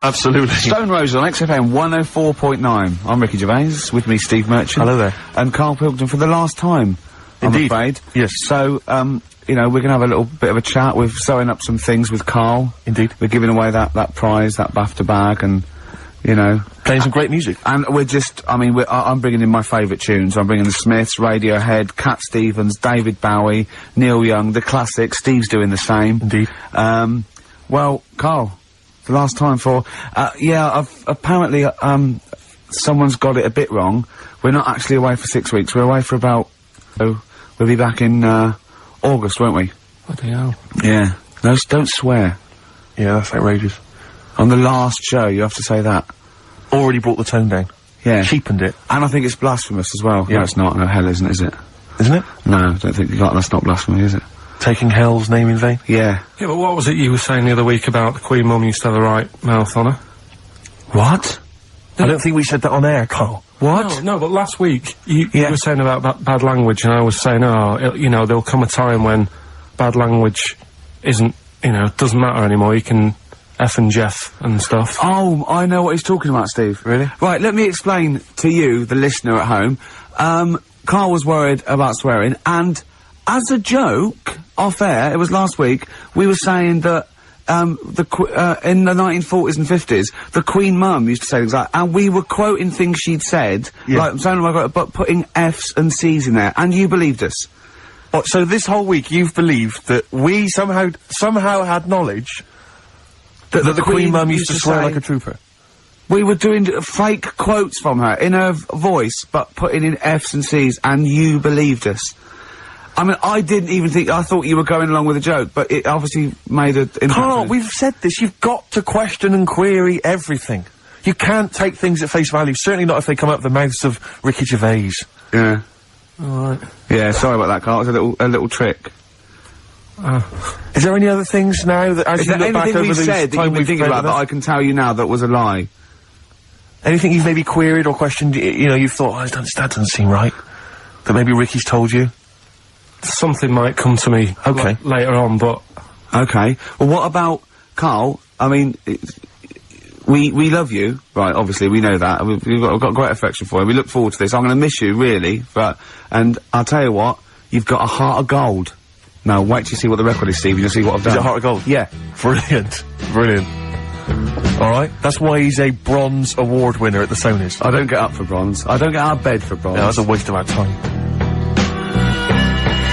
Absolutely. Stone Roses on XFM 104.9. I'm Ricky Gervais, with me Steve Merchant. Hello there. And Karl Pilkington for the last time, Indeed. I'm afraid. Yes. So, you know, we're gonna have a little bit of a chat. We're sewing up some things with Karl. Indeed. We're giving away that prize, that BAFTA bag, and, you know. Playing some great music. And we're just, I mean, I'm bringing in my favourite tunes. I'm bringing the Smiths, Radiohead, Cat Stevens, David Bowie, Neil Young, the classics. Steve's doing the same. Indeed. Well, Karl, the last time for, apparently, someone's got it a bit wrong. We're not actually away for 6 weeks. We're away for about, we'll be back in, August, won't we? Bloody hell. Yeah. No, don't swear. Yeah, that's outrageous. On the last show, you have to say that. Already brought the tone down. Yeah. Cheapened it. And I think it's blasphemous as well. Yeah. No, it's not. No, hell isn't, is it? Isn't it? No, I don't think that's not blasphemy, is it? Taking hell's name in vain. Yeah. Yeah, but what was it you were saying the other week about the Queen Mum used to have the right mouth on her? What? I don't think we said that on air, Karl. What? No, but last week, you were saying about bad language, and I was saying, you know, there'll come a time when bad language isn't, you know, doesn't matter anymore. You can F and Jeff and stuff. Oh, I know what he's talking about, Steve. Really? Right, let me explain to you, the listener at home. Karl was worried about swearing, and as a joke, off air, it was last week, we were saying that, in the 1940s and 50s, the Queen Mum used to say things like, and we were quoting things she'd said, like, sounding like, but putting F's and C's in there, and you believed us. What, so this whole week you've believed that we somehow had knowledge that the Queen Mum used to swear like a trooper? We were doing fake quotes from her, in her voice, but putting in F's and C's, and you believed us. I mean, I didn't even think, I thought you were going along with a joke, but it obviously made an impact. Karl, we've said this, you've got to question and query everything. You can't take things at face value, certainly not if they come out of the mouths of Ricky Gervais. Yeah. Alright. Yeah, sorry about that, Karl, it was a little trick. Is there any other things now that, as Is you there look back anything over we've the said that time you've been we've thinking about played that I can tell you now that was a lie? anything you've maybe queried or questioned, you know, you've thought, oh, that doesn't seem right, that maybe Ricky's told you? Something might come to me later on, but... Okay. Well, what about, Karl, I mean, we love you, right, obviously, we know that, we've got great affection for you, we look forward to this, I'm gonna miss you, really, and I'll tell you what, you've got a heart of gold. Now, wait till you see what the record is, Steve, you'll see what I've done. Is it heart of gold? Yeah. Brilliant. Brilliant. Alright, that's why he's a bronze award winner at the Sonys. I don't get up for bronze. I don't get out of bed for bronze. No, that's a waste of our time.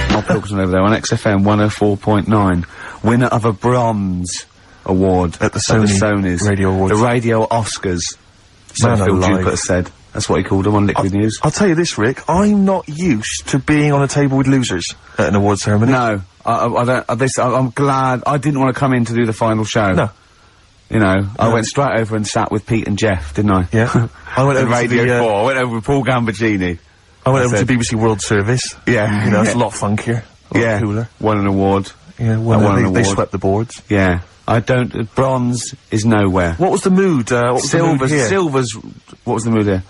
Karl Pilkington over there on XFM 104.9. Winner of a bronze award at the Sonys Radio Awards. The Radio Oscars. So Phil Jupiter said. That's what he called them on Liquid News. I'll tell you this, Rick, I'm not used to being on a table with losers at an award ceremony. No, I don't, I'm glad, I didn't want to come in to do the final show. No. You know, I went straight over and sat with Pete and Jeff, didn't I? Yeah. I went over Radio to 4, I went over with Paul Gambaccini. I went over to BBC World Service. Yeah. You know, it's a lot funkier. A lot cooler. Won an award. Yeah, they swept the boards. Yeah. Bronze is nowhere. What was the mood, Silver's, what was the mood here?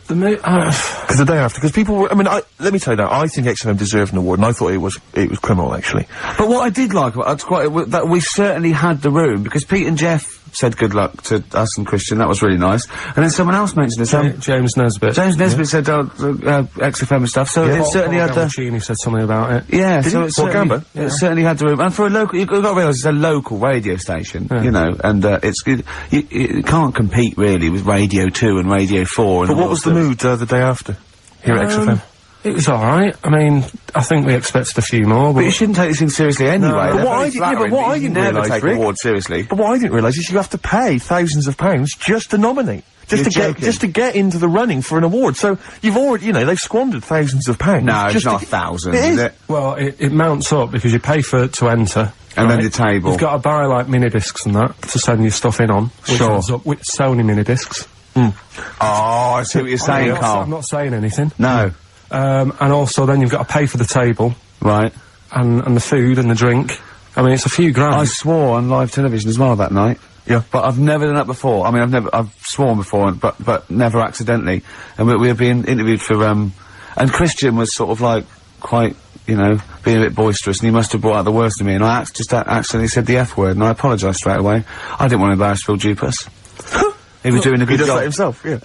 The mood, because the day after, because people were, I mean, let me tell you that, I think XFM deserved an award, and I thought it was criminal, actually. But what I did like about it, that we certainly had the room, because Pete and Jeff said good luck to us and Christian, that was really nice. And then someone else mentioned it, James Nesbitt. James Nesbitt said, XFM and stuff, so it certainly had the... Gambaccini said something about it. Yeah, Did so he? it certainly had the room. And for a local, you've got to realise it's a local radio station, you know, and, you can't compete really with Radio 2 and Radio 4 and... But what was the mood, the day after, here at XFM? It was alright. I mean, I think we expected a few more, but... you shouldn't take this thing seriously anyway. But what I didn't realise, take Rick, awards seriously. But what I didn't realise is you have to pay thousands of pounds just to nominate. Just to get into the running for an award. So, you've already, you know, they've squandered thousands of pounds. No, it's not thousands, is it? Well, it mounts up because you pay to enter. And then the table. You've got to buy, like, mini-discs and that to send your stuff in on. Which ends up with Sony mini-discs. Oh, I see what you're saying, Karl. I'm not saying anything. No. And also then you've got to pay for the table. Right. And the food and the drink. I mean, it's a few grand. I swore on live television as well that night. Yeah. But I've never done that before. I mean, I've sworn before, but never accidentally. And we were being interviewed for, and Christian was sort of like, quite, you know, being a bit boisterous, and he must have brought out the worst in me, and I just accidentally said the F word, and I apologised straight away. I didn't want to embarrass Phil Dupas. He was doing a good He does job. that himself, yeah.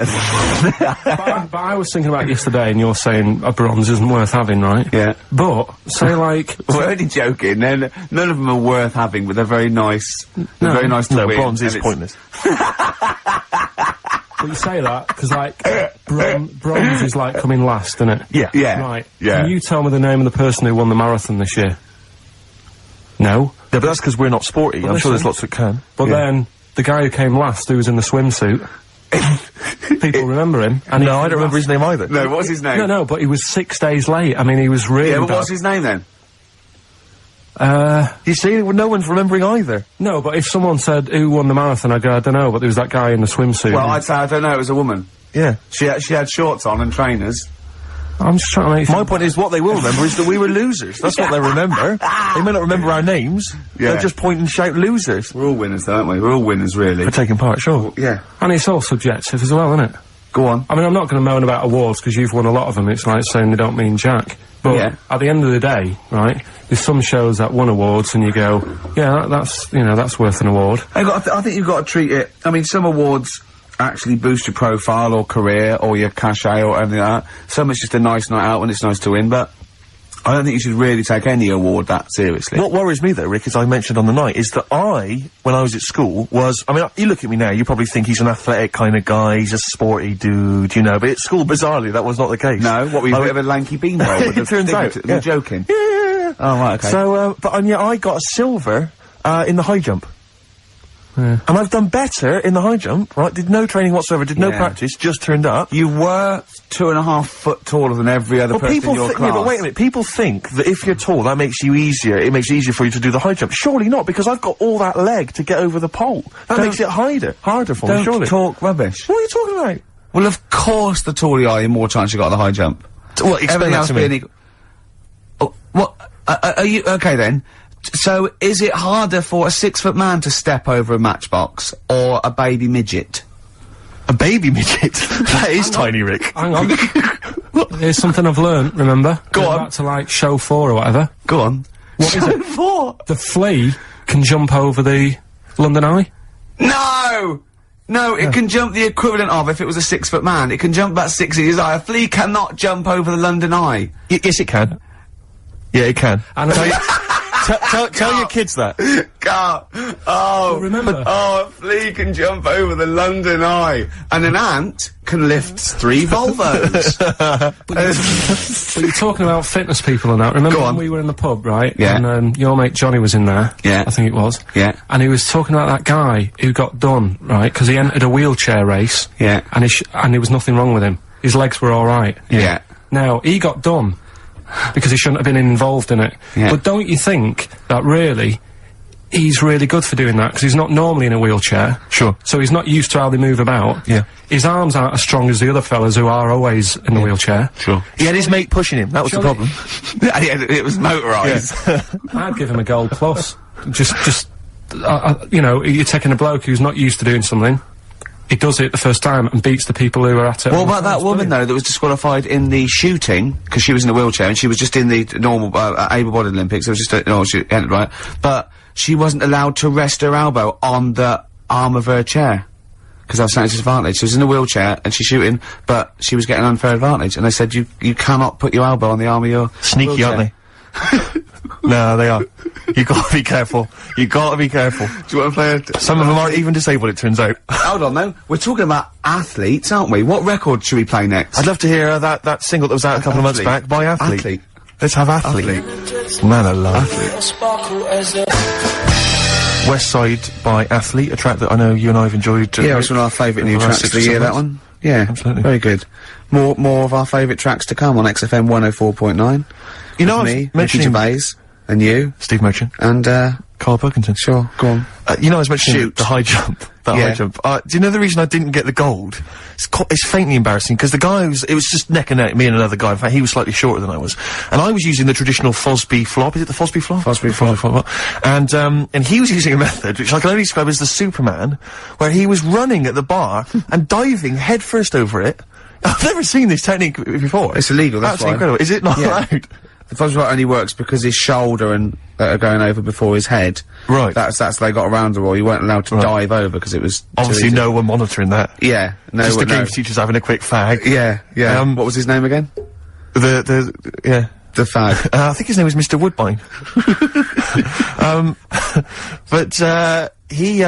But I was thinking about yesterday, and you're saying a bronze isn't worth having, right? Yeah. But, say like... We're only joking, none of them are worth having, but they're very nice. They're very nice to win. No, bronze is pointless. But you say that, because, like, bronze is, like, coming last, isn't it? Yeah. Yeah. Right. Yeah. Can you tell me the name of the person who won the marathon this year? No? Yeah, but that's because we're not sporty. I'm sure there's lots that can. But then, the guy who came last, who was in the swimsuit, people remember him. And No, I don't remember his name either. No, what's his name? No, but he was 6 days late. I mean, he was really Yeah, but bad. what's his name then? You see, no one's remembering either. No, but if someone said who won the marathon, I'd go, I don't know, but there was that guy in the swimsuit. Well, I'd say, I don't know, it was a woman. Yeah. She had shorts on and trainers. I'm just trying to make... My point is, what they will remember is that we were losers. That's what they remember. They may not remember our names. Yeah. They'll just point and shout losers. We're all winners, though, aren't we? We're all winners, really. For taking part, sure. Yeah. And it's all subjective as well, isn't it? Go on. I mean, I'm not going to moan about awards, because you've won a lot of them. It's like saying they don't mean jack. But Yeah. at the end of the day, right, there's some shows that won awards, and you go, yeah, that's, you know, that's worth an award. I think you've got to treat it... I mean, some awards actually boost your profile or career or your cachet or anything like that. Some it's just a nice night out when it's nice to win, but I don't think you should really take any award that seriously. What worries me, though, Rick, as I mentioned on the night, is that when I was at school, I mean, you look at me now, you probably think he's an athletic kind of guy, he's a sporty dude, you know, but at school, bizarrely, that was not the case. No? What, were you a bit of a lanky beanbag? It turns out, You're joking? Yeah. Oh, right, okay. So, I got a silver, in the high jump. Yeah. And I've done better in the high jump, right? Did no training whatsoever, did no Yeah. practice, just turned up. You were 2.5 foot taller than every other person in your class. Yeah, but wait a minute, people think that if you're tall, that makes you easier, it makes it easier for you to do the high jump. Surely not, because I've got all that leg to get over the pole. That makes it harder for me, surely. Don't talk rubbish. What are you talking about? Well, of course the taller you are, the more chance you got at the high jump. Well, explain that to me. being equal. Oh, what? Are you... Okay, then. So, is it harder for a 6-foot man to step over a matchbox or a baby midget? A baby midget? That is tiny, Rick. Hang on. Here's something I've learned, remember? Go on. Back to, like, show 4 or whatever. Go on. What is it? For? The flea can jump over the London Eye? No! No, it can jump the equivalent of, if it was a 6-foot man, it can jump about 6 inches high. A flea cannot jump over the London Eye. Yes, it can. Yeah, it can. And Tell your kids that. Karl. Oh, remember. Oh, a flea can jump over the London Eye. And an ant can lift 3 Volvos. But you're talking about fitness people and that. Remember Go when on. we were in the pub, right? Yeah. And your mate Johnny was in there. Yeah. I think it was. Yeah. And he was talking about that guy who got done, right? Because he entered a wheelchair race. Yeah. And there was nothing wrong with him. His legs were all right. Yeah. Now, he got done because he shouldn't have been involved in it. Yeah. But don't you think that really he's really good for doing that? Because he's not normally in a wheelchair. Sure. So he's not used to how they move about. Yeah. His arms aren't as strong as the other fellas who are always in the wheelchair. Sure. He had his mate pushing him, that was the problem. Yeah, it was motorised. I'd give him a gold plus. You know, you're taking a bloke who's not used to doing something. He does it the first time and beats the people who are at it. What about that woman, though, that was disqualified in the shooting, because she was in a wheelchair, and she was just in the normal, able-bodied Olympics, it was just she entered, right? But she wasn't allowed to rest her elbow on the arm of her chair, because that was a disadvantage. She was in a wheelchair, and she's shooting, but she was getting an unfair advantage, and they said, you cannot put your elbow on the arm of your Sneaky, wheelchair. aren't they? No, they are. You gotta be careful. You gotta be careful. Do you want to play Some of them aren't even disabled, it turns out. Hold on, though. We're talking about athletes, aren't we? What record should we play next? I'd love to hear that single that was out a couple of months back by Athlete. Athlete. Let's have Athlete. Man alive. West Side by Athlete, a track that I know you and I have enjoyed. Yeah, it's one of our favourite new tracks of the year, that one. Yeah, Absolutely. Very good. More of our favourite tracks to come on XFM 104.9. You know, I me, was Ricky mentioning Gervais, and you, Steve Merchant, and Karl Pilkington. sure, go on. You know, I was mentioning Shoot. the high jump. That Yeah. high jump. Do you know the reason I didn't get the gold? It's faintly embarrassing, because the guy it was just neck and neck, me and another guy. In fact, he was slightly shorter than I was. And I was using the traditional Fosby flop. Is it the Fosby flop? Fosby flop. And he was using a method, which I can only describe as the Superman, where he was running at the bar and diving headfirst over it. I've never seen this technique before. It's illegal, that's Absolutely why. incredible. Is it not Yeah. allowed? The fudge roll only works because his shoulder and are going over before his head. Right. That's they got around the roll. You weren't allowed to dive over because it was Obviously, no one monitoring that. Yeah, no. Just the games teachers having a quick fag. Yeah, yeah. What was his name again? The fag. I think his name was Mr. Woodbine. But he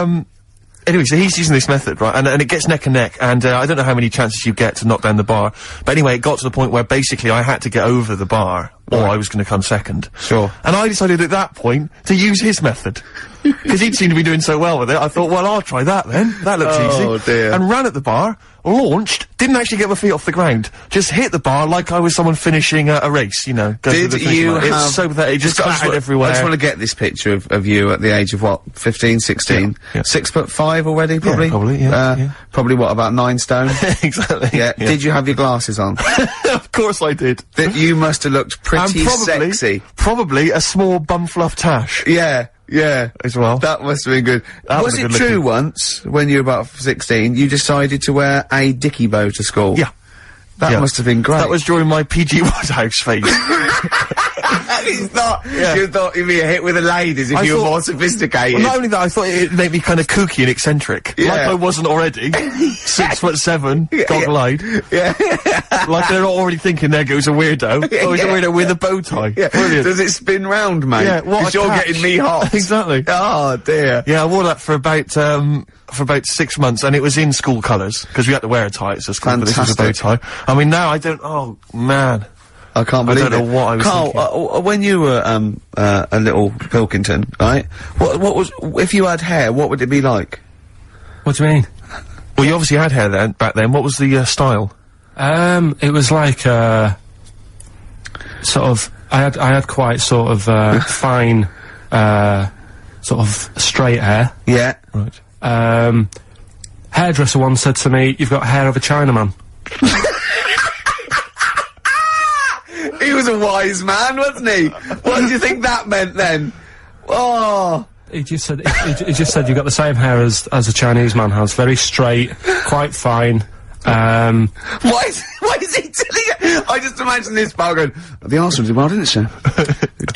anyway, so he's using this method, right? And it gets neck and neck, and I don't know how many chances you get to knock down the bar, but anyway, it got to the point where basically I had to get over the bar, or I was gonna come second. Sure. And I decided at that point to use his method. Because he'd seemed to be doing so well with it, I thought, well, I'll try that then. That looks easy. Oh, dear. And ran at the bar, launched, didn't actually get my feet off the ground, just hit the bar like I was someone finishing a race, you know. Did you have... It's so pathetic, it just clattered everywhere. I just want to get this picture of you at the age of, what, 15, 16? Yeah. 6'5" already, probably? Yeah, probably, yeah. Probably, what, about 9 stone? Exactly. Yeah. Did you have your glasses on? Of course I did. You must have looked pretty sexy. Probably a small bum fluff tash. Yeah. Yeah, as well. That must have been good. Was it true once, when you were about 16, you decided to wear a dicky bow to school? Yeah. That must have been great. That was during my PG Woodhouse phase. You thought you'd be a hit with the ladies if you were more sophisticated. Well, not only that, I thought it'd make me kind of kooky and eccentric. Yeah. Like I wasn't already. 6'7", goggle-eyed. Yeah. Like they're not already thinking there goes a weirdo. Oh, he's a weirdo with a bow tie. Yeah. Brilliant. Does it spin round, mate? Yeah, what a you're catch. getting me hot. Exactly. Oh, dear. Yeah, I wore that for about 6 months, and it was in school colours, because we had to wear a tie at school, but this was a bow tie. I mean, now I don't, oh, man. I can't believe it. I don't know what I was Carl, when you were, a little Pilkington, right? What was, if you had hair, what would it be like? What do you mean? Well, you obviously had hair then, back then. What was the, style? It was like, sort of, I had quite sort of, fine, sort of straight hair. Yeah. Right. Hairdresser once said to me, "You've got hair of a Chinaman." He was a wise man, wasn't he? What do you think that meant then? Oh. He just said, he just said you've got the same hair as a Chinese man has. Very straight, quite fine. Why is he telling you? I just imagine this bar going, the Arsenal did well, didn't it, sir?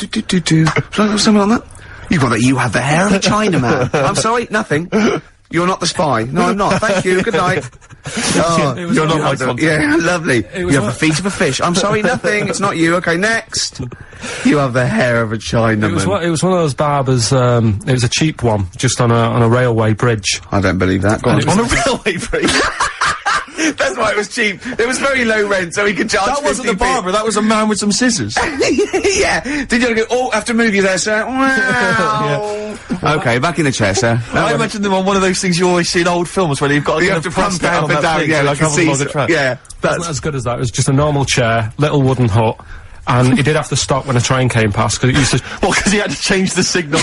Should I have something on that? You have the hair of a Chinaman. I'm sorry, nothing. You're not the spy. No, I'm not. Thank you. Good night. Oh, you're not my contact. Yeah, lovely. You have the feet of a fish. I'm sorry, nothing. It's not you. Okay, next. You have the hair of a Chinaman. It was one of those barbers. It was a cheap one, just on a railway bridge. I don't believe that. Go on. On a railway bridge. That's why it was cheap. It was very low rent, so he could charge. That wasn't the barber. That was a man with some scissors. Yeah. Did you go? Oh, I have to move you there, sir. Wow. Okay, back in the chair, sir. I imagine them on one of those things you always see in old films where you've got you have to press down up and down. Yeah, like a seesaw. Yeah, that's not as good as that. It was just a normal chair, little wooden hut, and he did have to stop when a train came past because it used to. Well, because he had to change the signal.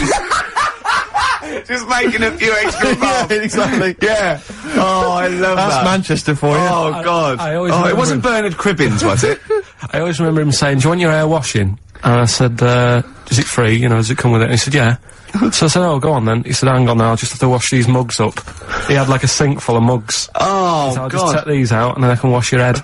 Just making a few extra bucks. Yeah, exactly. Yeah. Oh, I love that. That's Manchester for you. Oh, God. It wasn't Bernard Cribbins, was it? I always remember him saying, "Do you want your hair washing?" And I said, "Is it free? You know, does it come with it?" And he said, "Yeah." So I said, "Oh, go on then." He said, "Hang on now, I'll just have to wash these mugs up." He had like a sink full of mugs. Oh, so I'll God. just take these out and then I can wash your head.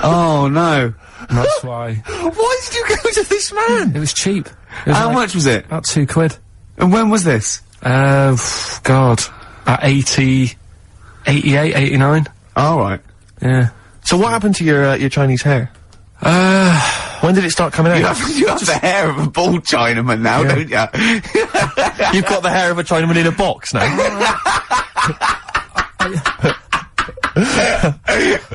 Oh, no. And that's why. Why did you go to this man? It was cheap. How much was it? About £2. And when was this? God. At 88, 89. All right. Yeah. So what happened to your Chinese hair? When did it start coming out? You have the hair of a bald Chinaman now, don't you? You've got the hair of a Chinaman in a box now.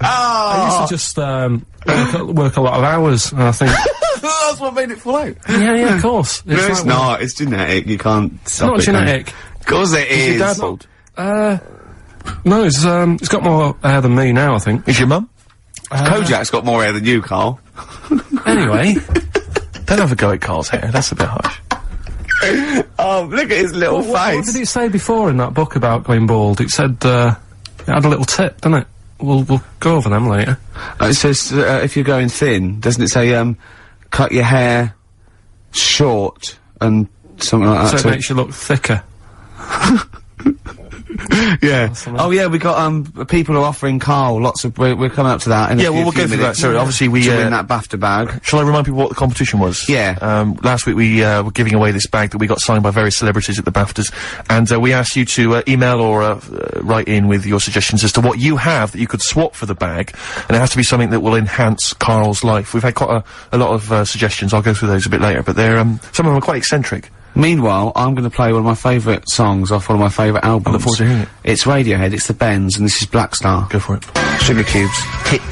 I used to just work a lot of hours, and I think that's what made it fall out. Yeah, of course. No, it's not. It's genetic. You can't stop it. It's not genetic. Of course it is. Is your dad bald? No, he's got more hair than me now, I think. Is your mum? Kojak's got more hair than you, Carl. Anyway. Don't have a go at Carl's hair. That's a bit harsh. Oh, look at his little face. What did it say before in that book about going bald? It said, it had a little tip, didn't it? We'll go over them later. It says, if you're going thin, doesn't it say, cut your hair short and something like that? So it makes you look thicker. Yeah. Oh yeah, we got people are offering Karl lots of. We're coming up to that. In Yeah, well, we'll go through that. So obviously we to win that BAFTA bag. Shall I remind people what the competition was? Yeah. Last week we were giving away this bag that we got signed by various celebrities at the BAFTAs, and we asked you to email or write in with your suggestions as to what you have that you could swap for the bag, and it has to be something that will enhance Karl's life. We've had quite a lot of suggestions. I'll go through those a bit later, but they're some of them are quite eccentric. Meanwhile, I'm going to play one of my favourite songs off one of my favourite albums. I look forward to hearing it. It's Radiohead, it's the Bends, and this is Black Star. Go for it. Sugar Cubes. Hit.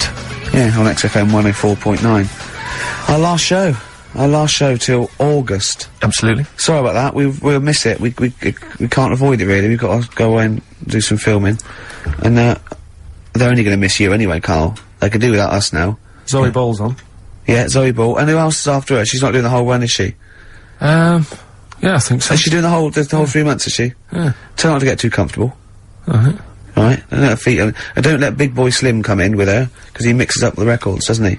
Yeah, on XFM 104.9. Our last show till August. Absolutely. Sorry about that, we'll miss it. We can't avoid it really, we've got to go away and do some filming. And, they're only going to miss you anyway, Karl. They can do without us now. Zoe Ball's on. Yeah, Zoe Ball. And who else is after her? She's not doing the whole run, is she? Yeah, I think so. Is she doing the whole 3 months, is she? Yeah. Try not to get too comfortable. Alright. Right? And let her feet, and don't let Big Boy Slim come in with her, because he mixes up the records, doesn't he?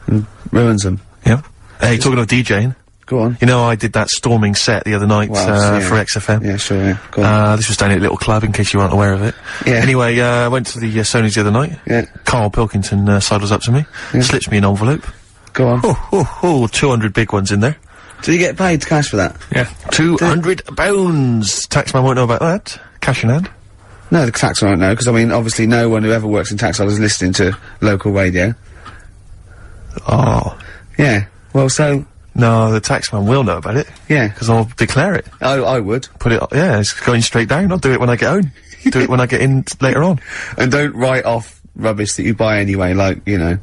And ruins them. Yeah. Hey, talking of DJing. Go on. You know, I did that storming set the other night, Well, for XFM. Yeah, sure, yeah. Go on. This was down at a little club, in case you weren't aware of it. Yeah. Anyway, I went to the Sony's the other night. Yeah. Karl Pilkington sidles up to me, slips me an envelope. Go on. 200 big ones in there. Do you get paid cash for that? Yeah. £200. Taxman won't know about that. Cash in hand. No, the tax won't know, because I mean, obviously no one who ever works in tax is listening to local radio. Oh. Yeah. Well, so... No, the taxman will know about it. Yeah. Because I'll declare it. I would. Put it, yeah, it's going straight down. I'll do it when I get home. Do it when I get in later on. And don't write off rubbish that you buy anyway, like, you know.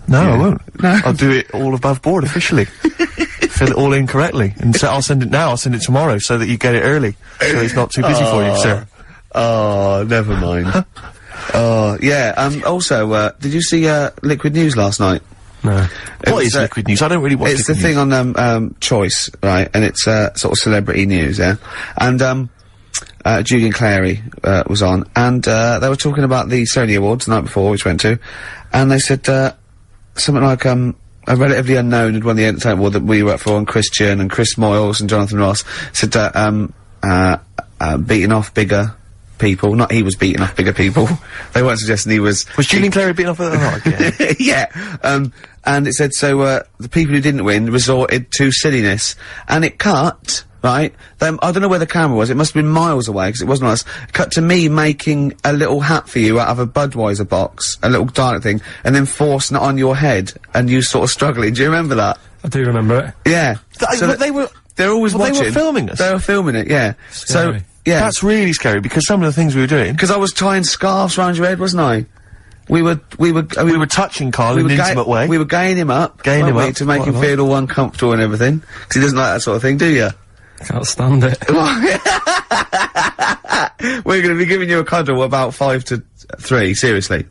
No, Yeah. I won't. No. I'll do it all above board officially. Fill it all in correctly. And so I'll send it now, I'll send it tomorrow so that you get it early. So it's not too busy for you, sir. Oh, never mind. Oh, yeah, also, did you see, Liquid News last night? No. What is Liquid News? I don't really watch It's the Liquid thing News. on, Choice, right, and it's, sort of celebrity news, yeah? And, Julian Clary, was on, and, they were talking about the Sony Awards the night before, which went to, and they said, something like, a relatively unknown had won the entertainment award that we worked for, and Christian and Chris Moyles and Jonathan Ross said, beating off bigger people. Not he was beating off bigger people. They weren't suggesting he was... Was Julian Clary beating off again? Yeah. And it said, so, the people who didn't win resorted to silliness. And it cut, right? I don't know where the camera was. It must have been miles away, because it wasn't us. It cut to me making a little hat for you out of a Budweiser box, a little dialect thing, and then forcing it on your head, and you sort of struggling. Do you remember that? I do remember it. Yeah. But they were... They're always Well, watching. they were filming us. They were filming it, yeah. Scary. So, yeah. That's really scary, because some of the things we were doing... Because I was tying scarves round your head, wasn't I? We were touching Karl in an intimate way. We were gaying him up. Gaying him weren't we, up. to make him feel all uncomfortable and everything. Because he doesn't like that sort of thing, do you? Can't stand it. We're going to be giving you a cuddle about 5 to 3, seriously.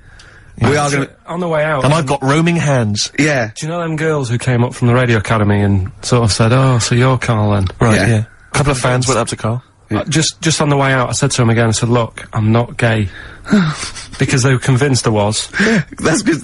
We are going to... On the way out. And I've got roaming hands. Yeah. Do you know them girls who came up from the radio academy and sort of said, "Oh, so you're Karl then?" Right, Yeah. yeah. A couple of fans went up to Karl. Just on the way out, I said to him again, I said, "Look, I'm not gay." Because they were convinced I was. That's because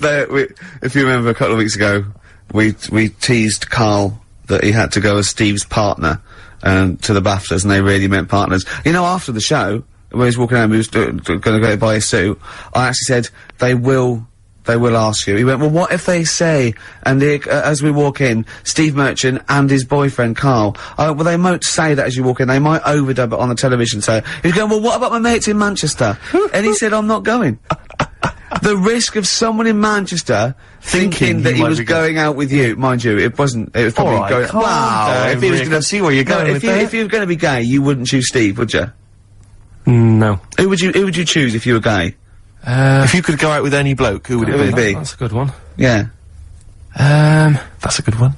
if you remember a couple of weeks ago, we teased Karl that he had to go as Steve's partner, to the BAFTAs, and they really meant partners. You know, after the show, when he was walking home, he was gonna go buy his suit, I actually said, they will ask you. He went, well, what if they say, and as we walk in, Steve Merchant and his boyfriend, Karl, well, they won't say that as you walk in, they might overdub it on the television, so he's going, well, what about my mates in Manchester? And he said, I'm not going. The risk of someone in Manchester thinking that he was going out with you, mind you, it was probably going, wow, if he was gonna see where you're going with if you were gonna be gay, you wouldn't choose Steve, would you? No. Who would you choose if you were gay? If you could go out with any bloke, who would it be? That's a good one. Yeah. That's a good one.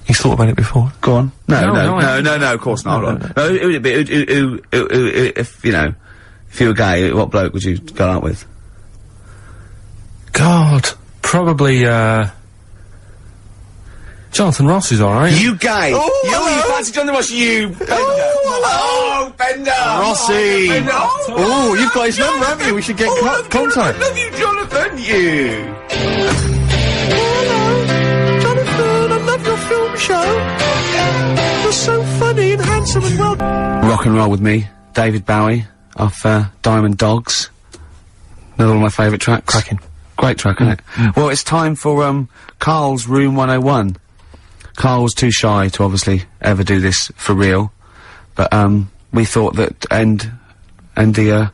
He's thought about it before. Go on. No, No, of course not. Hold on. No, who would it be? If, you know, if you were gay, what bloke would you go out with? God, probably, Jonathan Ross is alright. You gay! Oh, you fancy Jonathan Ross, you Bender! Oh, Bender! Rossi! Bender. Oh, you've got his number, haven't you? We should get contact. Love you, Jonathan, you! Hello, Jonathan, I love your film show. You're so funny and handsome and well... Rock and roll with me, David Bowie, off Diamond Dogs. Another one of my favourite tracks. Cracking. Great track, isn't it? Well, it's time for Karl's Room 101. Karl was too shy to obviously ever do this for real, but we thought that end the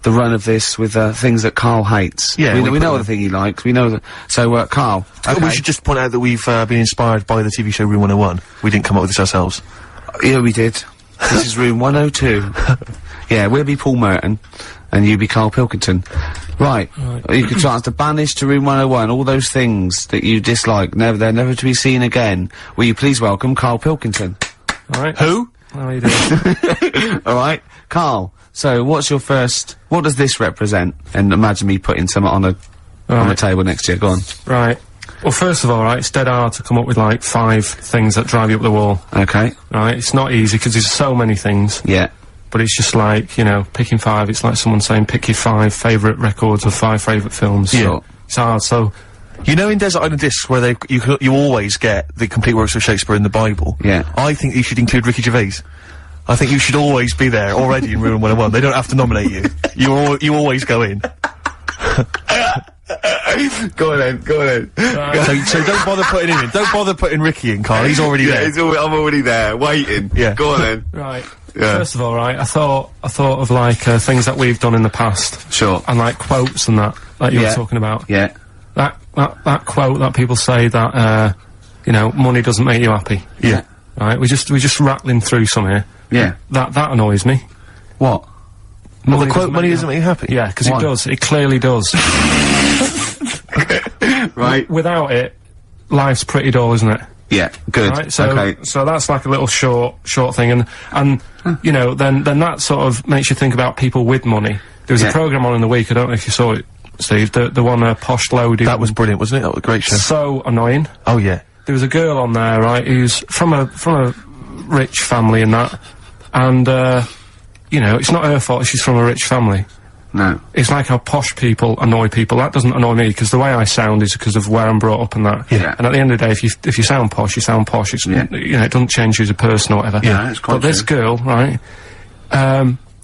run of this with things that Karl hates. Yeah, we know the thing he likes. We know that. So Karl, okay. We should just point out that we've been inspired by the TV show Room 101. We didn't come up with this ourselves. Yeah, we did. This is Room 102. Yeah, we'll be Paul Merton, and you be Karl Pilkington. Right. You could chance to banish to Room 101 all those things that you dislike, they're never to be seen again. Will you please welcome Karl Pilkington? Alright. Who? How are you doing? Alright. Karl, so what does this represent? And imagine me putting something on the table next to you. Go on. Right. Well, first of all, right, it's dead hard to come up with, like, 5 things that drive you up the wall. Okay. Right? It's not easy, because there's so many things. Yeah. But it's just like, you know, picking 5, it's like someone saying, pick your 5 favourite records or 5 favourite films. Yeah. So it's hard, so... You know, in Desert Island Discs, where you always get the complete works of Shakespeare in the Bible. Yeah. I think you should include Ricky Gervais. I think you should always be there already in Room 101. They don't have to nominate you. You always go in. Go on then. So don't bother putting him in. Don't bother putting Ricky in, Karl. He's already there. I'm already there, waiting. Yeah. Go on then. Right. Yeah. First of all, right, I thought of, like, things that we've done in the past. Sure. And, like, quotes and that you were talking about. Yeah. That quote that people say that, you know, money doesn't make you happy. Yeah. Right? We're just rattling through some here. Yeah. That annoys me. What? Well, the quote, money doesn't make you happy? Yeah, because it does. It clearly does. Right. Without it, life's pretty dull, isn't it? Yeah, good. Right, so, okay. so that's like a little short thing, and you know, then that sort of makes you think about people with money. There was a programme on in the week, I don't know if you saw it, Steve, the one, Posh Loaded. That was brilliant, wasn't it? That was a great show. So annoying. Oh, yeah. There was a girl on there, right, who's from a rich family and that, and, you know, it's not her fault she's from a rich family. No. It's like how posh people annoy people. That doesn't annoy me, because the way I sound is because of where I'm brought up and that. Yeah. And at the end of the day, if you sound posh, you sound posh. It's, you know, it doesn't change you as a person or whatever. Yeah, it's quite But this girl, right,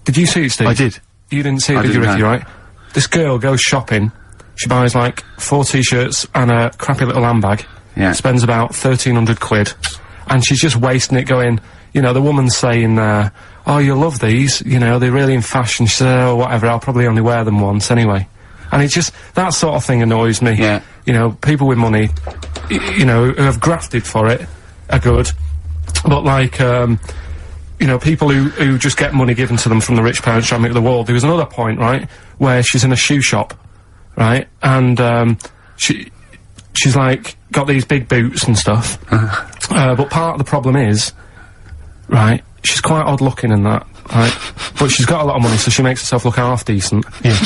did you see it, Steve? I did. You didn't see it, did you, Ricky, right? This girl goes shopping, she buys like 4 t-shirts and a crappy little handbag. Yeah. Spends about 1,300 quid. And she's just wasting it going, you know, the woman's saying, oh, you'll love these, you know, they're really in fashion. She said, oh, whatever, I'll probably only wear them once anyway. And it's just, that sort of thing annoys me. Yeah. You know, people with money, you know, who have grafted for it are good. But like, you know, people who just get money given to them from the rich parents trying to make the wall. There was another point, right, where she's in a shoe shop, right, and, she's like, got these big boots and stuff. But part of the problem is, right, she's quite odd looking and that, right, but she's got a lot of money, so she makes herself look half decent. Yeah.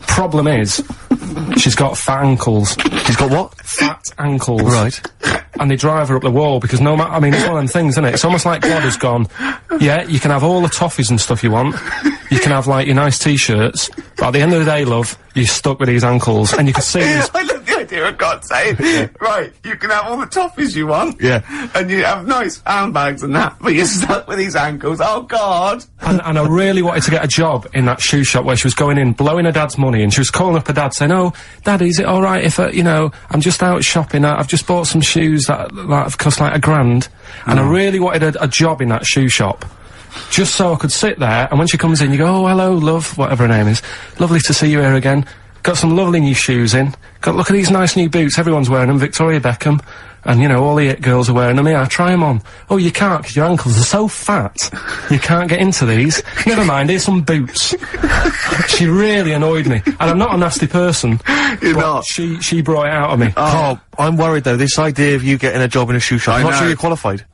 Problem is, she's got fat ankles. She's got what? Fat ankles. Right. And they drive her up the wall, because no matter, I mean, it's one of them things, isn't it? It's almost like God has gone, yeah, you can have all the toffees and stuff you want, you can have, like, your nice t-shirts, but at the end of the day, love, you're stuck with these ankles, and you can see these... I love the idea of God saying, right, you can have all the toffees you want. Yeah. And you have nice handbags and that, but you're stuck with these ankles. Oh, God. And I really wanted to get a job in that shoe shop where she was going in, blowing her dad's money, and she was calling up her dad saying, oh, Daddy, is it alright if, you know, I'm just out shopping, I've just bought some shoes that have cost like $1,000, and I really wanted a job in that shoe shop. Just so I could sit there, and when she comes in, you go, oh, hello, love, whatever her name is. Lovely to see you here again. Got some lovely new shoes in. Look at these nice new boots, everyone's wearing them, Victoria Beckham. And, you know, all the it girls are wearing them. Yeah, try them on. Oh, you can't, because your ankles are so fat. You can't get into these. Never mind, here's some boots. She really annoyed me. And I'm not a nasty person. You're but not. She brought it out of me. Oh, I'm worried though, this idea of you getting a job in a shoe shop, I'm not sure you're qualified.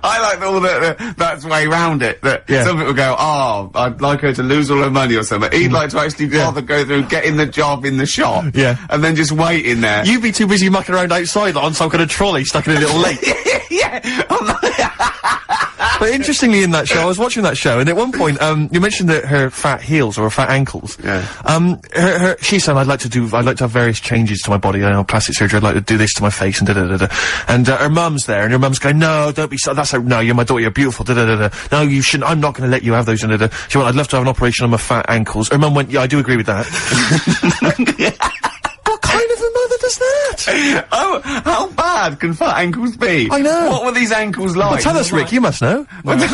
I like all that's way round it. That some people go, oh, I'd like her to lose all her money or something. He'd like to actually bother go through getting the job in the shop. Yeah. And then just wait in there. You'd be too busy mucking around outside on some kind of trolley stuck in a little lake. But interestingly, in that show, I was watching that show, and at one point, you mentioned that her fat heels or her fat ankles. Yeah. She said, I'd like to have various changes to my body, plastic surgery, I'd like to do this to my face, and da-da-da-da. And, her mum's there, and her mum's going, no, don't be so, no, you're my daughter, you're beautiful, da-da-da-da. No, you shouldn't, I'm not gonna let you have those, da-da-da. She went, I'd love to have an operation on my fat ankles. Her mum went, yeah, I do agree with that. What kind of a mother does that? Oh, how bad can fat ankles be? I know. What were these ankles like? Well, tell us, Rick, you must know. No, do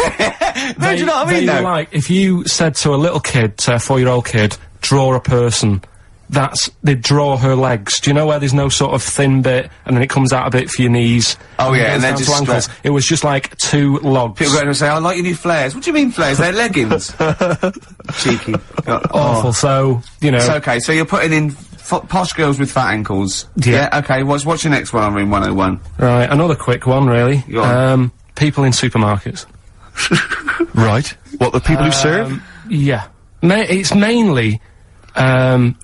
you know what I mean, though? Like, if you said to a little kid, say a 4-year-old kid, draw a person, they'd draw her legs. Do you know where there's no sort of thin bit, and then it comes out a bit for your knees? Oh, yeah, and then goes just down to ankles. It was just like 2 logs. People go and say, I like your new flares. What do you mean flares? They're leggings. Cheeky. Awful, so, you know. So, okay, so you're putting in posh girls with fat ankles. Yeah. Okay, what's your next one on Room 101? Right, another quick one, really. Go on. People in supermarkets. Right. What, the people who serve? Yeah. It's mainly,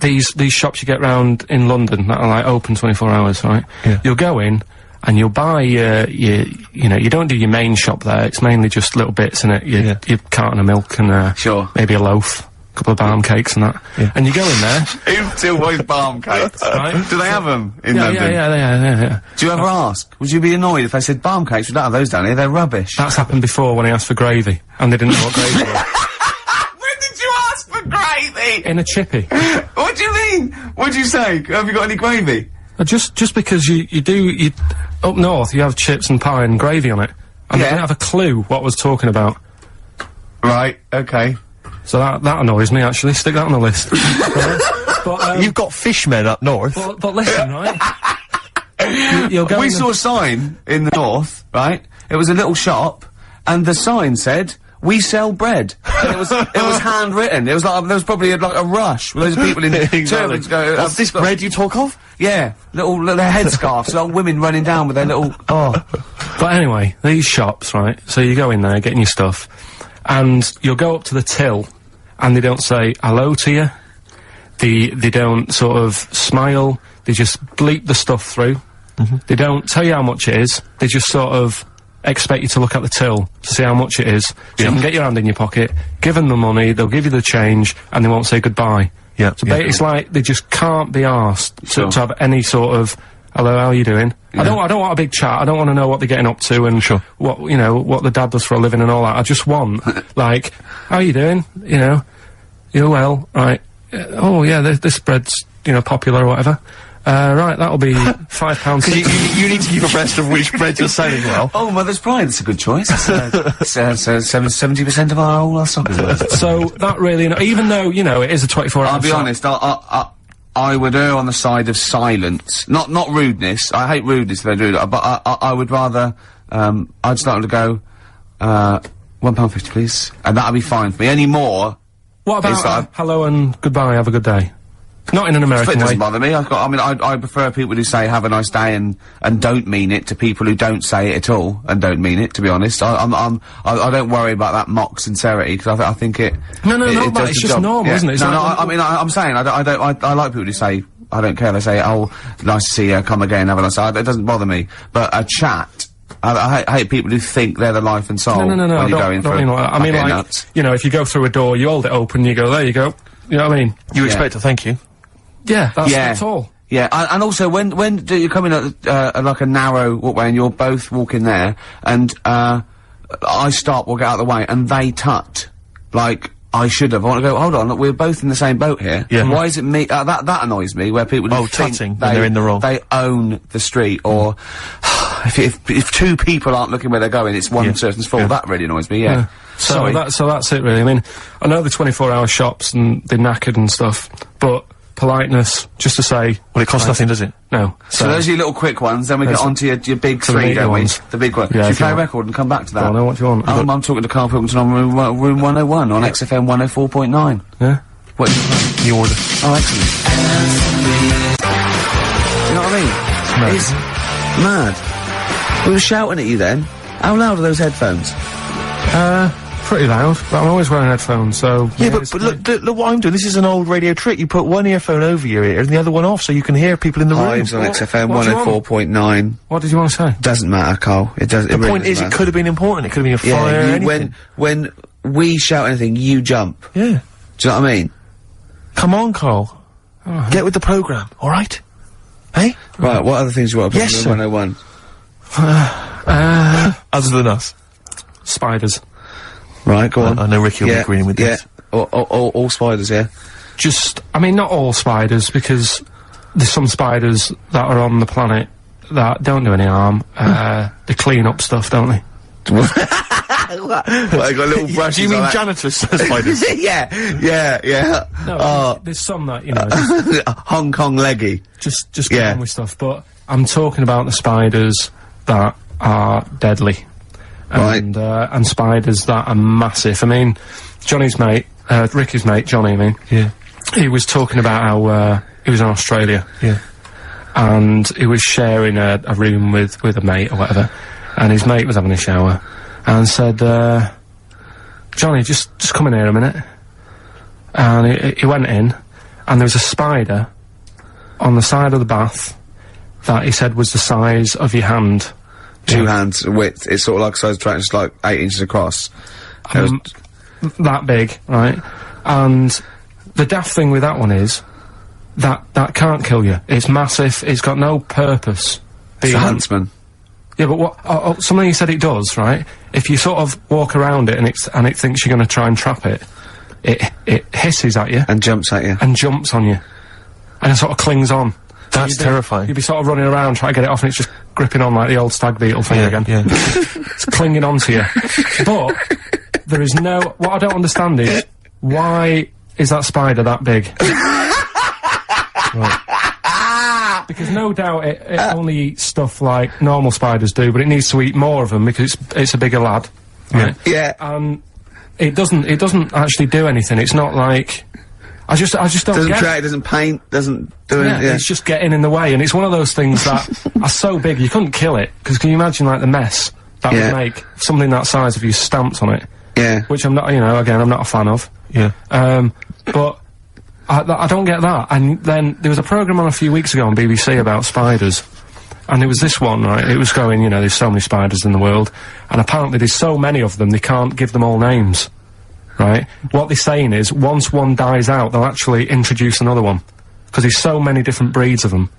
these shops you get round in London that are, like, open 24 hours, right? Yeah. You'll go in, and you'll buy you know, you don't do your main shop there, it's mainly just little bits in it, your carton of milk and, Sure. maybe a loaf. Couple of balm cakes and that. Yeah. And you go in there. Who still buys balm cakes? Right. Do they have them in London? Yeah. Do you ever ask? Would you be annoyed if they said balm cakes? We don't have those down here, they're rubbish. That's happened before when I asked for gravy, and they didn't know what gravy was. When did you ask for gravy? In a chippy. What do you mean? What'd you say? Have you got any gravy? Just because you up north you have chips and pie and gravy on it. And they didn't have a clue what I was talking about. Right, okay. So that annoys me, actually. Stick that on the list. But, You've got fishmen up north. but listen, right? You'll go We saw a sign in the north, right? It was a little shop, and the sign said, "We sell bread." And it was handwritten. It was like, there was probably like a rush with loads of people in turbans go, What's this bread you talk of? Yeah, little headscarves, little women running down with their little, But anyway, these shops, right? So you go in there, getting your stuff, and you'll go up to the till, and they don't say hello to you. They don't sort of smile. They just bleep the stuff through. They don't tell you how much it is. They just sort of expect you to look at the till to see how much it is. So you can get your hand in your pocket, give them the money, they'll give you the change, and they won't say goodbye. Yeah. So it's like they just can't be asked Sure. to have any sort of, hello, how are you doing? I don't want a big chat. I don't want to know what they're getting up to and what, you know, what the dad does for a living and all that. I just want, like, how are you doing? You know, you're well, right. Oh yeah, this bread's, you know, popular or whatever. Right, that'll be £5. You need to keep abreast of which bread you're selling well. Oh, Mother's Pride, that's a good choice. It's 70% of our stock as well. So that really, even though, you know, it is a 24-hour I'll be shop, honest, I would err on the side of silence. Not rudeness. I hate rudeness if they do that, but I would rather, I'd start to go, £1.50 please, and that'd be fine for me. Any more, What about hello and goodbye, have a good day? Not in an it American doesn't way. bother me. I prefer people who say have a nice day and don't mean it to people who don't say it at all and don't mean it, to be honest. I don't worry about that mock sincerity, because I think it... No, it but does it's the just job. normal, isn't it? It's like I'm saying, I like people who say, I don't care, they say, oh, nice to see you, come again, have a nice day. It doesn't bother me. But a chat, I hate people who think they're the life and soul No, when I you're going through. I mean, like, nuts. you know, if you go through a door, you hold it open, you go, there you go. You know what I mean? You expect a thank you. Yeah, that's all. Yeah, and also when do you come in at like a narrow walkway and you're both walking there, and I stop, we'll get out of the way, and they tut, like I should have. I want to go, hold on, look, we're both in the same boat here. Yeah. Why is it me? That annoys me, where people think tutting when they're in the wrong. They own the street, or if two people aren't looking where they're going, it's one person's fault. That really annoys me. Yeah. So that's it really. I mean, I know the 24-hour shops and they're knackered and stuff, but politeness, just to say... Well, it costs nothing, does it? No. So those are your little quick ones, then we get on to your big three, don't we? The big one. Yeah, Should we if play you a want. record and come back to that? I know what you want. I'm talking to Karl Pilkington on room 101 on XFM 104.9. Yeah? What do you play? The order. Oh, excellent. Do you know what I mean? It's mad. We were shouting at you then. How loud are those headphones? pretty loud, but I'm always wearing headphones, so... Yeah, but look what I'm doing. This is an old radio trick. You put one earphone over your ear and the other one off so you can hear people in the room. Hives on XFM 104.9. What did you want to say? Doesn't matter, Carl. It doesn't. The point is, it could have been important. It could have been a fire, anything. When we shout anything, you jump. Yeah. Do you know what I mean? Come on, Carl. Get with the programme, alright? Hey? Right, what other things you want to put Yes, in sir. 101? Other than us. Spiders. Right, go on. I know Ricky will be agreeing with this. Yeah, all spiders, yeah? I mean, not all spiders, because there's some spiders that are on the planet that don't do any harm. They clean up stuff, don't they? What, they got little brushes. Do you mean like janitors spiders? yeah. No, there's some that, you know, Hong Kong leggy. just get on with stuff, but I'm talking about the spiders that are deadly. And spiders that are massive. I mean, Johnny's mate, Ricky's mate, Johnny, I mean. Yeah. He was talking about how, he was in Australia. Yeah. And he was sharing a room with a mate or whatever, and his mate was having a shower, and said, Johnny, just come in here a minute. And he went in, and there was a spider on the side of the bath that he said was the size of your hand. 2 hands width. It's sort of like a size track, just like 8 inches across. That big, right? And the daft thing with that one is that can't kill you. It's massive. It's got no purpose. It's a huntsman. Yeah, but what? Something you said it does, right? If you sort of walk around it and it thinks you're going to try and trap it, it hisses at you and jumps at you and jumps on you, and it sort of clings on. That's terrifying. You'd be sort of running around trying to get it off, and it's just gripping on like the old stag beetle thing again. Yeah. It's clinging onto you. But there is no. What I don't understand is why is that spider that big? Right. Because no doubt it only eats stuff like normal spiders do, but it needs to eat more of them because it's a bigger lad. Right? Yeah. And it doesn't actually do anything. It's not like. I just don't doesn't get try, it doesn't paint, doesn't do anything. Yeah, it's just getting in the way, and it's one of those things that are so big you couldn't kill it, because can you imagine like the mess that would make something that size if you stamped on it? Yeah. Which I'm not, you know, again, I'm not a fan of. Yeah. But I don't get that. And then there was a programme on a few weeks ago on BBC about spiders, and there was this one, right, it was going, you know, there's so many spiders in the world, and apparently there's so many of them they can't give them all names. Right? What they're saying is, once one dies out, they'll actually introduce another one. Because there's so many different breeds of them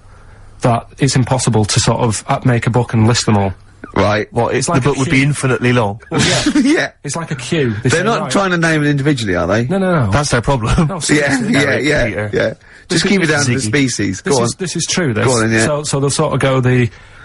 that it's impossible to sort of make a book and list them all. Right. Well, It's the like a book would be queue. infinitely long. Well, yeah. Yeah. It's like a queue. They They're say, not right. trying to name it individually, are they? No. That's their problem. No, seriously. Yeah. Just keep it down to the species. Go on. This is true, this. Go on, yeah. So they'll sort of go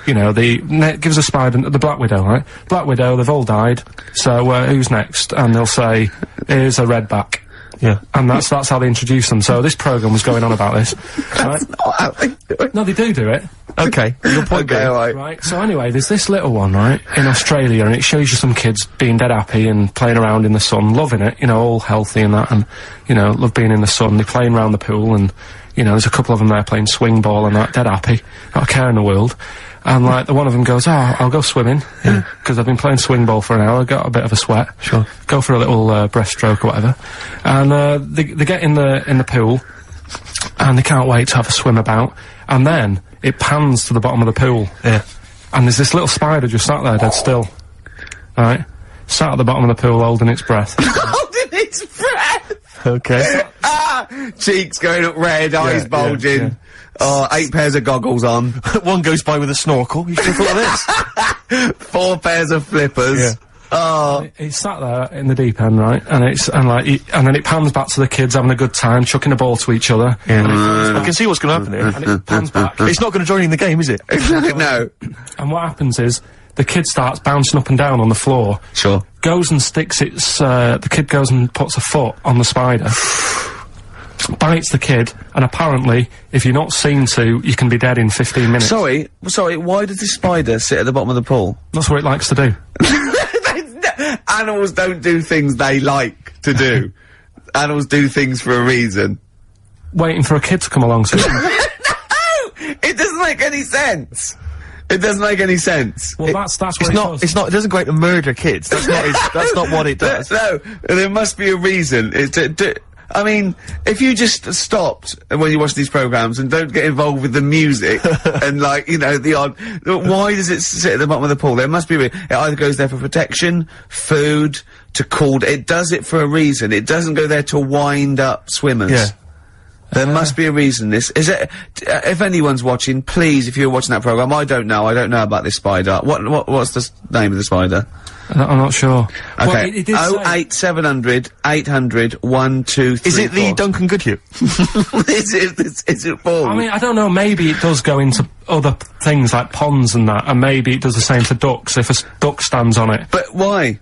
gives a spider, the Black Widow, right? Black Widow, they've all died, so, who's next? And they'll say, here's a redback. Yeah. And that's how they introduce them. So this programme was going on about this. Right? not how they do it. No, they do it. Okay. Your point Okay, being. alright. Right, so anyway, there's this little one, right, in Australia, and it shows you some kids being dead happy and playing around in the sun, loving it, you know, all healthy and that, and, you know, love being in the sun. They're playing around the pool, and, you know, there's a couple of them there playing swing ball and that, dead happy, not a care in the world. And, like, one of them goes, oh, I'll go swimming, because I've been playing swing ball for an hour, got a bit of a sweat. Sure. Go for a little, breaststroke or whatever. And, they get in the pool, and they can't wait to have a swim about, and then it pans to the bottom of the pool. Yeah. And there's this little spider just sat there dead still. Right? Sat at the bottom of the pool holding its breath. Holding its breath! Okay. Cheeks going up red, eyes bulging. yeah. Oh, 8 pairs of goggles on. One goes by with a snorkel. You should have thought of this. 4 pairs of flippers. Yeah. Oh. It sat there in the deep end, right? And and then it pans back to the kids having a good time, chucking a ball to each other. Yeah. I can see what's going to happen here. And it pans back. It's not going to join in the game, is it? No. And what happens is, the kid starts bouncing up and down on the floor. Sure. Goes and sticks its, the kid goes and puts a foot on the spider. Bites the kid, and apparently, if you're not seen to, you can be dead in 15 minutes. Sorry, why does this spider sit at the bottom of the pool? That's what it likes to do. Animals don't do things they like to do. Animals do things for a reason. Waiting for a kid to come along, so No! It doesn't make any sense. It doesn't make any sense. Well, that's what It's not. It doesn't go out to murder kids. That's not. That's not what it does. No, there must be a reason. I mean, if you just stopped when you watch these programs and don't get involved with the music and, like, you know, the odd... Why does it sit at the bottom of the pool? There must be it either goes there for protection, food, to cool... It does it for a reason. It doesn't go there to wind up swimmers. Yeah. There must be a reason. This is it. If anyone's watching, please, if you're watching that program, I don't know about this spider. What's the name of the spider? I'm not sure. Okay. Well, it did say- 08700 800 123. Is it the Duncan Goodhue? is it for? I mean, I don't know, maybe it does go into other things like ponds and that, and maybe it does the same for ducks if a duck stands on it. But why?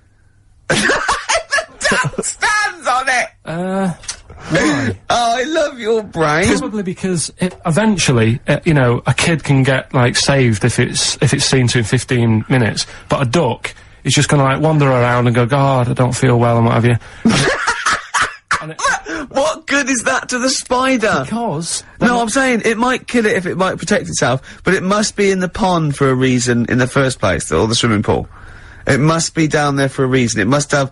The duck stands on it! Why? Oh, I love your brain. Probably because eventually, you know, a kid can get, like, saved if it's seen to in 15 minutes, but a duck is just gonna, like, wander around and go, God, I don't feel well and what have you. What good is that to the spider? Because... No, I'm saying it might kill it if it might protect itself, but it must be in the pond for a reason in the first place, or the swimming pool. It must be down there for a reason. It must have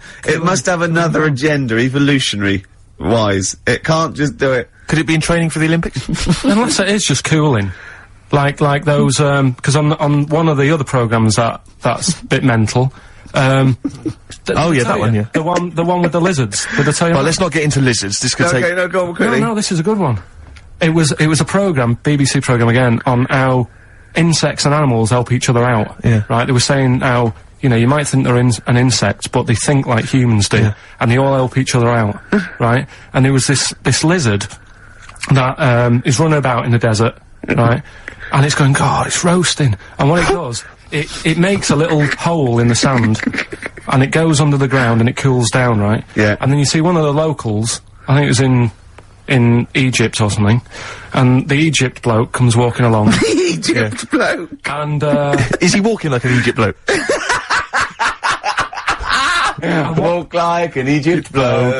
another agenda, evolutionary-wise. It can't just do it. Could it be in training for the Olympics? Unless it is just cooling. Like those, because on one of the other programmes that's a bit mental, Oh yeah, that one, yeah. The one with the lizards. Did I tell you? Well, let's not get into lizards. This could take... Okay, no, go on, quickly. No, this is a good one. It was a programme, BBC programme again, on how insects and animals help each other out. Yeah. Right? They were saying how, you know, you might think they're an insect, but they think like humans do. Yeah. And they all help each other out. Right? And there was this lizard that, is running about in the desert, right? And it's going, God, it's roasting. And what it does, it makes a little hole in the sand, and it goes under the ground and it cools down, right? Yeah. And then you see one of the locals, I think it was in Egypt or something, and the Egypt bloke comes walking along. Egypt bloke. And, Is he walking like an Egypt bloke? Walk like an Egypt bloke.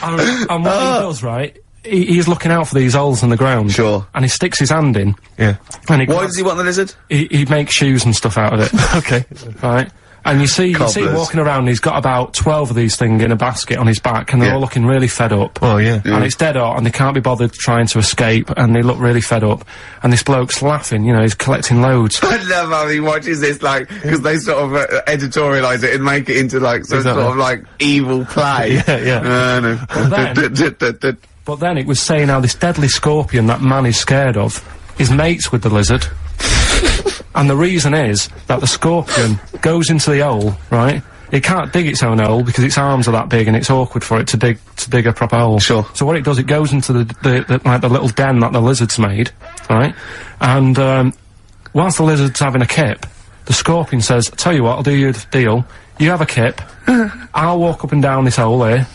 and what he does, right, he's looking out for these holes in the ground. Sure. And he sticks his hand in. Yeah. And Why does he want the lizard? he makes shoes and stuff out of it. Okay. Right? And you see him Cobblers. walking around, he's got about 12 of these things in a basket on his back, and they're Yeah. all looking really fed up. Oh, yeah. And it's dead hot, and they can't be bothered trying to escape, and they look really fed up. And this bloke's laughing, you know, he's collecting loads. I love how he watches this, like, because they sort of editorialise it and make it into, like, some Exactly. sort of, like, evil play. Yeah, yeah. No. But then it was saying how this deadly scorpion that man is scared of is mates with the lizard. And the reason is that the scorpion goes into the hole, right? It can't dig its own hole because its arms are that big and it's awkward for it to dig a proper hole. Sure. So what it does, it goes into the little den that the lizard's made, right? And whilst the lizard's having a kip, the scorpion says, "Tell you what, I'll do you a deal. You have a kip, I'll walk up and down this hole here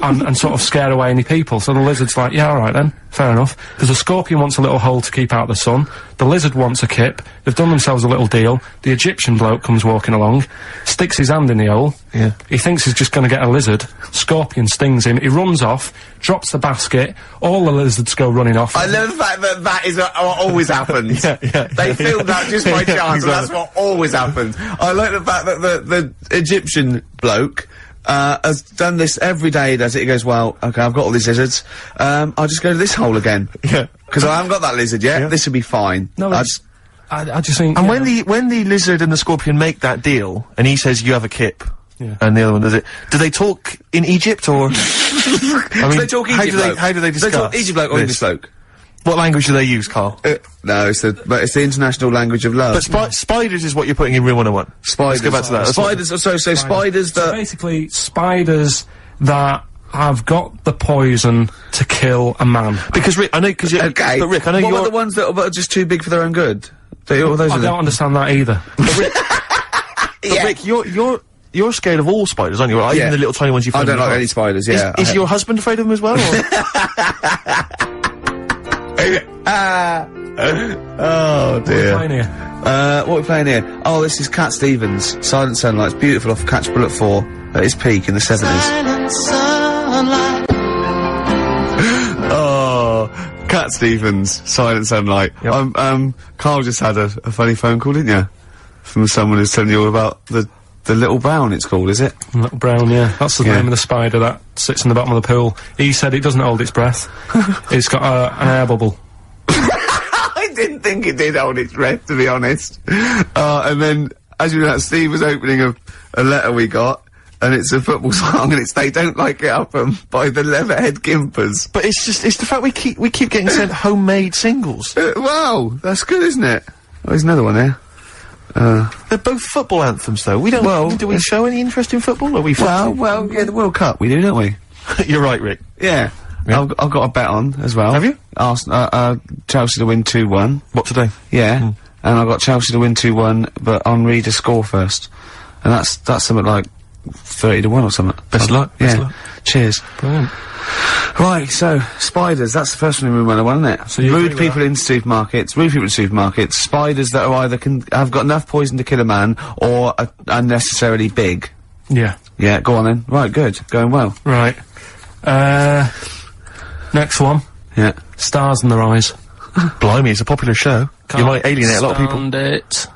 and sort of scare away any people." So the lizard's like, "Yeah, all right then, fair enough." Because the scorpion wants a little hole to keep out the sun. The lizard wants a kip. They've done themselves a little deal. The Egyptian bloke comes walking along, sticks his hand in the hole. Yeah. He thinks he's just going to get a lizard. Scorpion stings him. He runs off, drops the basket. All the lizards go running off. I love the fact that that is what always happens. Yeah. They filmed that just by chance, and that's what always happens. I like the fact that the Egyptian bloke has done this every day. He does it. He goes, "Well, okay, I've got all these lizards. I'll just go to this hole again. Yeah. Because I haven't got that lizard yet. Yeah. This will be fine." No, I just think. And you know, when the lizard and the scorpion make that deal, and he says you have a kip, Yeah. and the other one does it, do they talk in Egypt or? I mean, they talk how Egypt do they bloke. how do they discuss? They talk Egypt bloke or this? English bloke. What language do they use, Carl? No, it's the international language of love. But spiders is what you're putting in Room 101. Spiders. Let's go back to that. That's what- Spiders. So spiders So that. basically, spiders that have got the poison to kill a man. Because Rick, I know, because Okay. but Rick, I know what you're. about the ones that are just too big for their own good? Those I are don't the. understand that either. But Yeah. Rick, you're scared of all spiders, aren't you? Or Yeah. even the little tiny ones you I find. don't in the like house? any spiders. Yeah. Is your husband afraid of them as well? Oh dear. Playing here. What are we playing here? Oh, this is Cat Stevens. Silent Sunlight. It's beautiful off Catch Bullet 4 at its peak in the 70s. Oh, Cat Stevens, Silent Sunlight. Yep. Karl just had a funny phone call, didn't you? From someone who's telling you all about the Little Brown, it's called, is it? Little Brown, yeah. That's the name of the spider that sits in the bottom of the pool. He said it doesn't hold its breath. It's got an air bubble. I didn't think it did hold its breath, to be honest. And then, as you know, Steve was opening a letter we got, and it's a football song, and it's They Don't Like It Up by the Leatherhead Gimpers. But it's the fact we keep getting sent homemade singles. Wow, that's good, isn't it? Oh, there's another one there. They're both football anthems, though. We don't. Well, do we show any interest in football? Are we? Well, yeah, the World Cup we do, don't we? You're right, Rick. Yeah. I've got a bet on as well. Have you? Chelsea to win 2-1. What today? Yeah. And I've got Chelsea to win 2-1, but Henri to score first. And that's something like 30-1 or something. Best of luck. Yeah. Best of luck. Cheers. Brilliant. Right, so, spiders, that's the first one we went on, isn't it? So you rude agree with people in supermarkets, spiders that are either have got enough poison to kill a man, or are unnecessarily big. Yeah. Yeah, go on then. Right, good. Going well. Right. Next one. Yeah. Stars in Their Eyes. Blimey, it's a popular show. You might alienate a lot of people. Stand it.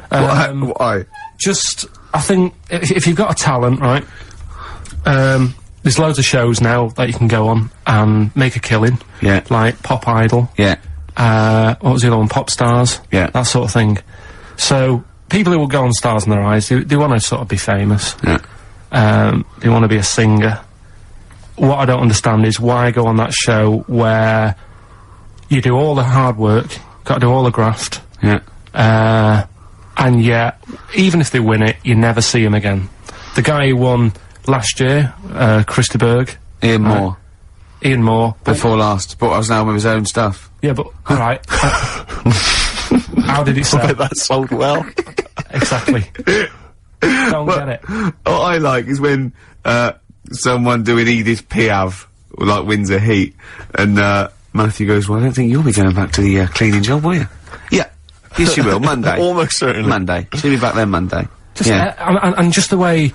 Why? Just, I think, if you've got a talent, right, there's loads of shows now that you can go on and make a killing. Yeah. Like Pop Idol. Yeah. What was the other one? Pop Stars. Yeah. That sort of thing. So, people who will go on Stars in Their Eyes, they want to sort of be famous. Yeah. They want to be a singer. What I don't understand is why go on that show where you do all the hard work, got to do all the graft, Yeah. and yet, even if they win it, you never see him again. The guy who won last year, Christy Berg. Ian Moore. Ian Moore. Before last. Brought us now with his own stuff. Yeah, but, alright. How did it sell? That sold well. Exactly. Don't get it. What I like is when, someone doing Edith Piaf, like, wins a heat, and, Matthew goes, well, I don't think you'll be going back to the, cleaning job, will you? Yeah. Yes, you will. Monday. Almost certainly. Monday. She'll be back there Monday. Just, yeah. and just the way,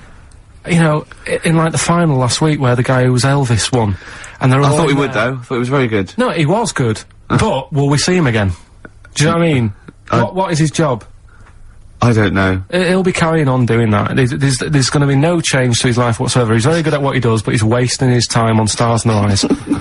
you know, in like the final last week where the guy who was Elvis won, and they're all I thought he would, there. though. I thought he was very good. No, he was good, but will we see him again? Do you know what I mean? What is his job? I don't know. He'll be carrying on doing that. There's going to be no change to his life whatsoever. He's very good at what he does, but he's wasting his time on Stars in Their Eyes.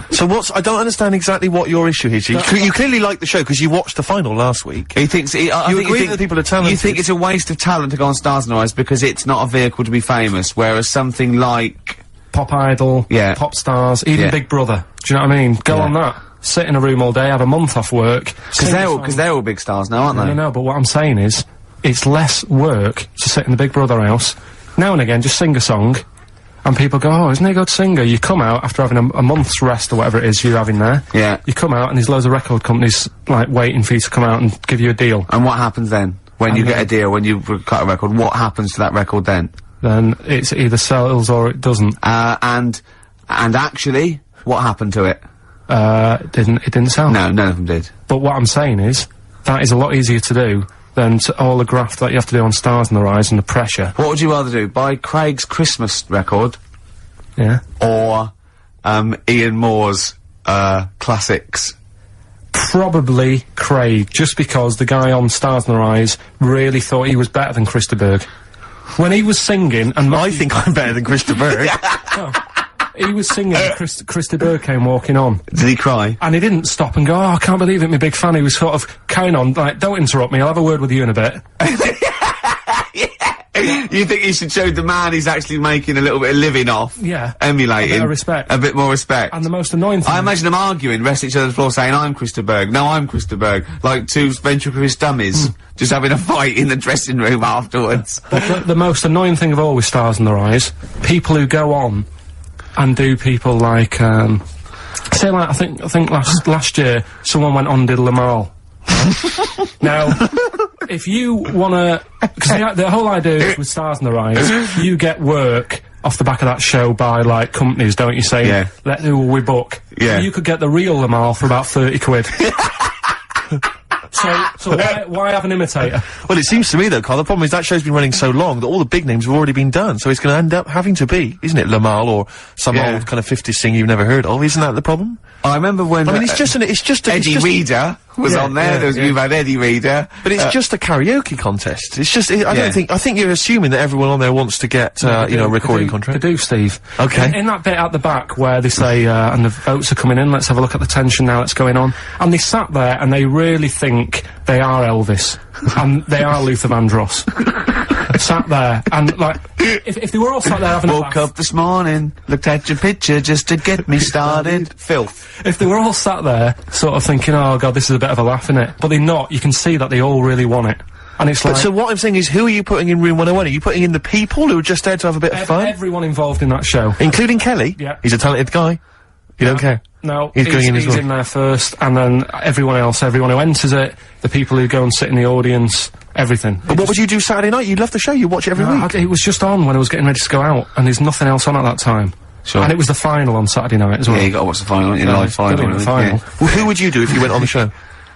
So I don't understand exactly what your issue is. You clearly like the show because you watched the final last week. He thinks, I You think agree that people are talented. You think it's a waste of talent to go on Stars in Their Eyes because it's not a vehicle to be famous, whereas something like... Pop Idol, Yeah. Pop Stars, even Big Brother. Do you know what I mean? Go on that. Sit in a room all day, have a month off work. Because they're all big stars now, aren't they? No, but what I'm saying is, it's less work to sit in the Big Brother house. Now and again, just sing a song, and people go, oh, isn't he a good singer? You come out after having a month's rest or whatever it is you're having there. Yeah. You come out and there's loads of record companies, like, waiting for you to come out and give you a deal. And what happens then? When you get a deal, when you cut a record, what happens to that record then? Then it's either sells or it doesn't. And actually, what happened to it? It didn't sell. No, none of them did. But what I'm saying is, that is a lot easier to do than all the graft that you have to do on Stars in Their Eyes and the pressure. What would you rather do? Buy Craig's Christmas record? Yeah. Or, Ian Moore's, classics? Probably Craig, just because the guy on Stars in Their Eyes really thought he was better than Christy Berg. When he was singing, and I think I'm better than Christy Berg. he was singing, and Christy Berg came walking on. Did he cry? And he didn't stop and go, oh, I can't believe it, my big fan. He was sort of carrying on, like, don't interrupt me, I'll have a word with you in a bit. You think you should show the man he's actually making a little bit of living off? Yeah. Emulating. A bit of respect. A bit more respect. And the most annoying thing... I imagine them arguing, rest each other's floor saying, I'm Christy Berg, no, I'm Christy Berg. Like two ventriloquist dummies, just having a fight in the dressing room afterwards. But the most annoying thing of all with Stars in Their Eyes, people who go on and do people like, say like, I think last year, someone went on and did Lamal. Right? Now, if you wanna, because the whole idea is with Stars in Their Eyes, you get work off the back of that show by, like, companies, don't you, say, who will we book? Yeah. So you could get the real Lamal for about 30 quid. So why have an imitator? Well, it seems to me, though, Carl, the problem is that show's been running so long that all the big names have already been done, so it's going to end up having to be, isn't it, Lamal or some old kind of 50s singer you've never heard of? Isn't that the problem? I remember when... I mean, it's just Eddie Reader was on there. You've had Eddie Reader. But it's just a karaoke contest. It's just, I think you're assuming that everyone on there wants to get, a recording contract. They do, Steve. Okay. In that bit at the back where they say, and the votes are coming in, let's have a look at the tension now that's going on. And they sat there and they really think they are Elvis. And they are Luther Vandross. Sat there, and like, if they were all sat there having a laugh... Woke up this morning, looked at your picture just to get me started. Filth. If they were all sat there, sort of thinking, oh god, this is a bit of a laugh, innit? But they're not, you can see that they all really want it. And it's like... So what I'm saying is, who are you putting in Room 101? Are you putting in the people who are just there to have a bit of fun? Everyone involved in that show. Including Kelly? Yeah. He's a talented guy. You don't care? No, he's going in as well. He's in there first, and then everyone else, everyone who enters it, the people who go and sit in the audience, everything. But what would you do Saturday night? You love the show, you watch it every week. It was just on when I was getting ready to go out, and there's nothing else on at that time. Sure. And it was the final on Saturday night as well. Yeah, you got to watch the final, live final. Yeah. Well, who would you do if you went on the show?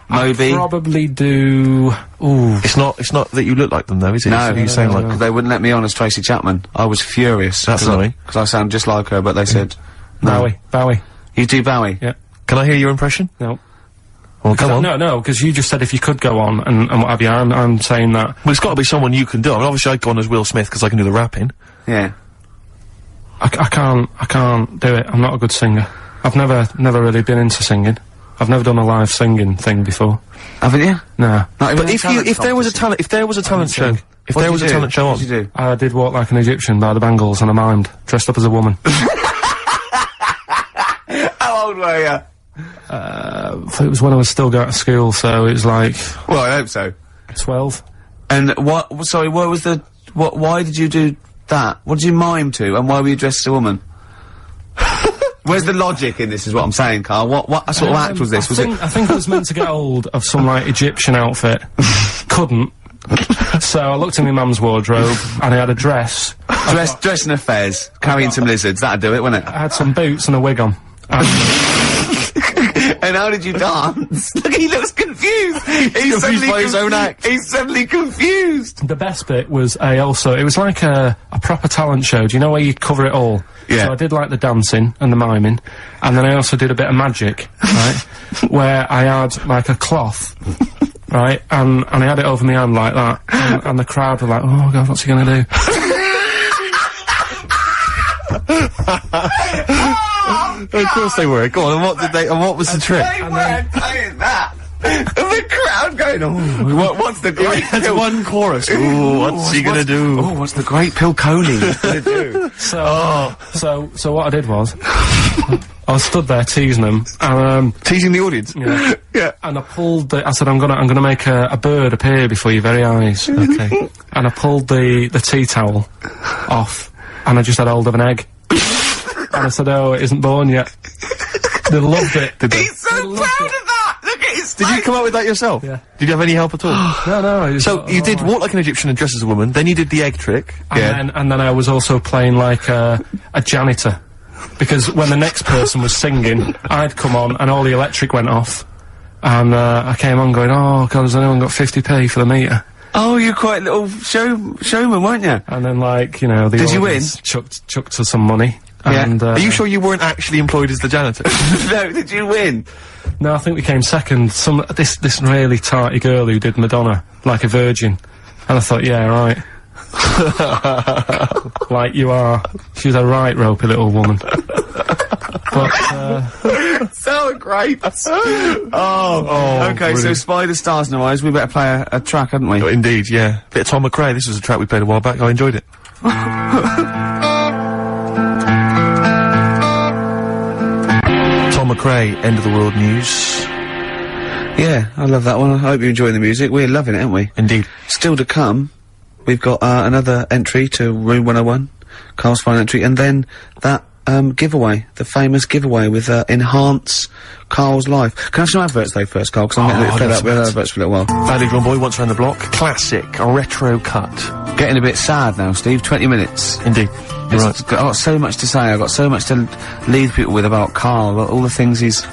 Moby. I'd probably do... Ooh. It's not that you look like them though, is it? No, you sound like... they wouldn't let me on as Tracy Chapman. I was furious. That's annoying. Because I sound just like her, but they said... No. Bowie. You do Bowie? Yeah. Can I hear your impression? No. Well, come on. No, because you just said if you could go on and what have you. I'm saying that. Well, it's got to be someone you can do. I mean, obviously I'd go on as Will Smith because I can do the rapping. Yeah. I can't do it. I'm not a good singer. I've never really been into singing. I've never done a live singing thing before. Haven't you? No. But if there was a talent show, on, what did you do? I did Walk Like an Egyptian by the Bangles and I mimed, dressed up as a woman. How old were you? It was when I was still going to school, so it was like... Well, I hope so. 12. And why did you do that? What did you mime to, and why were you dressed as a woman? Where's the logic in this, is what I'm saying, Carl? What sort of act was this? I think I was meant to get hold of some, like, Egyptian outfit. Couldn't. So I looked in my mum's wardrobe, and I had a dress. Dress in a fez, carrying some lizards, that'd do it, wouldn't it? I had some boots and a wig on. And how did you dance? Look, he looks confused! He's confused by his own act. He's suddenly confused! The best bit was it was like a proper talent show. Do you know where you'd cover it all? Yeah. So I did like the dancing and the miming, and then I also did a bit of magic, right? Where I had like a cloth, right? And I had it over my hand like that, and the crowd were like, oh god, what's he gonna do? Of course they were. Go on, and what was the trick? They weren't saying that! The crowd going, oh, what's the great That's one chorus. Ooh, what's he gonna do? Oh, what's the great Pilkington gonna do? So what I did was, I was stood there teasing them, and teasing the audience. Yeah. Yeah. And I said, I'm gonna make a bird appear before your very eyes. Okay. And I pulled the tea towel off, and I just had hold of an egg. And I said, oh, it isn't born yet. They loved it. He's so proud of that! Look at his Did you come up with that yourself? Yeah. Did you have any help at all? No. So you did Walk Like an Egyptian and Dress as a Woman, then you did the egg trick. And then I was also playing like a janitor. Because when the next person was singing, I'd come on and all the electric went off. And I came on going, oh god, has anyone got 50p for the meter? Oh, you're quite a little showman, weren't you? And then, like, you know, the Did you win? audience chucked us some money. Yeah. And, Are you sure you weren't actually employed as the janitor? No, did you win? No, I think we came second. This really tarty girl who did Madonna, like a virgin. And I thought, yeah, right. Like you are. She was a right ropey little woman. But, so great. Okay, brilliant. so Spider Stars in our eyes, we better play a track, hadn't we? Indeed, yeah. Bit of Tom McRae. This was a track we played a while back. I enjoyed it. Tom McRae, End of the World News. Yeah, I love that one. I hope you're enjoying the music. We're loving it, aren't we? Indeed. Still to come, we've got another entry to Room 101, Carl's final entry, and then that giveaway, the famous giveaway with Enhance Carl's Life. Can I have some adverts though first, Carl? Because I'm getting a bit fed up with adverts for a little while. Valued One Boy, Once Around the Block. Classic, a retro cut. Getting a bit sad now, Steve. 20 minutes. Indeed. You're right. I've got so much to say. I've got so much to leave people with about Karl, all the things he's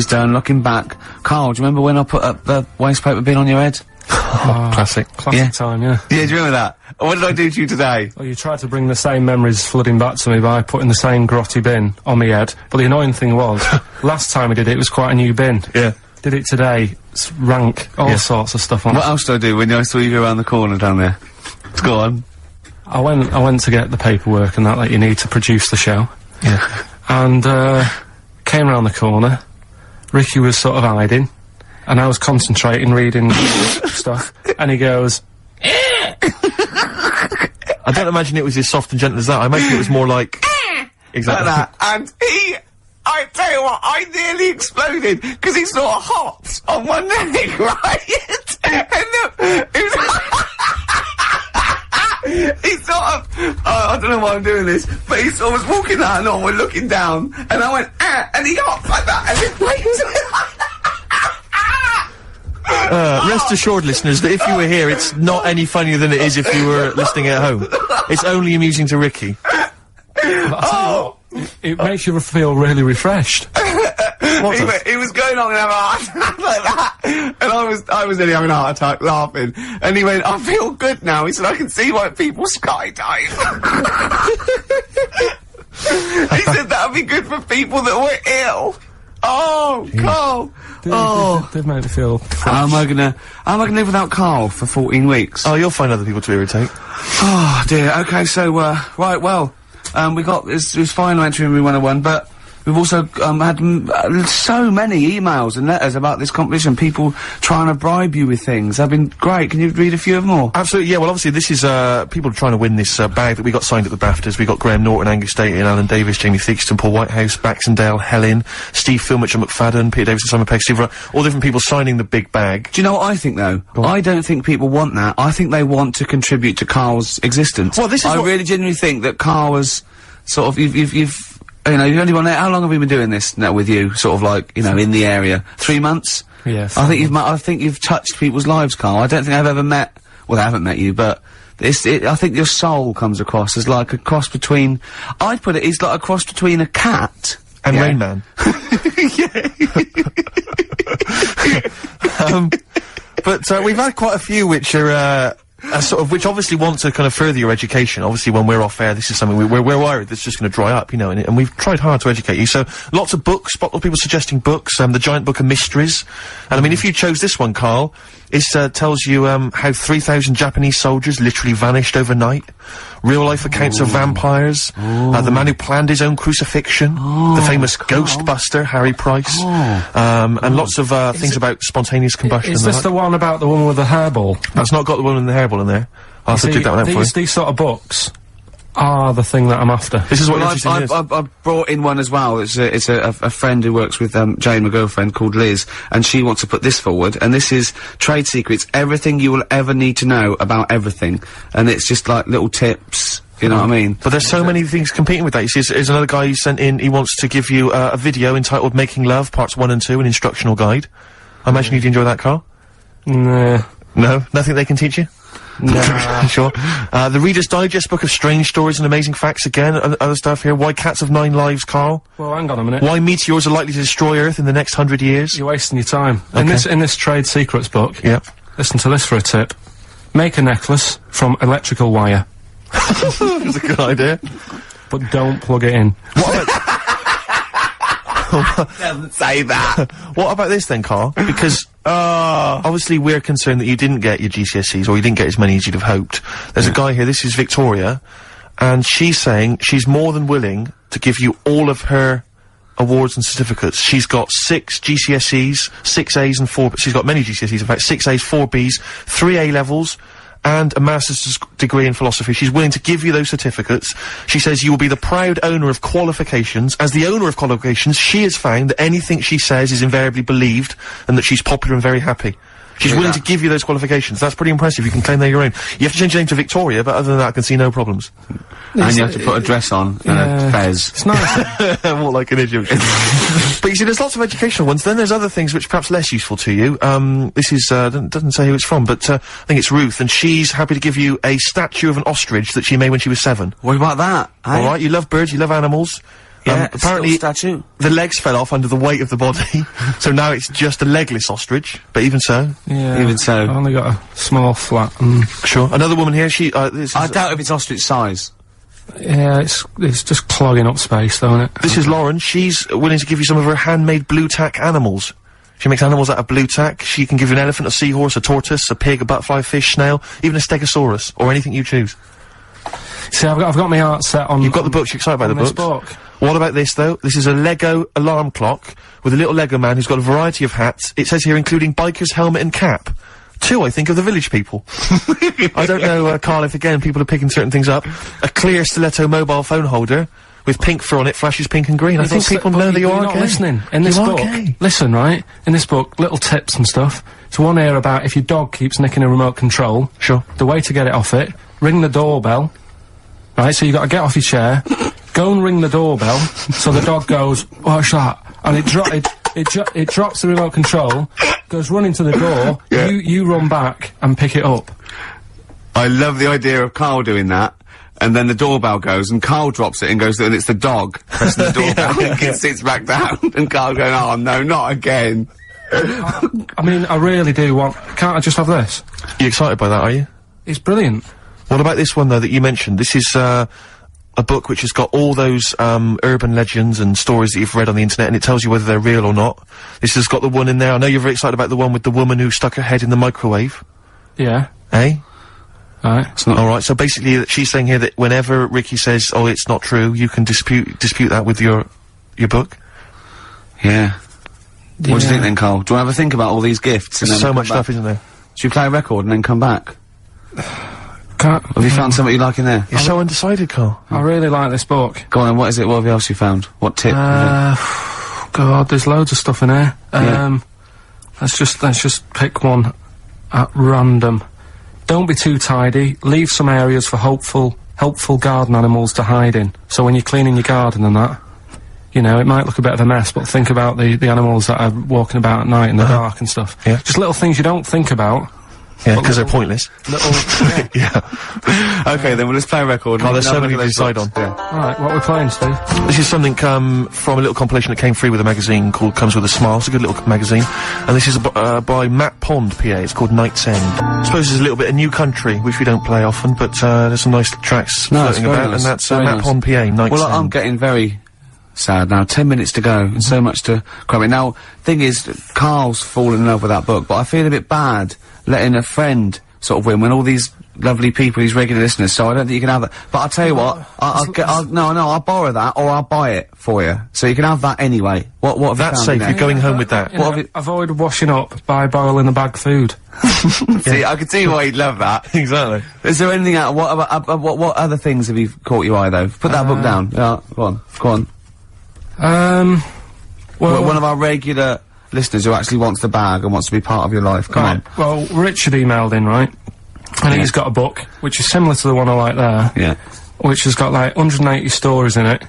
done, looking back. Karl, do you remember when I put up the waste paper bin on your head? Classic. Classic time, yeah. Yeah, do you remember that? What did I do to you today? Well, you tried to bring the same memories flooding back to me by putting the same grotty bin on my head, but the annoying thing was, last time I did it, it was quite a new bin. Yeah. Did it today, it's rank, all sorts of stuff on What it. else did I do when I saw you go around the corner down there? Go on. I went to get the paperwork and that you need to produce the show. Yeah. And, came round the corner, Ricky was sort of hiding, and I was concentrating, reading stuff, and he goes, I don't imagine it was as soft and gentle as that. I imagine it was more like... exactly. Like that. And I tell you what, I nearly exploded, because he sort of hopped on one leg, right? And it was... he sort of, I don't know why I'm doing this, but he sort of was walking out and on, we're looking down, and I went, and he hopped like that, and his Rest assured, listeners, that if you were here, it's not any funnier than it is if you were listening at home. It's only amusing to Ricky. It makes you feel really refreshed. He was going on and having a heart attack like that, and I was nearly having a heart attack laughing, and he went, I feel good now. He said, I can see why people skydive. He said that would be good for people that were ill. Oh, Carl. They've made me feel How am I gonna live without Carl for 14 weeks? Oh, you'll find other people to irritate. Oh dear. Okay, so right, well, we got this final entry in 101, but we've also had so many emails and letters about this competition. People trying to bribe you with things. They've been great. Can you read a few of them all? Absolutely, yeah. Well, obviously, this is people trying to win this bag that we got signed at the BAFTAs. We got Graham Norton, Angus Dating, Alan Davis, Jamie Theakston, Paul Whitehouse, Baxendale, Helen, Steve Filmich and McFadden, Peter Davis and Simon Pegg, Steve Wright, all different people signing the big bag. Do you know what I think, though? I don't think people want that. I think they want to contribute to Carl's existence. Well, this is I really genuinely think that Carl was sort of, you've only been there, how long have we been doing this now with you? Sort of like, in the area? 3 months? Yeah. I think you've touched people's lives, Carl. I don't think I've ever met, well, I haven't met you, but I think your soul comes across as like a cross between, I'd put it, he's like a cross between a cat And Rain Man. But we've had quite a few which are, which obviously want to kind of further your education. Obviously, when we're off air, this is something we're worried that's just going to dry up, and we've tried hard to educate you. So, lots of books, lots of people suggesting books, the Giant Book of Mysteries. And I mean, if you chose this one, Carl, it tells you, how 3,000 Japanese soldiers literally vanished overnight. Real-life accounts of vampires. The man who planned his own crucifixion. The famous Ghostbuster, Harry Price. And lots of, things about spontaneous combustion. Is this the one about the woman with the hairball? That's not got the woman with the hairball in there. I'll have to dig that one out for you. These sort of books are the thing that I'm after. This is what interesting is. I've brought in one as well. It's a friend who works with Jane, my girlfriend, called Liz, and she wants to put this forward. And this is Trade Secrets, everything you will ever need to know about everything. And it's just like little tips. You know what I mean? But there's so many things competing with that. You see, there's another guy who sent in, he wants to give you a video entitled Making Love, Parts 1 and 2, an instructional guide. I imagine you'd enjoy that, Carl? Nah. No? Nothing they can teach you? Nah. Sure. The Reader's Digest book of strange stories and amazing facts again, other stuff here. Why cats have 9 lives, Carl? Well, hang on a minute. Why meteors are likely to destroy Earth in the next 100 years? You're wasting your time. Okay. In this Trade Secrets book, Yep. listen to this for a tip. Make a necklace from electrical wire. That's a good idea. But don't plug it in. Doesn't say that. What about this then, Carl? Because, obviously we're concerned that you didn't get your GCSEs, or you didn't get as many as you'd have hoped. There's a guy here, this is Victoria, and she's saying she's more than willing to give you all of her awards and certificates. She's got 6 GCSEs, 6 A's and 4, she's got many GCSEs, in fact, 6 A's, 4 B's, 3 A-levels, and a master's degree in philosophy. She's willing to give you those certificates. She says you will be the proud owner of qualifications. As the owner of qualifications, she has found that anything she says is invariably believed, and that she's popular and very happy. She's willing to give you those qualifications. That's pretty impressive. You can claim they're your own. You have to change your name to Victoria, but other than that, I can see no problems. And you have to put a dress on and a fez. It's nice. More like an idiot. But you see, there's lots of educational ones. Then there's other things which are perhaps less useful to you. This is, doesn't say who it's from, but, I think it's Ruth, and she's happy to give you a statue of an ostrich that she made when she was 7. What about that? Eh? Alright, you love birds, you love animals. Yeah, apparently statue. the legs fell off under the weight of the body, so now it's just a legless ostrich. But even so, Yeah. Even so. I've only got a small flat. sure. Another woman here. She. This is, I doubt if it's ostrich size. Yeah, it's just clogging up space, though, isn't it? This is Lauren. She's willing to give you some of her handmade blue tack animals. She makes animals out of blue tack. She can give you an elephant, a seahorse, a tortoise, a pig, a butterfly, fish, snail, even a stegosaurus, or anything you choose. See, I've got my art set on. You've got the books. You're excited by the this books. book. What about this, though? This is a Lego alarm clock with a little Lego man who's got a variety of hats. It says here, including biker's helmet and cap. 2, I think, of the village people. I don't know, Karl, if again people are picking certain things up. A clear stiletto mobile phone holder with pink fur on it, flashes pink and green. I think people know that you are not gay. listening. In this You are book, gay. listen, right? In this book, little tips and stuff. There's one here about if your dog keeps nicking a remote control. Sure. The way to get it off it, ring the doorbell. Right, so you got to get off your chair, go and ring the doorbell, so the dog goes, what's that? And it drops the remote control, goes running to the door, Yeah. you run back and pick it up. I love the idea of Karl doing that, and then the doorbell goes, and Karl drops it and goes, and it's the dog pressing the doorbell, and it sits back down, and Karl going, oh no, not again. I mean, I really do want, can't I just have this? You excited by that, are you? It's brilliant. What about this one, though, that you mentioned? This is, a book which has got all those, urban legends and stories that you've read on the internet, and it tells you whether they're real or not. This has got the one in there. I know you're very excited about the one with the woman who stuck her head in the microwave. Yeah. Eh? Right. Alright, so basically, she's saying here that whenever Ricky says, oh, it's not true, you can dispute that with your book. Yeah. What do you think then, Karl? Do you want to have a think about all these gifts? There's so much stuff, isn't there? Should we play a record and then come back? Can't, Have you found something you like in there? You're so undecided, Karl. I really like this book. Go on, then, what is it? What else you found? What tip? God, there's loads of stuff in here. Let's just pick one at random. Don't be too tidy. Leave some areas for helpful garden animals to hide in. So when you're cleaning your garden and that, you know, it might look a bit of a mess, but think about the animals that are walking about at night in the dark and stuff. Yeah. Just little things you don't think about. Yeah, because they're pointless. Little, Yeah. Okay, then, well, let's play a record. Oh, there's so Have a many look to at those decide on. books. all right, what are we playing, Steve? This is something, from a little compilation that came free with a magazine called Comes With a Smile. It's a good little magazine. And this is, by Matt Pond, PA. It's called Night's End. I suppose there's a little bit of New Country, which we don't play often, but, there's some nice tracks No, it's floating very about, nice. and that's, Very Matt nice. Pond, PA, Night's Well, End. I'm getting very sad now. 10 minutes to go, and so much to cram in. Now, thing is, Karl's fallen in love with that book, but I feel a bit bad letting a friend sort of win when all these lovely people, these regular listeners, so I don't think you can have that. But I'll tell you what, I'll borrow that, or I'll buy it for you. So you can have that anyway. What have you That's found safe, in there? you're going home with that. You know, avoid washing up by boiling the bag food. See, I can see why you'd love that. Exactly. Is there anything out, what other things have you caught your eye though? Put that book down. Yeah, go on. Well, One of our regular listeners who actually wants the bag and wants to be part of your life. Come on. Well, Richard emailed in, right? And he's got a book, which is similar to the one I like there. Yeah. Which has got like 180 stories in it.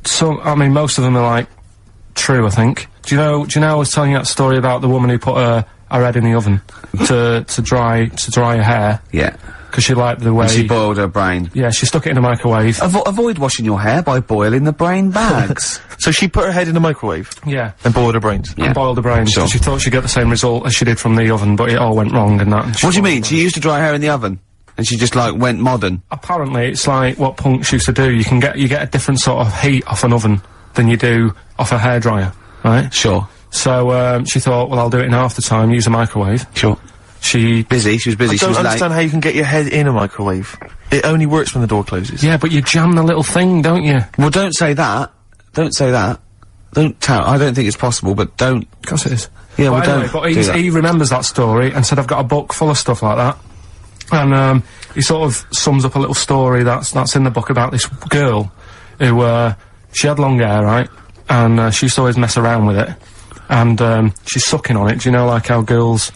So, I mean, most of them are like true, I think. Do you know I was telling you that story about the woman who put her head in the oven to dry her hair? Yeah. Because she liked the way... And she boiled her brain. Yeah, she stuck it in a microwave. Avoid washing your hair by boiling the brain bags. So she put her head in the microwave Yeah. and boiled her brains. And boiled the brains. Sure. Because she thought she'd get the same result as she did from the oven, but it all went wrong and that. And What do you mean? She used to dry hair in the oven? And she just, like, went modern? Apparently, it's like what punks used to do. You get a different sort of heat off an oven than you do off a hairdryer, right? Sure. So, she thought, well, I'll do it in half the time, use a microwave. Sure. She She was busy, I she don't was late. understand how you can get your head in a microwave. It only works when the door closes. Yeah, but you jam the little thing, don't you? Well, don't say that. Don't say that. Don't tell. I don't think it's possible, but don't. Of course it is. Yeah, well, But anyway, don't but do that. he remembers that story and said, I've got a book full of stuff like that. And, he sort of sums up a little story that's in the book about this girl who, she had long hair, right? And, she used to always mess around with it. And, she's sucking on it. Do you know, like how girls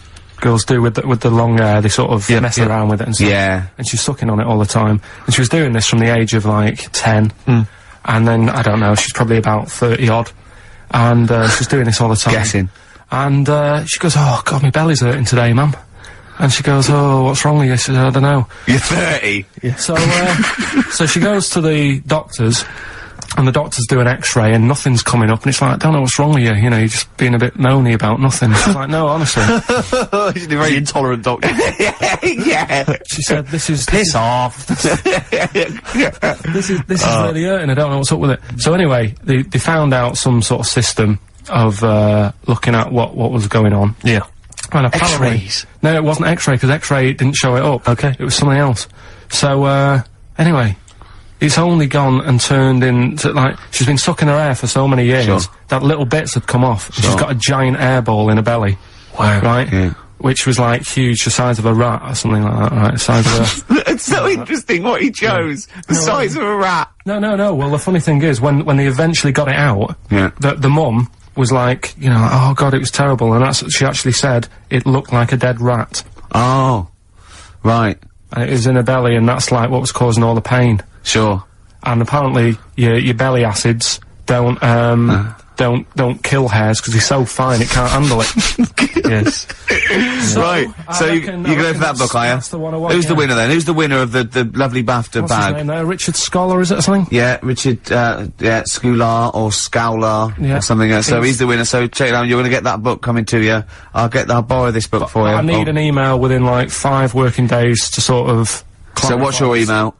do with the long hair, they sort of mess around with it and stuff. Yeah. And she's sucking on it all the time. And she was doing this from the age of, like, 10. And then, I don't know, she's probably about 30-odd. And, she's doing this all the time. Guessing. And, she goes, oh, God, my belly's hurting today, mum. And she goes, oh, what's wrong with you? I said, I don't know. You're 30. Yeah. So, so she goes to the doctors, and the doctors do an x-ray, and nothing's coming up, and it's like, I don't know what's wrong with you, you know, you're just being a bit moany about nothing. She's like, no, honestly. He's a very intolerant doctor. Yeah. She said, this is... Piss off. This is really hurting, I don't know what's up with it. So anyway, they found out some sort of system of, looking at what was going on. Yeah. And apparently... X-rays? No, it wasn't X-ray, because X-ray didn't show it up. Okay. It was something else. So, anyway, it's only gone and turned into, like, she's been sucking her air for so many years Sure. that little bits had come off. Sure. She's got a giant air ball in her belly. Wow. Right? Yeah. Which was, like, huge, the size of a rat or something like that, right? The size of a... It's so interesting what he chose. The size of a rat. No. Well, the funny thing is, when they eventually got it out, Yeah. the mum was like, you know, oh God, it was terrible, and she actually said it looked like a dead rat. Oh. Right. And it was in her belly, and that's like what was causing all the pain. Sure. And apparently, your belly acids don't kill hairs because they're so fine it can't handle it. Yes. Right. So you're reckon going for that book, are you? that's the one I want, Who's the yeah. winner then? Who's the winner of the lovely BAFTA What's his bag? name there? Richard Scholar, is it or something? Yeah, Richard, Scular or Scowler Yeah. or something. So he's the winner. So check it out. You're going to get that book coming to you. I'll borrow this book for you. I need an email within like 5 working days to sort of... So what's your email?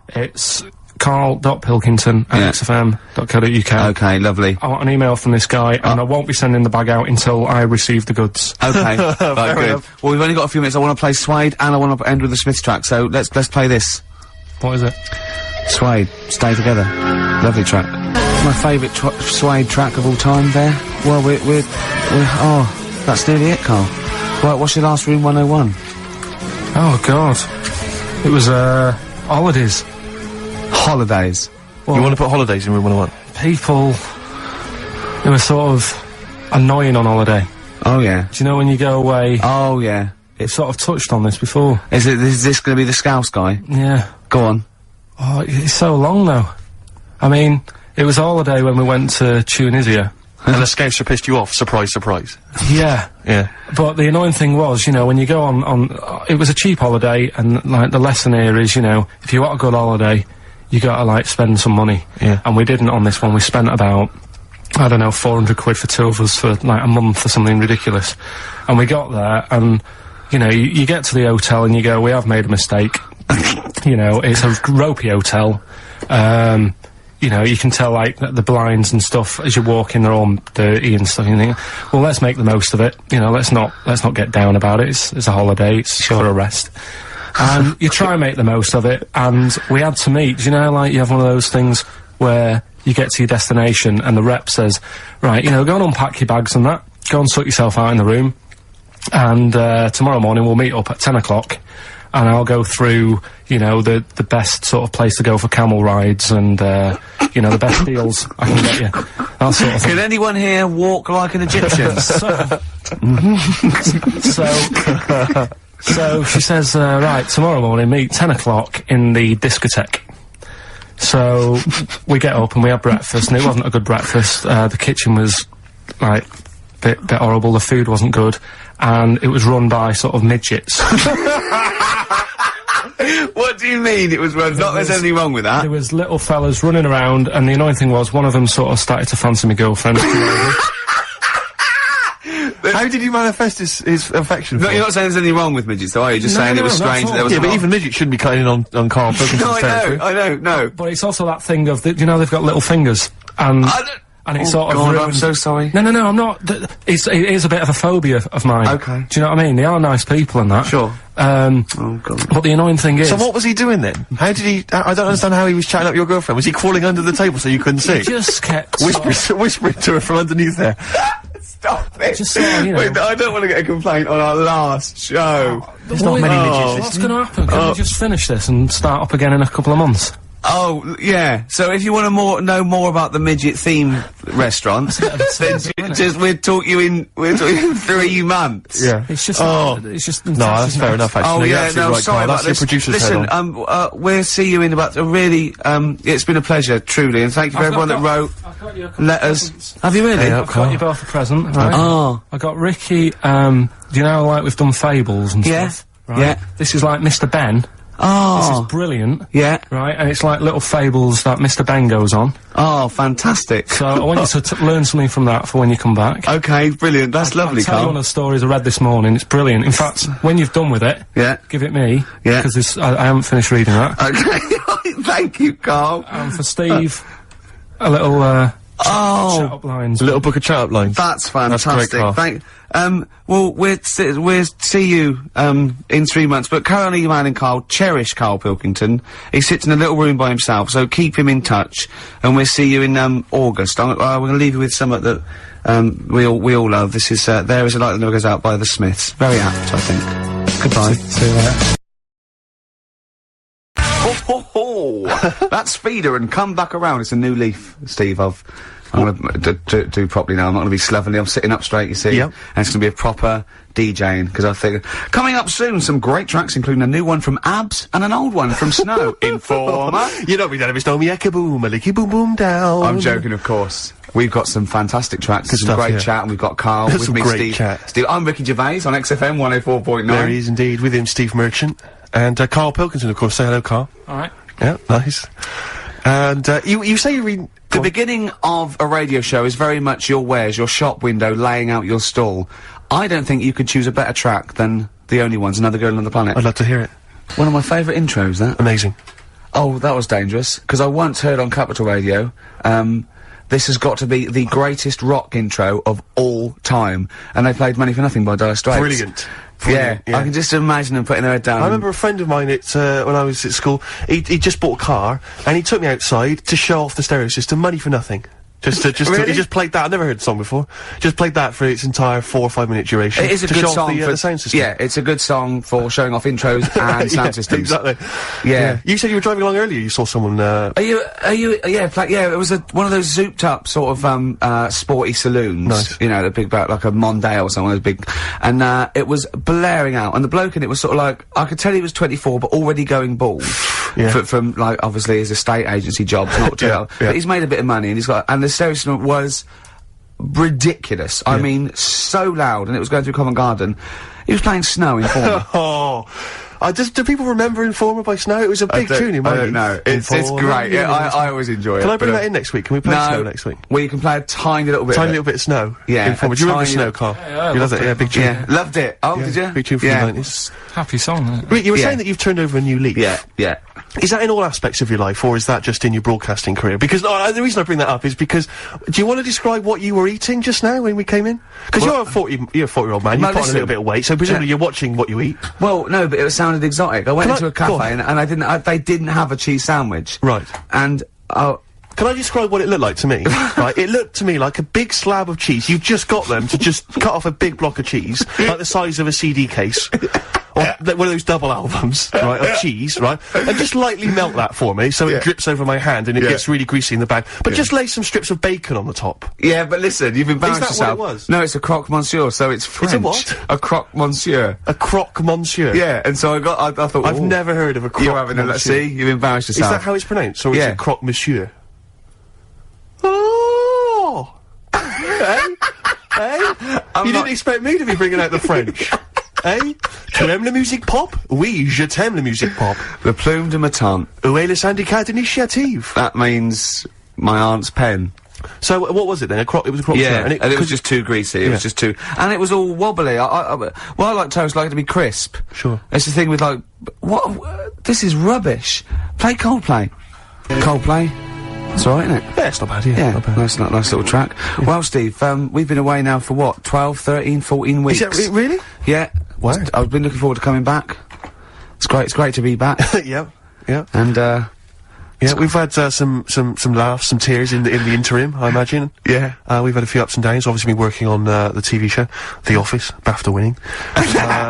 It's karl.pilkington@xfm.co.uk. Okay, lovely. I want an email from this guy, and I won't be sending the bag out until I receive the goods. Okay, right, good. enough. Well, we've only got a few minutes. I want to play Suede, and I want to end with the Smiths track. So let's play this. What is it? Suede, Stay Together. Lovely track. My favourite Suede track of all time. There. Well, we're oh, that's nearly it, Carl. Right, what's your last Room 101? Oh God, it was holidays. Holidays. You want to put holidays in room 101? People, they were sort of annoying on holiday. Oh yeah. Do you know when you go away? Oh yeah. It's sort of touched on this before. Is this going to be the Scouse guy? Yeah. Go on. Oh, it's so long though. I mean, it was holiday when we went to Tunisia. And the Scouts have pissed you off. Surprise, surprise. Yeah. Yeah. But the annoying thing was, you know, when you go on it was a cheap holiday, and like the lesson here is, you know, if you want a good holiday, you gotta like spend some money. Yeah. And we didn't on this one. We spent about, I don't know, 400 quid for 2 of us for like a month or something ridiculous. And we got there, and you know, you get to the hotel and you go, we have made a mistake. You know, it's a ropey hotel. You know, you can tell like the blinds and stuff as you walk in, they're all dirty and stuff. And you think, well, let's make the most of it. You know, let's not get down about it. It's a holiday. It's for a rest. And you try and make the most of it. And we had to meet. Do you know, like you have one of those things where you get to your destination and the rep says, right, you know, go and unpack your bags and that. Go and sort yourself out in the room. And tomorrow morning we'll meet up at 10 o'clock. And I'll go through, you know, the best sort of place to go for camel rides and, you know, the best deals I can get you. That sort of thing. Can anyone here walk like an Egyptian? So she says, right, tomorrow morning, meet 10 o'clock in the discotheque. So we get up and we have breakfast, and it wasn't a good breakfast. The kitchen was, like, bit horrible, the food wasn't good, and it was run by sort of midgets. What do you mean it was run? Not there's anything wrong with that. There was little fellas running around, and the annoying thing was one of them sort of started to fancy my girlfriend. How did he manifest his affection No, for you're him? not saying there's anything wrong with midgets, though, are you? Just No, saying no, it was not strange at that there all. was Yeah, but a even midgets shouldn't be cutting in on Karl Pilkington's No, territory. I know, no. But it's also that thing of, you know, they've got little fingers, and it sort of God, I'm ruins- so sorry. No, I'm not. It is a bit of a phobia of mine. Okay. Do you know what I mean? They are nice people and that. Sure. Oh, God. But the annoying thing is... So what was he doing then? How did he... I don't understand how he was chatting up your girlfriend. Was he crawling under the table so you couldn't see? He just kept... Whispering to her from underneath there. Stop it. Just sort of, you know- Wait, I don't want to get a complaint on our last show. There's not many midgets. What's going to happen? Can we just finish this and start up again in a couple of months? Oh, yeah. So if you want to know more about the midget theme restaurant, then we'll talk you in 3 months. Yeah. It's just... Oh. It's just... No, that's fair enough, actually. Oh, You're yeah, absolutely no, right, sorry Karl. about That's your this. producer's Listen, head on. we'll see you in about a really, it's been a pleasure, truly, and thank you for everyone that wrote I've got you a couple of letters. presents. Have you really? Hey, I've got you both a present, right? Oh. I got Ricky, do you know, like, we've done fables and Yeah. stuff? right? Yeah. This is like Mr. Ben. Oh. This is brilliant. Yeah. Right, and it's like little fables that Mr. Ben goes on. Oh, fantastic. So I want you to learn something from that for when you come back. Okay, brilliant. That's lovely, I'll tell you Karl. one of the stories I read this morning. It's brilliant. In fact, when you've done with it, Yeah. give it me. Yeah. Because I haven't finished reading that. Okay, thank you, Karl. And for Steve, a little, chat-up lines. A little book of chat-up lines. That's great, fantastic. Karl. Well, we'll see you, in 3 months, but carry on emailing Karl. Cherish Karl Pilkington. He sits in a little room by himself, so keep him in touch, and we'll see you in, August. We're gonna leave you with something that, we all love. This is, There Is a Light That Never Goes Out by the Smiths. Very apt, I think. Goodbye. See you later. That's Feeder and Come Back Around. It's a new leaf, Steve. I'm gonna do properly now. I'm not gonna be slovenly. I'm sitting up straight, you see. Yep. And it's gonna be a proper DJing, because I think... Coming up soon, some great tracks, including a new one from Abs and an old one from Snow. Informer. You don't be done if it's no me ecka boom, a licky boom boom down. I'm joking, of course. We've got some fantastic tracks, Good some stuff, great yeah. chat, and we've got Karl with Some me, great Steve. chat. Steve, I'm Ricky Gervais on XFM 104.9. There he is indeed, with him Steve Merchant. And, Karl Pilkington, of course. Say hello, Karl. Alright. Yeah, nice. And, you say you read... The beginning of a radio show is very much your wares, your shop window, laying out your stall. I don't think you could choose a better track than The Only Ones, Another Girl on the Planet. I'd love to hear it. One of my favourite intros, that. Amazing. Oh, that was dangerous, because I once heard on Capital Radio, this has got to be the greatest rock intro of all time. And they played Money for Nothing by Dire Straits. Brilliant. Yeah, Brilliant, I can just imagine them putting their head down. I remember a friend of mine at, when I was at school, he just bought a car, and he took me outside to show off the stereo system, Money for Nothing. He just played that. I'd never heard the song before. Just played that for its entire 4 or 5 minute duration. It is a to good show off song for the sound system. Yeah, it's a good song for showing off intros and sound systems. Exactly. Yeah. You said you were driving along earlier, you saw someone, Yeah, it was one of those zooped up sort of, sporty saloons. Nice. You know, the big, like a Mondale or something, those big, and, it was blaring out, and the bloke in it was sort of like, I could tell he was 24, but already going bald. Yeah. From, like, obviously his estate agency jobs, not too well. yeah. But he's made a bit of money, and and the stereo system was ridiculous. I mean, so loud, and it was going through Covent Garden. He was playing Snow in Informer. Do people remember Informer by Snow? It was a big tune in my I don't youth. know. It's great. Yeah, I always enjoy it. Can I bring but, that in next week? Can we play Snow next week? Well, you can play a tiny little bit Tiny of it. little bit of Snow. Yeah, Informer. a Do you remember tiny Snow, little- Karl? Yeah, You loved it? Yeah, big tune. Yeah, loved it. Oh, did you? Big tune from yeah. the 90s. Happy song, isn't it? Rick, you were Yeah. saying that you've turned over a new leaf. Yeah, yeah. Is that in all aspects of your life, or is that just in your broadcasting career? Because the reason I bring that up is because, do you want to describe what you were eating just now when we came in? Because you're a 40-year-old man, you've put on a little bit of weight, so presumably you're watching what you eat. Well, no, but it sounded exotic. I went into a go cafe on. and they didn't have a cheese sandwich. Right. And, Can I describe what it looked like to me? Right, it looked to me like a big slab of cheese. You've just got them to just cut off a big block of cheese, like the size of a CD case. Or one of those double albums, right, of cheese, right? And just lightly melt that for me, so it drips over my hand and it gets really greasy in the bag. But just lay some strips of bacon on the top. yeah, but listen, you've embarrassed Is that yourself. what it was? No, it's a croque monsieur, so it's French. a what? A croque monsieur. A croque monsieur. Yeah, and so I thought, I've ooh, never heard of a croque you're having a, monsieur. see, you've embarrassed Is yourself. that how it's pronounced, or is Yeah. it croque monsieur? Oh! Hey? Hey? You didn't expect me to be bringing out the French. Eh? Tu aimes la musique pop? Oui, je t'aime la musique pop. Le plume de ma tante. Où est le syndicat d'initiative? That means my aunt's pen. So, what was it then? It was a croque Yeah, monsieur, and it was just too greasy. It was just too, and it was all wobbly. Well, I like toast, I like it to be crisp. Sure. It's the thing with like, this is rubbish. Play Coldplay. Coldplay. It's alright, isn't it? Yeah, it's not bad, yeah. Yeah, Not bad. nice little track. Well, Steve, we've been away now for what, 12, 13, 14 weeks? Is that really? Yeah. Wow. I've been looking forward to coming back. It's great to be back. Yeah, yeah. And, Yeah, we've had some laughs, some tears in the interim, I imagine. Yeah. We've had a few ups and downs. Obviously, been working on the TV show, The Office, BAFTA winning,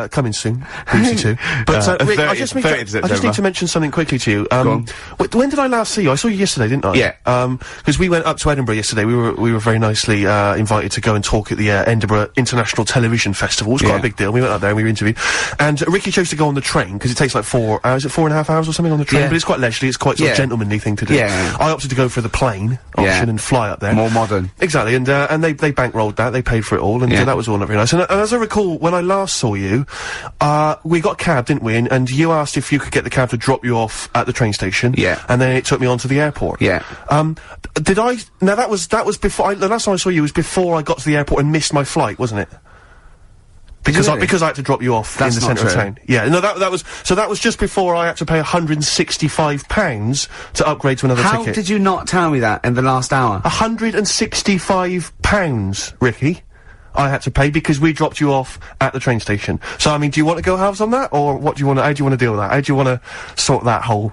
coming soon, BBC 2. But Rick, I just need to mention something quickly to you. Go on. When did I last see you? I saw you yesterday, didn't I? Yeah. Because we went up to Edinburgh yesterday. We were very nicely invited to go and talk at the Edinburgh International Television Festival. It was quite a big deal. We went up there and we were interviewed. And Ricky chose to go on the train because it takes like 4 hours, 4.5 hours or something on the train. Yeah. But it's quite leisurely. It's quite sort of gentle gentlemanly thing to do. Yeah. I opted to go for the plane option and fly up there. More modern. Exactly, and they bankrolled that, they paid for it all, and that was all not very nice. And as I recall, when I last saw you, we got a cab, didn't we? And you asked if you could get the cab to drop you off at the train station. Yeah. And then it took me on to the airport. Yeah. Now that was before, the last time I saw you was before I got to the airport and missed my flight, wasn't it? Because I had to drop you off in the centre of town. Yeah, no, that was just before I had to pay £165 to upgrade to another ticket. How did you not tell me that in the last hour? £165, Ricky, I had to pay because we dropped you off at the train station. So, I mean, do you want to go halves on that, or how do you want to deal with that? How do you want to sort that whole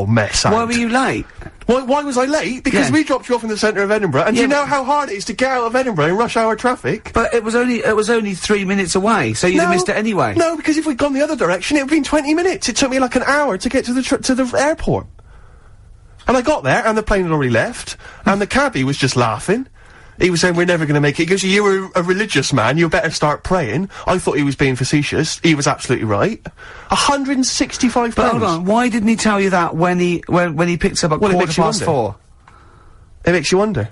mess out? Why were you late? Why was I late? Because we dropped you off in the centre of Edinburgh, and do you know how hard it is to get out of Edinburgh in rush hour traffic? But it was only 3 minutes away, so you'd have missed it anyway. No, because if we'd gone the other direction, it would have been 20 minutes. It took me like an hour to get to the airport. And I got there, and the plane had already left, and the cabbie was just laughing. He was saying, we're never going to make it. He goes, you were a religious man, you better start praying. I thought he was being facetious. He was absolutely right. £165. But hold on, why didn't he tell you that when he picked up at £4:15? It makes you wonder.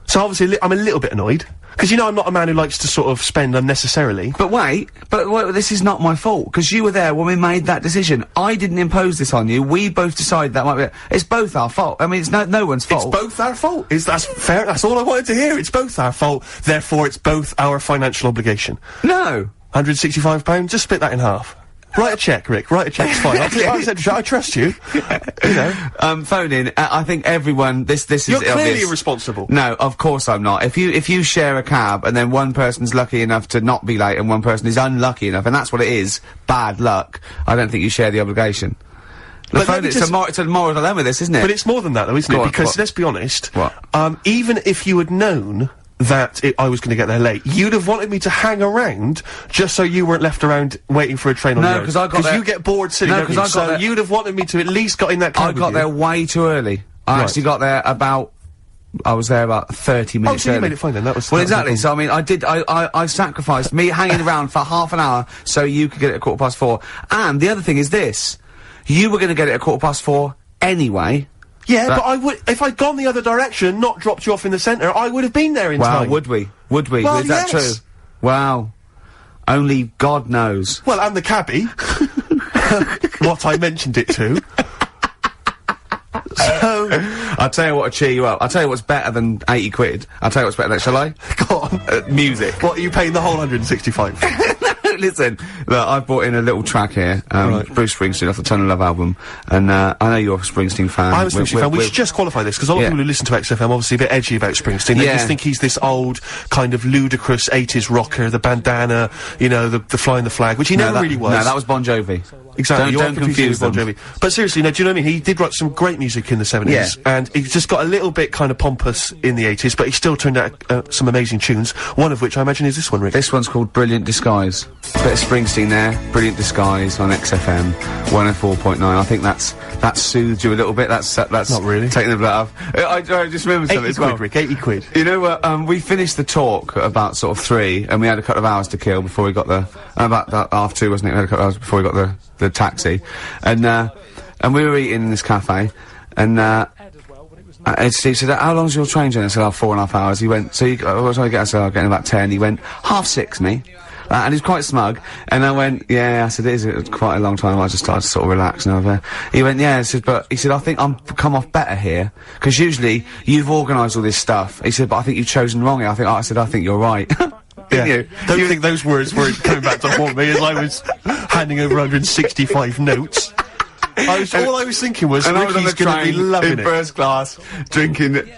So obviously, I'm a little bit annoyed. Because you know I'm not a man who likes to sort of spend unnecessarily. But wait, this is not my fault, because you were there when we made that decision. I didn't impose this on you, we both decided that might be it's both our fault. I mean, it's no one's fault. It's both our fault. That's fair, that's all I wanted to hear. It's both our fault, therefore it's both our financial obligation. No! £165, just split that in half. Write a cheque, Rick. Write a cheque. It's fine. I trust you. You know. Phone in. I think everyone. This is. You're clearly obvious. irresponsible. No, of course I'm not. If you share a cab and then one person's lucky enough to not be late and one person is unlucky enough, and that's what it is, bad luck. I don't think you share the obligation. It's a moral dilemma, this, isn't it? But it's more than that, though, isn't it? Because let's be honest. What? Even if you had known that I was going to get there late, you'd have wanted me to hang around just so you weren't left around waiting for a train on the road. No, because I got there. Because you get bored sitting, don't you? So you'd have wanted me to at least got in that cab. I got there way too early. I actually got there I was there about 30 minutes early. early. You made it fine then, that was... Well, exactly, so I mean, I sacrificed me hanging around for half an hour so you could get it at 4:15. And the other thing is this, you were gonna get it at 4:15 anyway. Yeah, but I would, if I'd gone the other direction and not dropped you off in the centre, I would have been there in time. Would we? Would we? Well, is that true? Wow. Only God knows. Well, and the cabbie. What I mentioned it to. So... I'll tell you what to cheer you up. I'll tell you what's better than 80 quid. I'll tell you what's better than, shall I? Go on. Music. What, are you paying the whole 165? Listen, look, I've brought in a little track here, Bruce Springsteen off the Tunnel Love album, and I know you're a Springsteen fan. I'm a Springsteen fan. We should just qualify this, because a lot of people who listen to XFM obviously a bit edgy about Springsteen. They just think he's this old, kind of ludicrous 80s rocker, the bandana, you know, the flying the flag, which he never really was. No, that was Bon Jovi. Exactly, don't confuse Bon Jovi. But seriously, no, do you know what I mean? He did write some great music in the 70s, and he just got a little bit kind of pompous in the 80s, but he still turned out some amazing tunes, one of which I imagine is this one, Rick. This one's called Brilliant Disguise. Bit of Springsteen there, Brilliant Disguise on XFM 104.9. I think that's soothed you a little bit. That's not really taking the blood off. I just remembered something as well. 80 quid, Rick, 80 quid. You know what? We finished the talk at about sort of 3, and we had a couple of hours to kill before we got about half 2, wasn't it? We had a couple of hours before we got the taxi, and we were eating in this cafe, and Steve said, how long's your train journey? I said, 4.5 hours. He went, so what time I get? I said, I'm getting about 10. He went, 6:30, me. And he's quite smug, and I went, yeah, I said, it is quite a long time. I just started to sort of relax and over. He went, yeah, he said, I think I'm come off better here, because usually you've organised all this stuff. He said, but I think you've chosen wrong here. I think you're right. Yeah. You? Don't think those words were coming back to haunt me as I was handing over 165 notes. All I was thinking was, and Ricky's I was gonna be loving it. First class, drinking,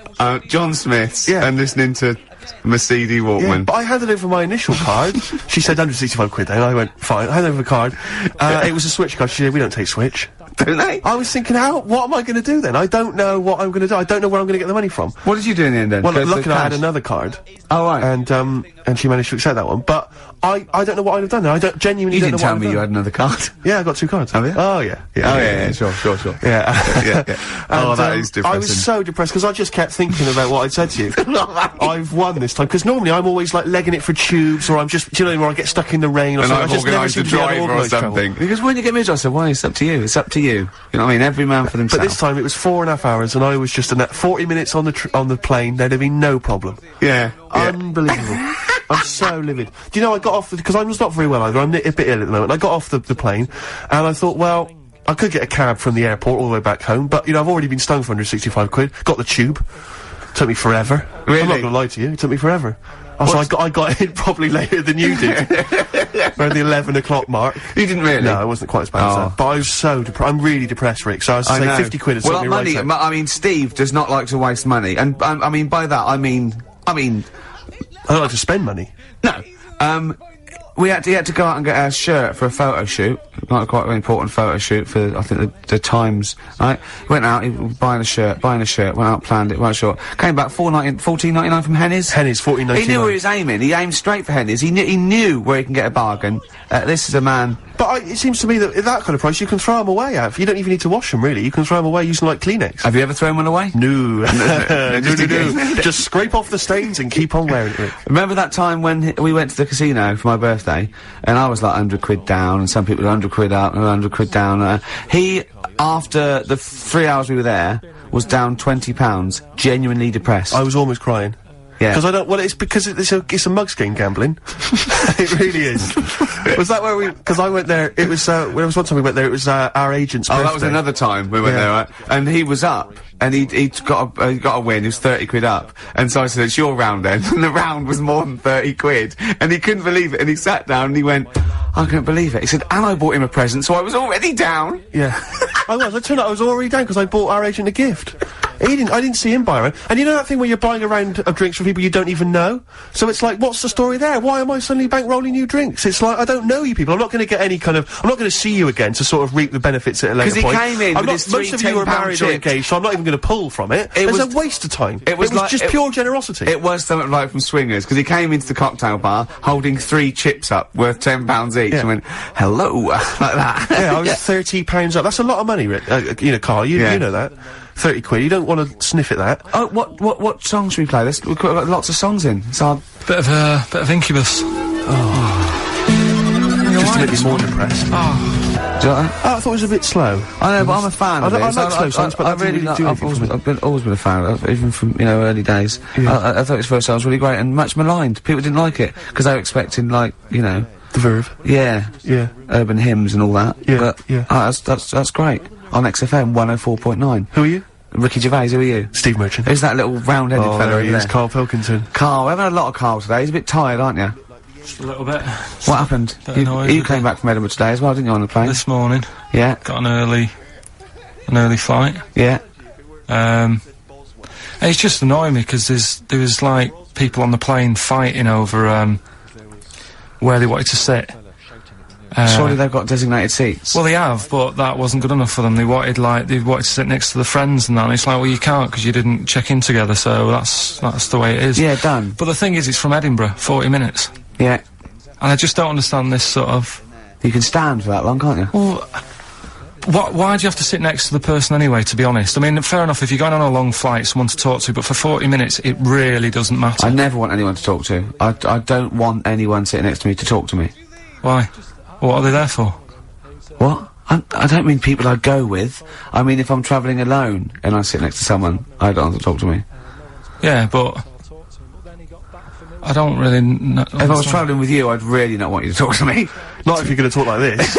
John Smith's, and listening to Mercedes Walkman. Yeah, but I handed over my initial card. She said 165 quid then. I went, fine. I handed over the card. It was a Switch card. She said, we don't take Switch. Don't they? I was thinking, what am I going to do then? I don't know what I'm going to do. I don't know where I'm going to get the money from. What did you do in the end then? Well, luckily I had another card. Oh, right. And she managed to accept that one. But I don't know what I'd have done then. I don't genuinely You don't know didn't what tell I'd me have you done. had another card. Yeah, I got 2 cards. Have you? Oh, yeah. Yeah, sure. Yeah. Oh, that is depressing. I was so depressed because I just kept thinking about what I'd said to you. I've won this time, because normally I'm always like legging it for tubes, or I'm just, do you know, where I get stuck in the rain or and something. I've organised a driver or something. Travel. Because when you get me a job, I said, well, it's up to you. It's up to you. You know what I mean? Every man for themselves. But this time it was 4.5 hours, and I was just 40 minutes on the plane. There'd have been no problem. Yeah. Unbelievable. I'm so livid. Do you know, I got off because I was not very well either. I'm a bit ill at the moment. I got off the plane, and I thought, well, I could get a cab from the airport all the way back home, but, you know, I've already been stung for 165 quid. Got the tube. Took me forever. Really? I'm not gonna lie to you, it took me forever. Also, I got in probably later than you did. Around the 11 o'clock mark. You didn't really? No, I wasn't quite as bad as that. But I was so I'm really depressed, Rick, so I was to say 50 quid has took me right out. I mean, Steve does not like to waste money, and, I mean, by that, I mean... I don't like to spend money. No. He had to go out and get a shirt for a photo shoot, like quite an important photo shoot for, I think, the Times, right? He went out, he was buying a shirt, went out, planned it, went short. Came back, $14.99 from Henny's. Henny's, $14.99. He knew where he was aiming, he aimed straight for Henny's, he knew where he can get a bargain. This is a man... But it seems to me that at that kind of price, you can throw them away, Alf. You don't even need to wash them, really. You can throw them away using, like, Kleenex. Have you ever thrown one away? No. No. Just scrape off the stains and keep on wearing it. Remember that time when we went to the casino for my birthday, and I was like 100 quid down, and some people were 100 quid up and 100 quid down. He, after the 3 hours we were there, was down £20, genuinely depressed. I was almost crying. Yeah. Because I don't, well, it's because it's a mugs game gambling. It really is. Was that where because I went there, it was, when it was one time we went there, it was, our agent's birthday. Oh, that was another time we went there, right? And he was up, and he got a win, he was 30 quid up. And so I said, it's your round then. And the round was more than 30 quid. And he couldn't believe it, and he sat down and he went, I couldn't believe it. He said, and I bought him a present, so I was already down. Yeah. I turned out I was already down because I bought our agent a gift. I didn't see him buy around. And you know that thing where you're buying a round of drinks for people you don't even know? So it's like, what's the story there? Why am I suddenly bankrolling you drinks? It's like, I don't know you people. I'm not gonna get any kind of, I'm not gonna see you again to sort of reap the benefits at a later point. Because he came in with his most of you are married or engaged, so I'm not even gonna pull from it. It was a waste of time. It was like, just pure generosity. It was something like from Swingers, because he came into the cocktail bar holding 3 chips up worth £10 each and went, hello, like that. Yeah, I was £30 up. That's a lot of money, Rick. You know, Karl, you know that. 30 quid, you don't want to sniff at that. Oh, what songs should we play? We've got lots of songs in. So bit of Incubus. Just to make you more depressed. Do you like that? Oh, I thought it was a bit slow. I know, but I'm a fan of it. I like slow songs, but I really like, I've always been a fan of it, even from, you know, early days. Yeah. I thought his first song was really great and much maligned. People didn't like it, because they were expecting, like, you know... The Verve. Yeah. Yeah. Urban hymns and all that. Yeah, but, yeah. That's great. On XFM 104.9. Who are you? Ricky Gervais, who are you? Steve Merchant. Who's that little round-headed fella over there? Karl Pilkington. Karl, we've had a lot of Karl today. He's a bit tired, aren't you? Just a little bit. What happened? You came back from Edinburgh today as well, didn't you, on the plane? This morning. Yeah. Got an early flight. Yeah. It's just annoying me because there was like people on the plane fighting over where they wanted to sit. Surely they've got designated seats. Well, they have, but that wasn't good enough for them. They wanted to sit next to the friends and that, and it's like, well, you can't because you didn't check in together, so that's the way it is. Yeah, done. But the thing is, it's from Edinburgh, 40 minutes. Yeah. And I just don't understand this sort of... You can stand for that long, can't you? Well, why do you have to sit next to the person anyway, to be honest? I mean, fair enough, if you're going on a long flight, someone to talk to, but for 40 minutes, it really doesn't matter. I never want anyone to talk to. I don't want anyone sitting next to me to talk to me. Why? What are they there for? What? I don't mean people I go with. I mean if I'm travelling alone and I sit next to someone, I don't want to talk to me. Yeah, but... I don't really know... If I was travelling with you, I'd really not want you to talk to me. Not if you're gonna talk like this.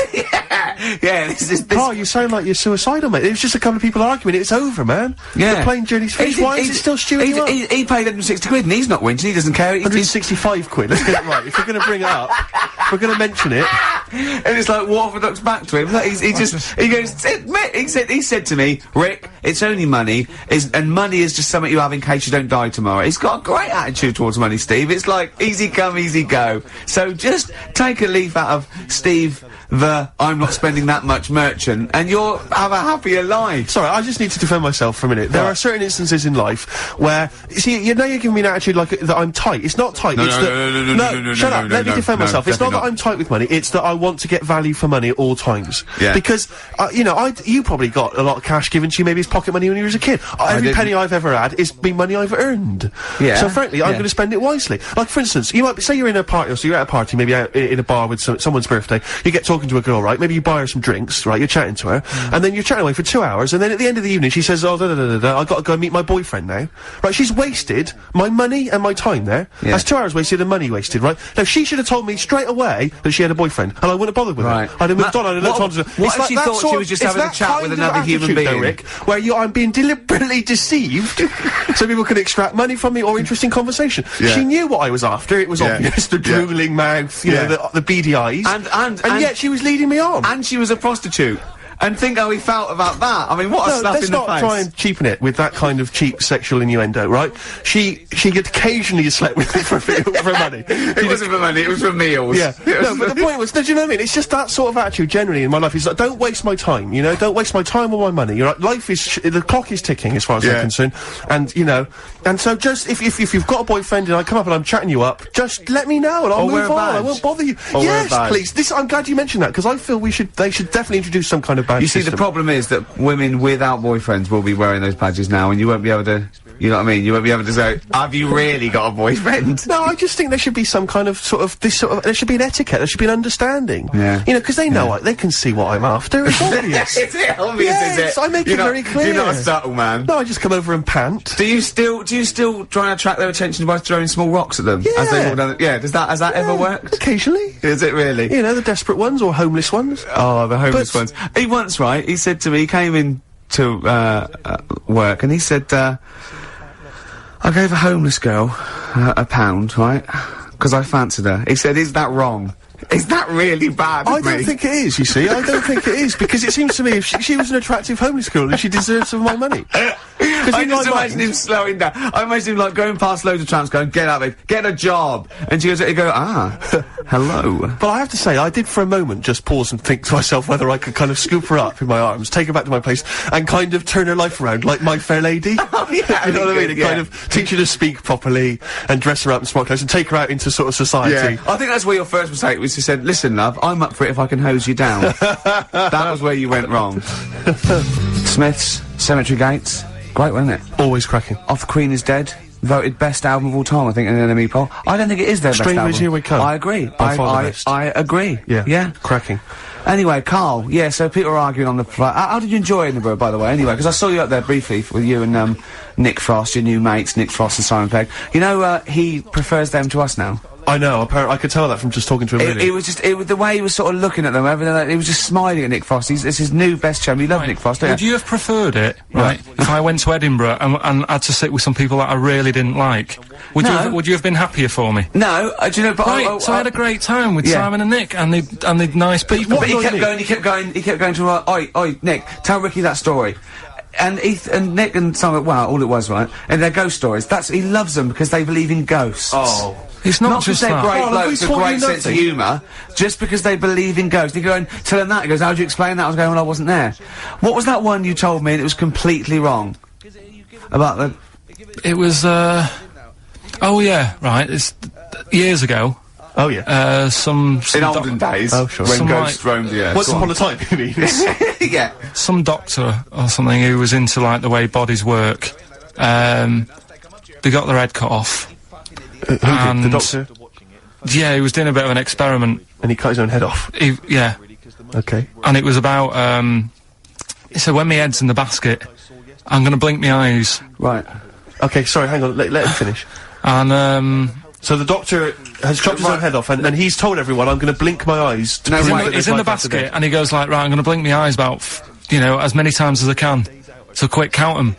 Yeah, this... Karl, you sound like you're suicidal, mate. It was just a couple of people arguing. It's over, man. Yeah. The plane journey's finished. Why is it still stewing you up? He paid 160 quid and he's not whinging, he doesn't care. 165 quid, let's get it right. If we're gonna bring it up, if we're gonna mention it... And it's like Waterford's back to him. Like, he said to me, Rick, it's only money, and money is just something you have in case you don't die tomorrow. He's got a great attitude towards money, Steve. It's like, easy come, easy go. So just take a leaf out of Steve, the I'm not spending that much merchant, and you'll have a happier life. Sorry, I just need to defend myself for a minute. There are certain instances in life where, see, you know you're giving me an attitude like that I'm tight. It's not tight, it's that... No, shut up, let me defend myself. It's not that I'm tight with money, it's that I want to get value for money at all times. Yeah. Because, you know, you probably got a lot of cash given to you, maybe as pocket money when you was a kid. Every penny I've ever had is been money I've earned. Yeah. So frankly, I'm gonna spend it wisely. Like, for instance, you might say you're in a party, or so you're at a party, maybe out in a bar with someone's birthday, you get talking to a girl, right? Maybe you buy her some drinks, right? You're chatting to her, and then you're chatting away for 2 hours, and then at the end of the evening she says, oh, I gotta go meet my boyfriend now. Right, she's wasted my money and my time there. Yeah. That's 2 hours wasted and money wasted, right? Now, she should have told me straight away that she had a boyfriend, and I wouldn't have bothered with Right. her. I'd have moved on, I'd have looked on to her. What if she thought she was just having a chat with another human being? Though, Rick, where I'm being deliberately deceived so people can extract money from me or interesting conversation. Yeah. She knew what I was after, it was obvious, the drooling mouth, you know, the beady eyes. And yet she was leading me on. And she was a prostitute. And think how he felt about that. I mean, what a slap in the face. Let's not try and cheapen it with that kind of cheap sexual innuendo, right? She occasionally slept with me for money. It wasn't for money, it was for meals. Yeah. No, but the point was, do you know what I mean? It's just that sort of attitude generally in my life. It's like, don't waste my time, you know? Don't waste my time or my money. You're right, life is, the clock is ticking as far as I'm concerned. And, you know, and so just, if you've got a boyfriend and I come up and I'm chatting you up, just let me know and I'll move on. I won't bother you. Yes, please. I'm glad you mentioned that, because I feel they should definitely introduce some kind of badge system. You see, the problem is that women without boyfriends will be wearing those badges now, and you won't be able to, you know what I mean? You won't be able to say, have you really got a boyfriend? No, I just think there should be some kind of there should be an etiquette, there should be an understanding. Yeah. You know, because they know, they can see what I'm after, it's obvious. Is it obvious, is it? I make it very clear. You're not a subtle man. No, I just come over and pant. Do you still try and attract their attention by throwing small rocks at them? Yeah. As they walk down has that ever worked? Occasionally. Is it really? You know, the desperate ones, or homeless ones. Oh, the homeless ones. He once, right, he said to me, he came in to, work, and he said, I gave a homeless girl, £1, right? Because I fancied her. He said, is that wrong? Is that really bad I don't think it is, you see. I don't think it is, because it seems to me if she was an attractive homeless girl, then she deserves some of my money. I just imagine him slowing down. I imagine him, like, going past loads of tramps going, get out, babe, get a job. And she goes, hello. But I have to say, I did for a moment just pause and think to myself whether I could kind of scoop her up in my arms, take her back to my place, and kind of turn her life around like My Fair Lady. Oh, yeah. You know what I mean? And kind of teach her to speak properly, and dress her up in smart clothes, and take her out into sort of society. Yeah. I think that's where your first mistake was. You said, listen, love, I'm up for it if I can hose you down. That was where you went wrong. Smith's Cemetery Gates. Great, wasn't it? Always cracking. Off the Queen is Dead. Voted best album of all time, I think, in an NME poll. I don't think it is their best album. Strangers Here We Come. I agree. I agree. Yeah. Yeah. Cracking. Anyway, Karl, yeah, so people are arguing on the flight. How did you enjoy Edinburgh, by the way, anyway? Because I saw you up there briefly with you and, Nick Frost, your new mates, Nick Frost and Simon Pegg. You know, he prefers them to us now. I know, apparently, I could tell that from just talking to him, really. It was just, the way he was sort of looking at them, everything, he was just smiling at Nick Frost. It's his new best chum. You love Nick Frost, don't you? Would you have preferred it, right, if I went to Edinburgh and had to sit with some people that I really didn't like? Would you have been happier for me? No, do you know, but so I had a great time with Simon and Nick, and they're nice people. But he kept going to, oi, Nick, tell Ricky that story. And Nick and Simon, well, all it was, right? And they're ghost stories. He loves them because they believe in ghosts. Oh. It's not just they're that. great blokes with great sense of humour, just because they believe in ghosts. You go and tell him that, he goes, how do you explain that? I was going, well, I wasn't there. What was that one you told me and it was completely wrong? About the... It was, oh yeah, right, it's years ago. Oh yeah. In olden days. Oh sure. When ghosts roamed the earth. Once upon a time, you mean? Yeah. Some doctor or something who was into, like, the way bodies work. They got their head cut off. Who did? The doctor? Yeah, he was doing a bit of an experiment. And he cut his own head off? Yeah. Okay. And it was about, he said, when my head's in the basket, I'm gonna blink my eyes. Right. Okay, sorry, hang on, let him finish. And, so the doctor has chopped his own head off, and he's told everyone, I'm gonna blink my eyes to prove that he's in the basket, and he goes like, right, I'm gonna blink my eyes about, you know, as many times as I can. So quick, count them.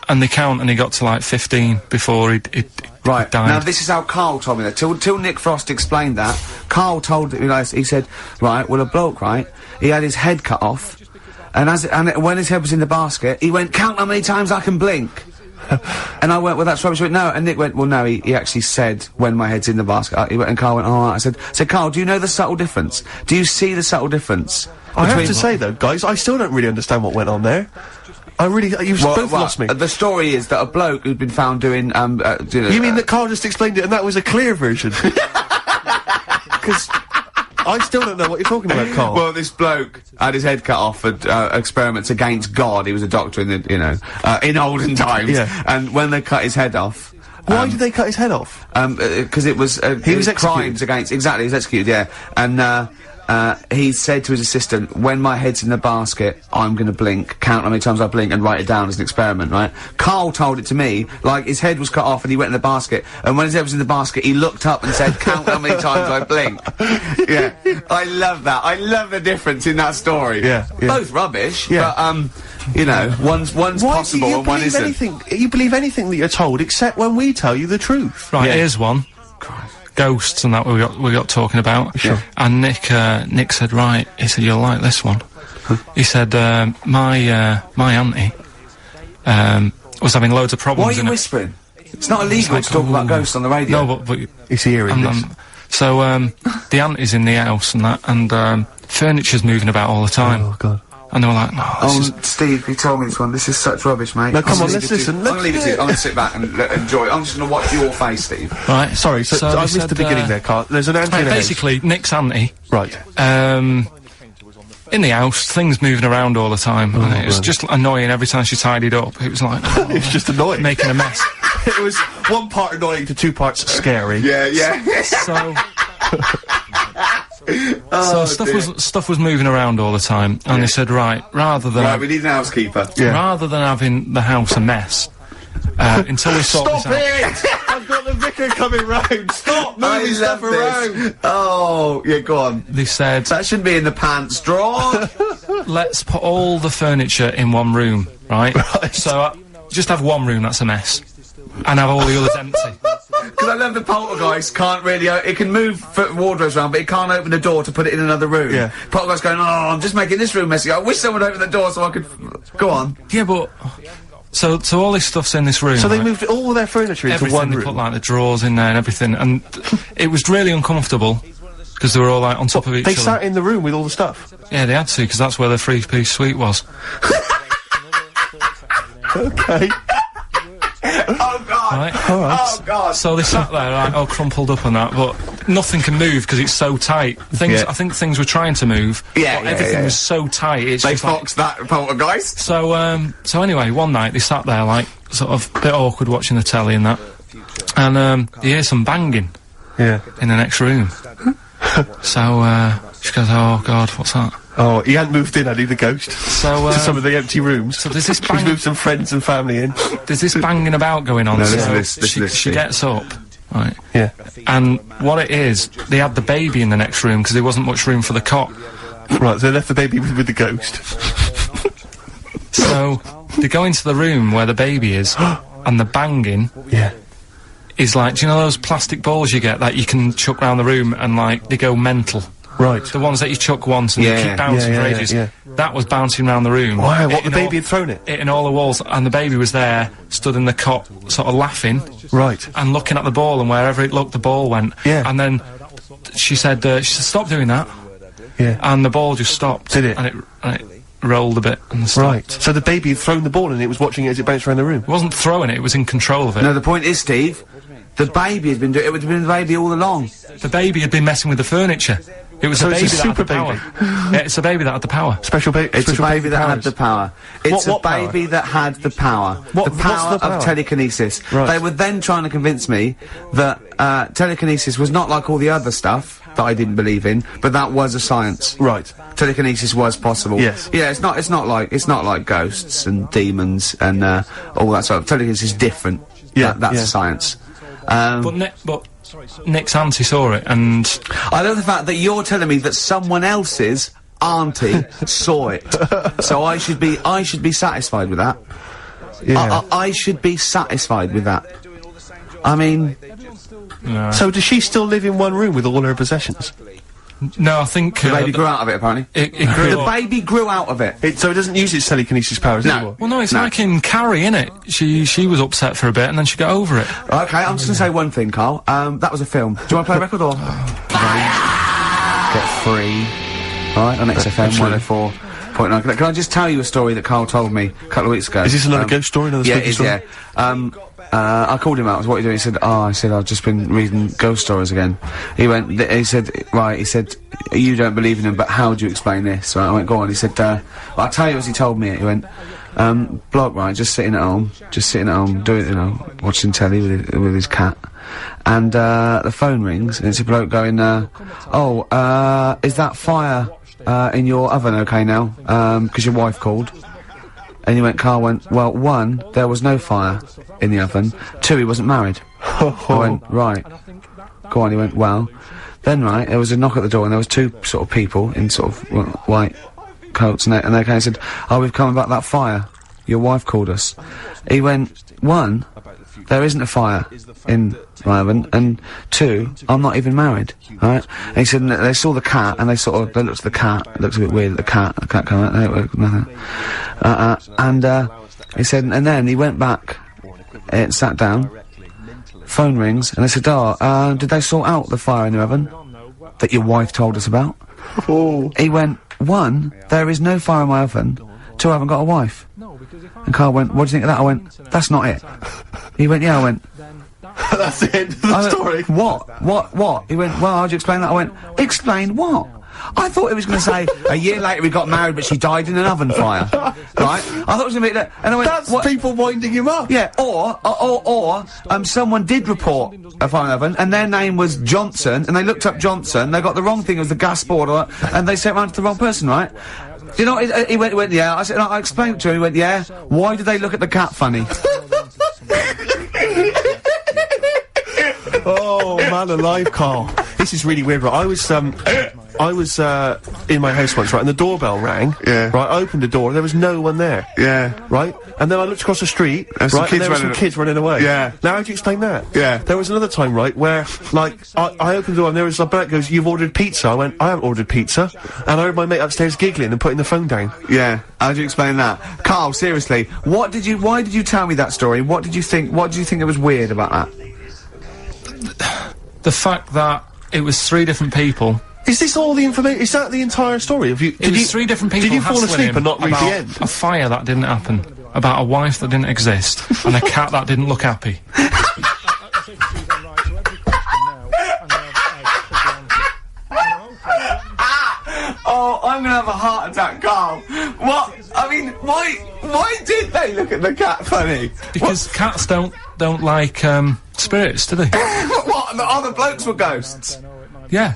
And they count, and he got to, like, 15 before he died. Now, this is how Karl told me that. Till Nick Frost explained that, Karl told me, he said, right, well, a bloke, right, he had his head cut off, and when his head was in the basket, he went, count how many times I can blink. And I went, well, that's rubbish. He went, no. And Nick went, well, no, he actually said, when my head's in the basket. And Karl went, all right. I said, Karl, do you know the subtle difference? Do you see the subtle difference? I have to say, though, guys, I still don't really understand what went on there. You've both lost me. The story is that a bloke who'd been found doing, You mean that Karl just explained it and that was a clear version? Because I still don't know what you're talking about, Karl. Well, this bloke had his head cut off for experiments against God. He was a doctor in the, in olden times. Yeah. And when they cut his head off. Why did they cut his head off? Because it was he was crimes against. Exactly, he was executed. Yeah, and he said to his assistant, "When my head's in the basket, I'm going to blink. Count how many times I blink and write it down as an experiment." Right? Karl told it to me like his head was cut off and he went in the basket, and when his head was in the basket, he looked up and said, "Count how many times I blink." Yeah, I love that. I love the difference in that story. Yeah. Both rubbish. Yeah. But one's possible and one isn't. You believe anything that you're told, except when we tell you the truth. Right, here's one. Ghosts and that we got talking about. Sure. And Nick said, right, he said, you'll like this one. He said, my auntie, was having loads of problems. Why are you whispering? It's not illegal to talk about ghosts on the radio. No, but It's hearing this. so, the auntie's in the house and that, and, furniture's moving about all the time. Oh, God. And they were like, no, this is... Steve, you told me this one. This is such rubbish, mate. No, come on, let's listen. I'm gonna leave it to you. I'm gonna sit back and enjoy it. I'm just gonna watch your face, Steve. Right. Sorry, so I missed the beginning there, Karl. There's an auntie in the house. Basically, Nick's auntie. Right. In the house, things moving around all the time, and it was just annoying every time she tidied up. It was like... It's just annoying. Making a mess. It was one part annoying to two parts scary. Yeah. So stuff was moving around all the time, and they said, right, rather than we need an housekeeper. rather than having the house a mess, until we sort this out. Stop it! I've got the vicar coming round. Stop moving stuff around. Oh, yeah, go on. They said, That shouldn't be in the pants drawer. let's put all the furniture in one room, right? So just have one room that's a mess, and have all the others empty. Because I love the poltergeist can't really, it can move wardrobes around, but it can't open the door to put it in another room. Yeah. Poltergeist going, oh, I'm just making this room messy. I wish someone would open the door so I could, go on. Yeah, but so all this stuff's in this room. So they right? moved all their furniture into Everything, one they room. put like the drawers in there and everything, and it was really uncomfortable because they were all like on top of each They other. sat in the room with all the stuff. Yeah, they had to, because that's where the three-piece suite was. Okay. Oh, God. Right? Alright. Oh, God. So they sat there, right, all crumpled up and that, but nothing can move because it's so tight. I think things were trying to move, Yeah, but everything was so tight, it's They just like... foxed that poltergeist. So anyway, one night they sat there, like, sort of a bit awkward watching the telly and that, and, you hear some banging Yeah. in the next room. So, she goes, oh, God, what's that? Oh, he hadn't moved in, had he, the ghost? So, To some of the empty rooms. so there's this He's bang... moved some friends and family in. There's this banging about going on, No, so listen to this, she Steve. gets up, right, Yeah. and what it is, they had the baby in the next room because there wasn't much room for the cot. Right, so they left the baby with the ghost. So they go into the room where the baby is, and the banging Yeah. is like, do you know those plastic balls you get that you can chuck round the room and like they go mental? Right. The ones that you chuck once and they keep bouncing for ages. yeah. That was bouncing around the room. Wow, what, the hitting baby all- had thrown it? hitting all the walls, and the baby was there, stood in the cot, sort of laughing. Right. And looking at the ball, and wherever it looked, the ball went. Yeah. And then she said, stop doing that. Yeah. And the ball just stopped. Did it? And it rolled a bit and stopped. Right. So the baby had thrown the ball and it was watching it as it bounced around the room. It wasn't throwing it, it was in control of it. No, the point is, Steve, the baby has been doing it. Would have been the baby all along. The baby had been messing with the furniture. It was So the it's baby a that had the super power. Yeah, it's the baby that had the power. Special baby. It's a baby that had the power. It's What a power? baby that had the power. What- the power what's the power? of telekinesis. Right. They were then trying to convince me that telekinesis was not like all the other stuff that I didn't believe in, but that was a science. Right. Telekinesis was possible. Yes. Yeah, it's not like ghosts and demons and all that sort of. Telekinesis is different. Yeah, That's yeah. a science. But Nick's auntie saw it, and I love the fact that you're telling me that someone else's auntie saw it. So I should be satisfied with that. Yeah. I should be satisfied with that. I mean, So does she still live in one room with all her possessions? no, I think the baby grew out of it, apparently. it grew The up. baby grew out of it. So it doesn't use its telekinesis powers No. anymore? Well, no, it's No. like in Carrie, innit? She was upset for a bit, and then she got over it. Okay, I'm just gonna say one thing, Karl. That was a film. Do you want to play a record or? Get free. Alright, on XFM 104.9. Can I just tell you a story that Karl told me a couple of weeks ago? Is this another ghost story? Another Yeah, spooky it is, story? yeah. I called him out. What are you doing? He said, I said, I've just been reading ghost stories again. He went, he said, right, he said, you don't believe in them, but how do you explain this? Right, I went, go on. He said, well, I'll tell you as he told me it. He went, bloke, right, just sitting at home, doing, you know, watching telly with his cat. And, the phone rings, and it's a bloke going, is that fire, in your oven okay now? 'Cause your wife called. And Karl went, well, 1, there was no fire in the oven. 2, he wasn't married. I went, right. Go on, he went, well. Then, right, there was a knock at the door, and there was 2 sort of people in sort of white coats, and they came and said, we've come about that fire. Your wife called us. He went, 1, there isn't a fire in my oven, and 2, I'm not even married, right? And he said, they saw the cat, and they looked at the cat, it looked a bit weird, the cat came out, nothing. He said, and then he went back, and sat down, phone rings, and they said, did they sort out the fire in the oven that your wife told us about? He went, 1, there is no fire in my oven, 2, I haven't got a wife. And Karl went, what do you think of that? I went, that's not it. He went, yeah, I went, That's the end of the story. What? He went, well, how'd you explain that? I went, explain what? I thought it was going to say, a year later we got married, but she died in an oven fire. Right? I thought it was going to be that. And I went, that's people winding him up. Yeah, or, someone did report a fire in oven, and their name was Johnson, and they looked up Johnson, they got the wrong thing, it was the gas board, and they sent it round to the wrong person, right? You know, he went, yeah. I said, I explained it to him, he went, yeah. Why did they look at the cat funny? Oh, man alive, Karl. This is really weird, right? I was in my house once, right, and the doorbell rang. Yeah. Right, I opened the door, there was no one there. Yeah. Right? And then I looked across the street, right, and there were some kids running away. Yeah. Now, how do you explain that? Yeah. There was another time, right, where, like, I opened the door and there was a bloke goes, you've ordered pizza. I went, I haven't ordered pizza. And I heard my mate upstairs giggling and putting the phone down. Yeah. How do you explain that? Karl, seriously, why did you tell me that story? What did you think it was weird about that? The fact that it was 3 different people. Is this all the information? Is that the entire story? It was 3 different people. Did you fall asleep and not read the end? A fire that didn't happen, about a wife that didn't exist, and a cat that didn't look happy. Oh, I'm gonna have a heart attack, Karl. What? I mean, why did they look at the cat funny? Because cats don't like spirits, do they? What? The other blokes were ghosts? Yeah.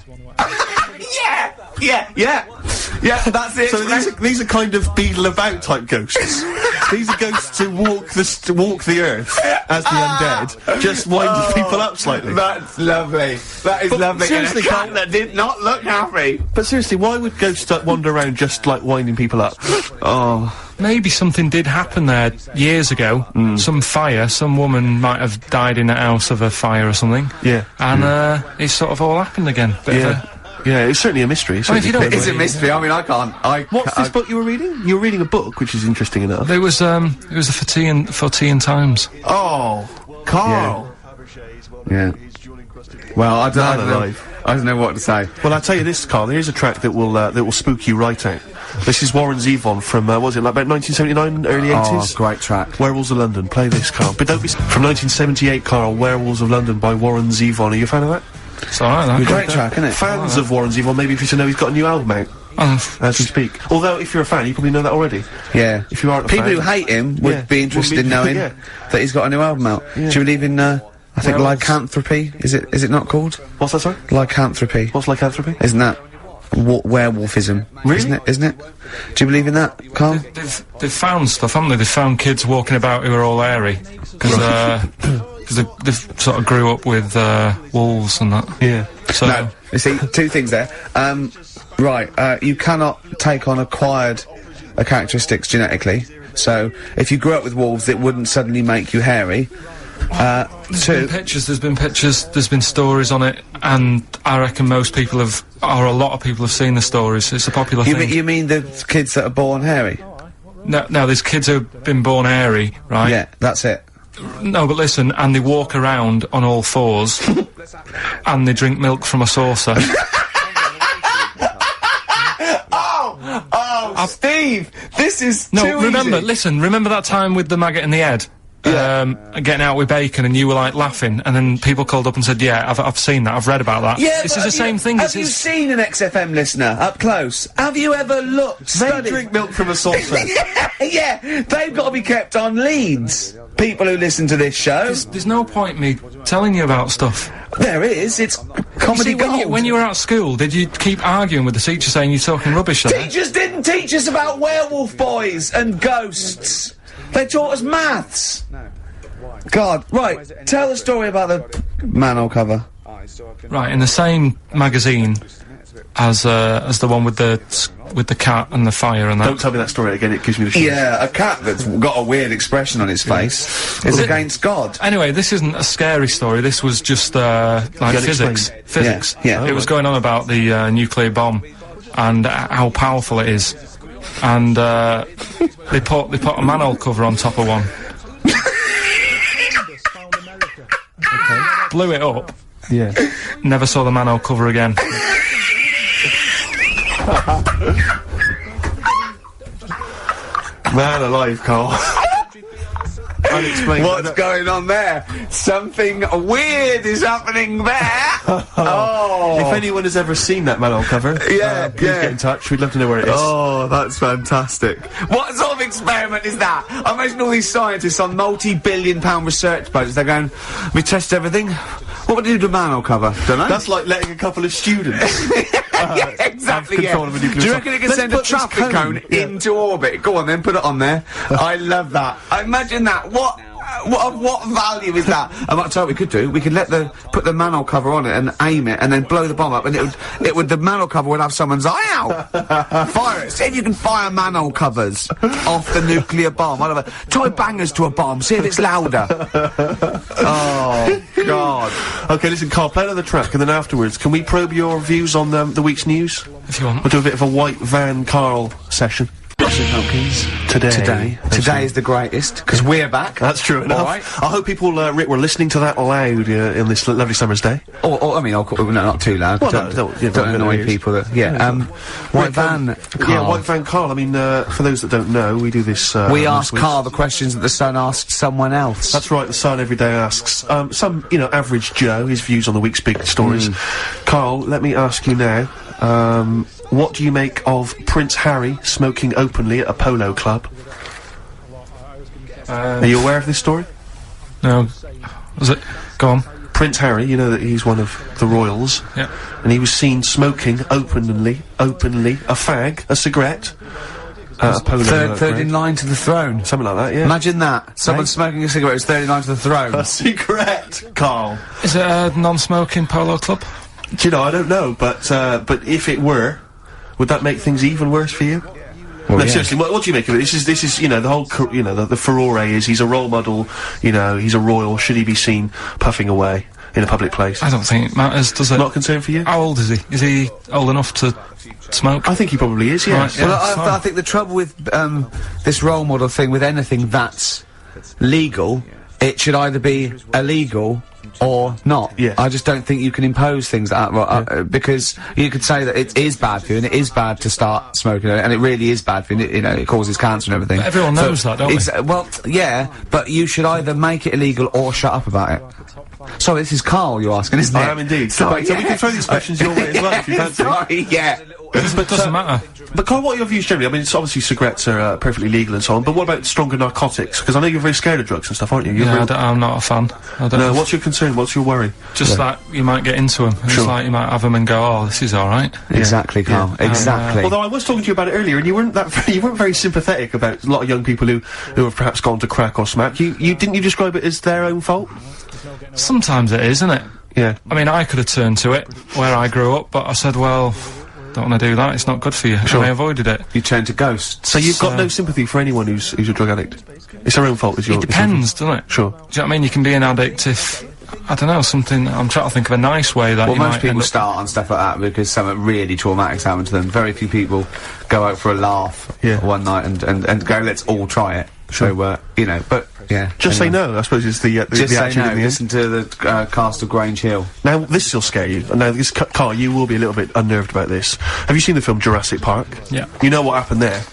Yeah, that's it. So these are kind of beetle about type ghosts. These are ghosts who walk the earth as the undead, just winding people up slightly. That's lovely. That is lovely. Seriously, and a cat that did not look happy. But seriously, why would ghosts wander around just like winding people up? Oh. Maybe something did happen there years ago. Some fire, some woman might have died in a house of a fire or something. Yeah. And it sort of all happened again. Yeah, it's certainly a mystery. Well, if you don't- It is a mystery. I mean, I can't. What's this book you were reading? You were reading a book, which is interesting enough. It was a for tea and Times. Oh, Karl. Yeah. Well, I don't know what to say. Well, I'll tell you this, Karl. Here's a track that will spook you right out. This is Warren Zevon from what was it, like about 1979, early 80s? Oh, great track. Werewolves of London. Play this, Karl. But don't be from 1978, Karl. Werewolves of London by Warren Zevon. Are you a fan of that? It's alright, that. Great track, isn't it? Fans of Warren Zevon, maybe if you should know he's got a new album out as we speak. Although, if you're a fan, you probably know that already. Yeah. If you aren't a People fan, who hate him would be interested in knowing that he's got a new album out. Do you believe in, I think lycanthropy? Is it not called? What's that, sorry? Lycanthropy. What's lycanthropy? Isn't that werewolfism? Really? Isn't it? Do you believe in that, Karl? They've found stuff, haven't they? They've found kids walking about who are all hairy. Because they sort of grew up with wolves and that. Yeah. So No. You see, 2 things there. You cannot take on acquired characteristics genetically. So, if you grew up with wolves, it wouldn't suddenly make you hairy. There's been pictures, there's been stories on it, and I reckon most people a lot of people have seen the stories. It's a popular thing. You mean the kids that are born hairy? No, there's kids who've been born hairy, right? Yeah, that's it. No, but listen, and they walk around on all 4s, and they drink milk from a saucer. Steve, this is remember that time with the maggot in the head? getting out with bacon, and you were like laughing, and then people called up and said, "Yeah, I've seen that. I've read about that." Yeah, this is the same thing. Have you seen an XFM listener up close? Have you ever looked? They drink milk from a saucer. Yeah, they've got to be kept on leads. People who listen to this show. There's no point me telling you about stuff. There is. It's comedy gold. When you were at school, did you keep arguing with the teacher saying you're talking rubbish? Teachers didn't teach us about werewolf boys and ghosts. They taught us maths. God, right. Tell the story about the manhole cover. Right, in the same magazine as the one with the cat and the fire and that. Don't tell me that story again, it gives me the shivers. Yeah, a cat that's got a weird expression on its face is against God. Anyway, this isn't a scary story, this was just, like physics. Physics. Yeah. It was going on about the, nuclear bomb and how powerful it is. And, they put a manhole cover on top of one. Blew it up. Yeah. Never saw the manhole cover again. Man alive, Karl. Unexplained. What's going on there? Something weird is happening there. Oh. If anyone has ever seen that manhole cover, please get in touch. We'd love to know where it is. Oh, that's fantastic. What sort of experiment is that? I imagine all these scientists on multi-billion-pound research budgets, they're going, we test everything. What would you do to manhole cover? Don't know. That's like letting a couple of students yeah, exactly, have control of a nuclear Do you reckon it can send a traffic cone into orbit? Go on then, put it on there. I love that. I imagine that. What value is that? I might tell you what we could do. We could put the manhole cover on it and aim it and then blow the bomb up, and the manhole cover would have someone's eye out. Fire it. See if you can fire manhole covers off the nuclear bomb. Whatever. Try bangers to a bomb. See if it's louder. Oh, God. Okay, listen, Karl, play another track, and then afterwards, can we probe your views on the week's news? If you want. We'll do a bit of a white van Karl session. Pumpkins. Today is the greatest, because we're back. That's true enough. All right. I hope people, Rick, were listening to that loud in this lovely summer's day. I mean, no, not too loud. Well, don't annoy people. White van, Karl. Yeah, White Van Karl. I mean, for those that don't know, we do this, we ask Karl the questions that the Sun asked someone else. That's right, the Sun every day asks, some, average Joe, his views on the week's big stories. Karl, let me ask you now, what do you make of Prince Harry smoking openly at a polo club? Are you aware of this story? No. Was it? Go on. Prince Harry, you know that he's one of the royals. Yeah. And he was seen smoking openly, a fag, a cigarette, at a polo club. Third in line to the throne. Something like that, yeah. Imagine that. Someone smoking a cigarette who's third in line to the throne. A cigarette, Karl. Is it a non-smoking polo club? Do you know, I don't know, but if it were, would that make things even worse for you? Well, no, seriously, what do you make of it? This is, the whole, the furore is he's a role model, he's a royal, should he be seen puffing away in a public place? I don't think it matters, does it? Not concerned for you? How old is he? Is he old enough to smoke? I think he probably is, yes. Right, yeah, well, I think the trouble with, this role model thing, with anything that's legal, it should either be illegal or not. Yeah. I just don't think you can impose things like that, because you could say that it is bad for you, and it is bad to start smoking, and it really is bad for you, it causes cancer and everything. But everyone knows that, don't they? Well, yeah, but you should either make it illegal or shut up about it. So this is Karl you're asking, isn't it? I am indeed. Sorry, so we can throw these questions your way as well, if you fancy. Sorry, yeah. But it doesn't matter. But Karl, what are your views generally? I mean, it's obviously cigarettes are perfectly legal and so on, but what about stronger narcotics? Because I know you're very scared of drugs and stuff, aren't you? I'm not a fan. No, what's your concern? What's your worry? Just that you might get into them. It's like you might have them and go, oh, this is alright. Exactly, Karl. Exactly. Although I was talking to you about it earlier, and you weren't very sympathetic about a lot of young people who have perhaps gone to crack or smack. Didn't you describe it as their own fault? Sometimes it is, isn't it? Yeah. I mean, I could have turned to it where I grew up, but I said, well, don't want to do that, it's not good for you. Sure. And I avoided it. You turned to ghosts. So you've got no sympathy for anyone who's a drug addict? It's their own fault, is your... It depends, doesn't it? Sure. Do you know what I mean? You can be an addict if, I don't know, something, I'm trying to think of a nice way that well, you most might people start on stuff like that because something really traumatic's happened to them. Very few people go out for a laugh one night and go, let's all try it. Sure. So, but, yeah. Just say no, I suppose, is the Just say attitude no, in the listen to the cast of Grange Hill. Now, this will scare you. Now, Karl, you will be a little bit unnerved about this. Have you seen the film Jurassic Park? Yeah. You know what happened there?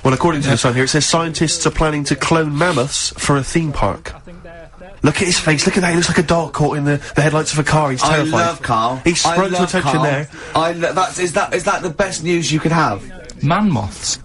Well, according to the Sun here, it says scientists are planning to clone mammoths for a theme park. Look at his face, look at that, he looks like a dog caught in the headlights of a car, he's terrified. I love Karl. He's sprung to attention Karl. there. Is that the best news you could have? Man moths.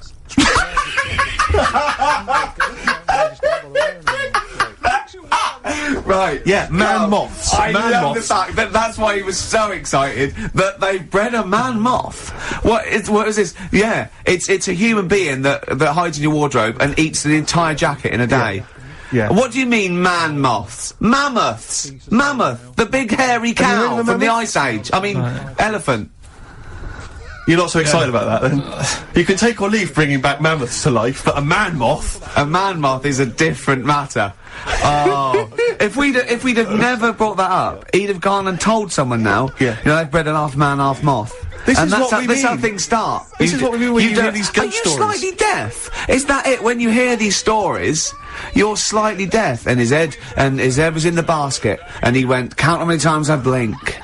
Right, yeah, man moths. I man love moths. the fact that that's why he was so excited that they bred a man moth. What is this? Yeah, it's a human being that hides in your wardrobe and eats the entire jacket in a day. Yeah. What do you mean, man moths? Mammoths! Mammoth! The big hairy Have you heard cow of a from the mammoth? Ice Age. I mean, elephant. You're not so excited about that, then? You can take or leave bringing back mammoths to life, but a man moth? A man moth is a different matter. Oh. If we'd have never brought that up, he'd have gone and told someone now, Yeah. you know, they've bred an half man, half moth. This and is that's what how, we this is how mean. things start. This is what we mean when you hear don't- these ghost Are you stories. slightly deaf? Is that it? When you hear these stories, you're slightly deaf. And his head was in the basket, and he went, count how many times I blink.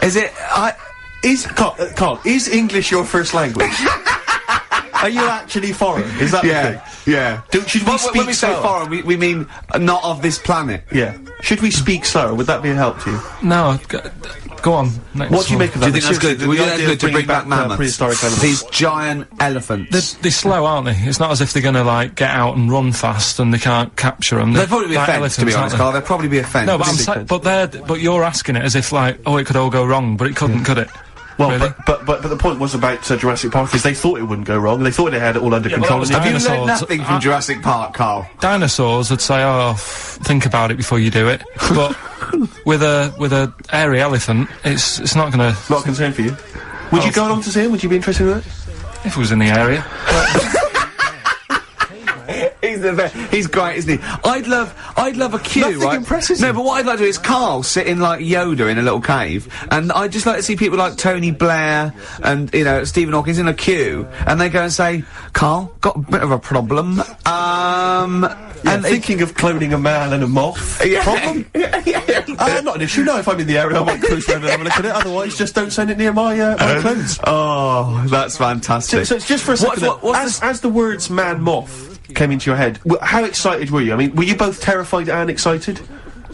Is it, Carl, is English your first language? Are you actually foreign? Is that the thing? yeah. Should we speak When we say slower? foreign, we mean not of this planet. Yeah. Should we speak slower? Would that be a help to you? No, go on. Next What do you one. make of Do that? you think that's good? The Would you think idea that's of good to bring back mammoths? prehistoric animals. These giant elephants. They're slow, aren't they? It's not as if they're gonna, like, get out and run fast and they can't capture them. They'd probably be a fence, to be honest, Carl. They'd probably be a fence. No, but Big but you're asking it as if, like, oh, it could all go wrong, but it couldn't, could it? Well, Really? but the point was about Jurassic Park is they thought it wouldn't go wrong. They thought they had it all under Yeah, but control. that was and Have you dinosaurs. learned nothing from Jurassic Park, Carl? Dinosaurs would say, oh, think about it before you do it. But with a airy elephant, it's not gonna. Not a concern for you. Would you go along to see him? Would you be interested in that? If it was in the area. He's the best. He's great, isn't he? I'd love a queue, Nothing right? impresses No, him. but what I'd like to do is Karl sitting like Yoda in a little cave, and I'd just like to see people like Tony Blair and, you know, Stephen Hawking in a queue, and they go and say, Karl, got a bit of a problem, And thinking of cloning a man and a moth. Yeah. Problem? Not an issue. No, if I'm in the area, I might cruise around and have a look at it. Otherwise, just don't send it near my clothes. Oh, that's fantastic. So it's just for a second. As the words "man moth" came into your head, how excited were you? I mean, were you both terrified and excited?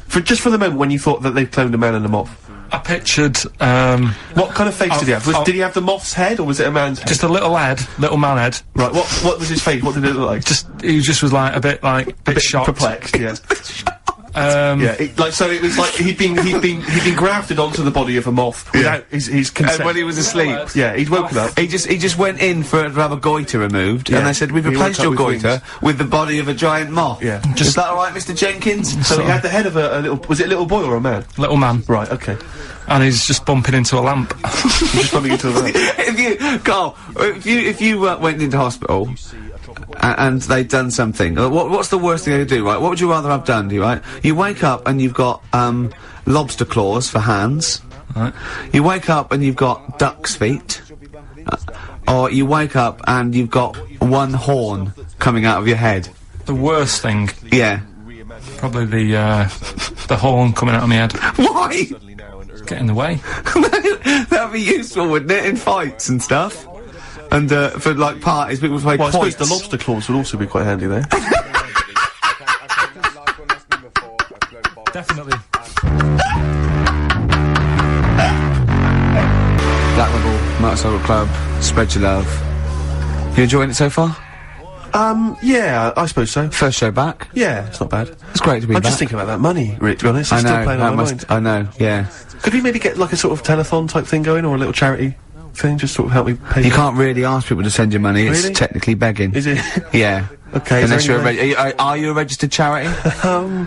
For the moment when you thought that they'd cloned a man and a moth. I pictured, What kind of face did he have? Did he have the moth's head, or was it a man's head? just a little man head. Right. What was his face? What did it look like? He just was like a bit shocked. Perplexed. Yeah. Yeah, So it was like he'd been grafted onto the body of a moth without his consent. And when he was asleep. Yeah, he'd woken up. He just went in to have a goiter removed, Yeah. and they said, we've He replaced woke your up with goiter with the body of a giant moth. Yeah. Is that alright, Mr. Jenkins? So he had the head of a little. Was it a little boy or a man? little man, Right. Okay. and he's just bumping into a lamp. Just bumping into the. If you went into hospital and they'd done something, what's the worst thing they could do, right? What would you rather have done, right? You wake up and you've got lobster claws for hands. Right. You wake up and you've got duck's feet. Or you wake up and you've got one horn coming out of your head. The worst thing, Yeah. probably the horn coming out of my head. Why? Get in the way. That'd be useful, wouldn't it, in fights and stuff? And for like parties, people play Well, I suppose quoits. the lobster claws would also be quite handy there. Definitely. Black Rebel Motorcycle Club, spread your love. You enjoying it so far? Yeah, I suppose so. First show back. Yeah, it's not bad. It's great to be I'm back. just thinking about that money, Rick, to be honest. I It's know. still playing on my mind. I know. Yeah. Could we maybe get like a sort of telethon type thing going, or a little charity thing, just sort of help me pay? You can't really ask people to send you money. It's Really? technically begging. Is it? Yeah. Okay, is Unless there you're any are you a registered charity? I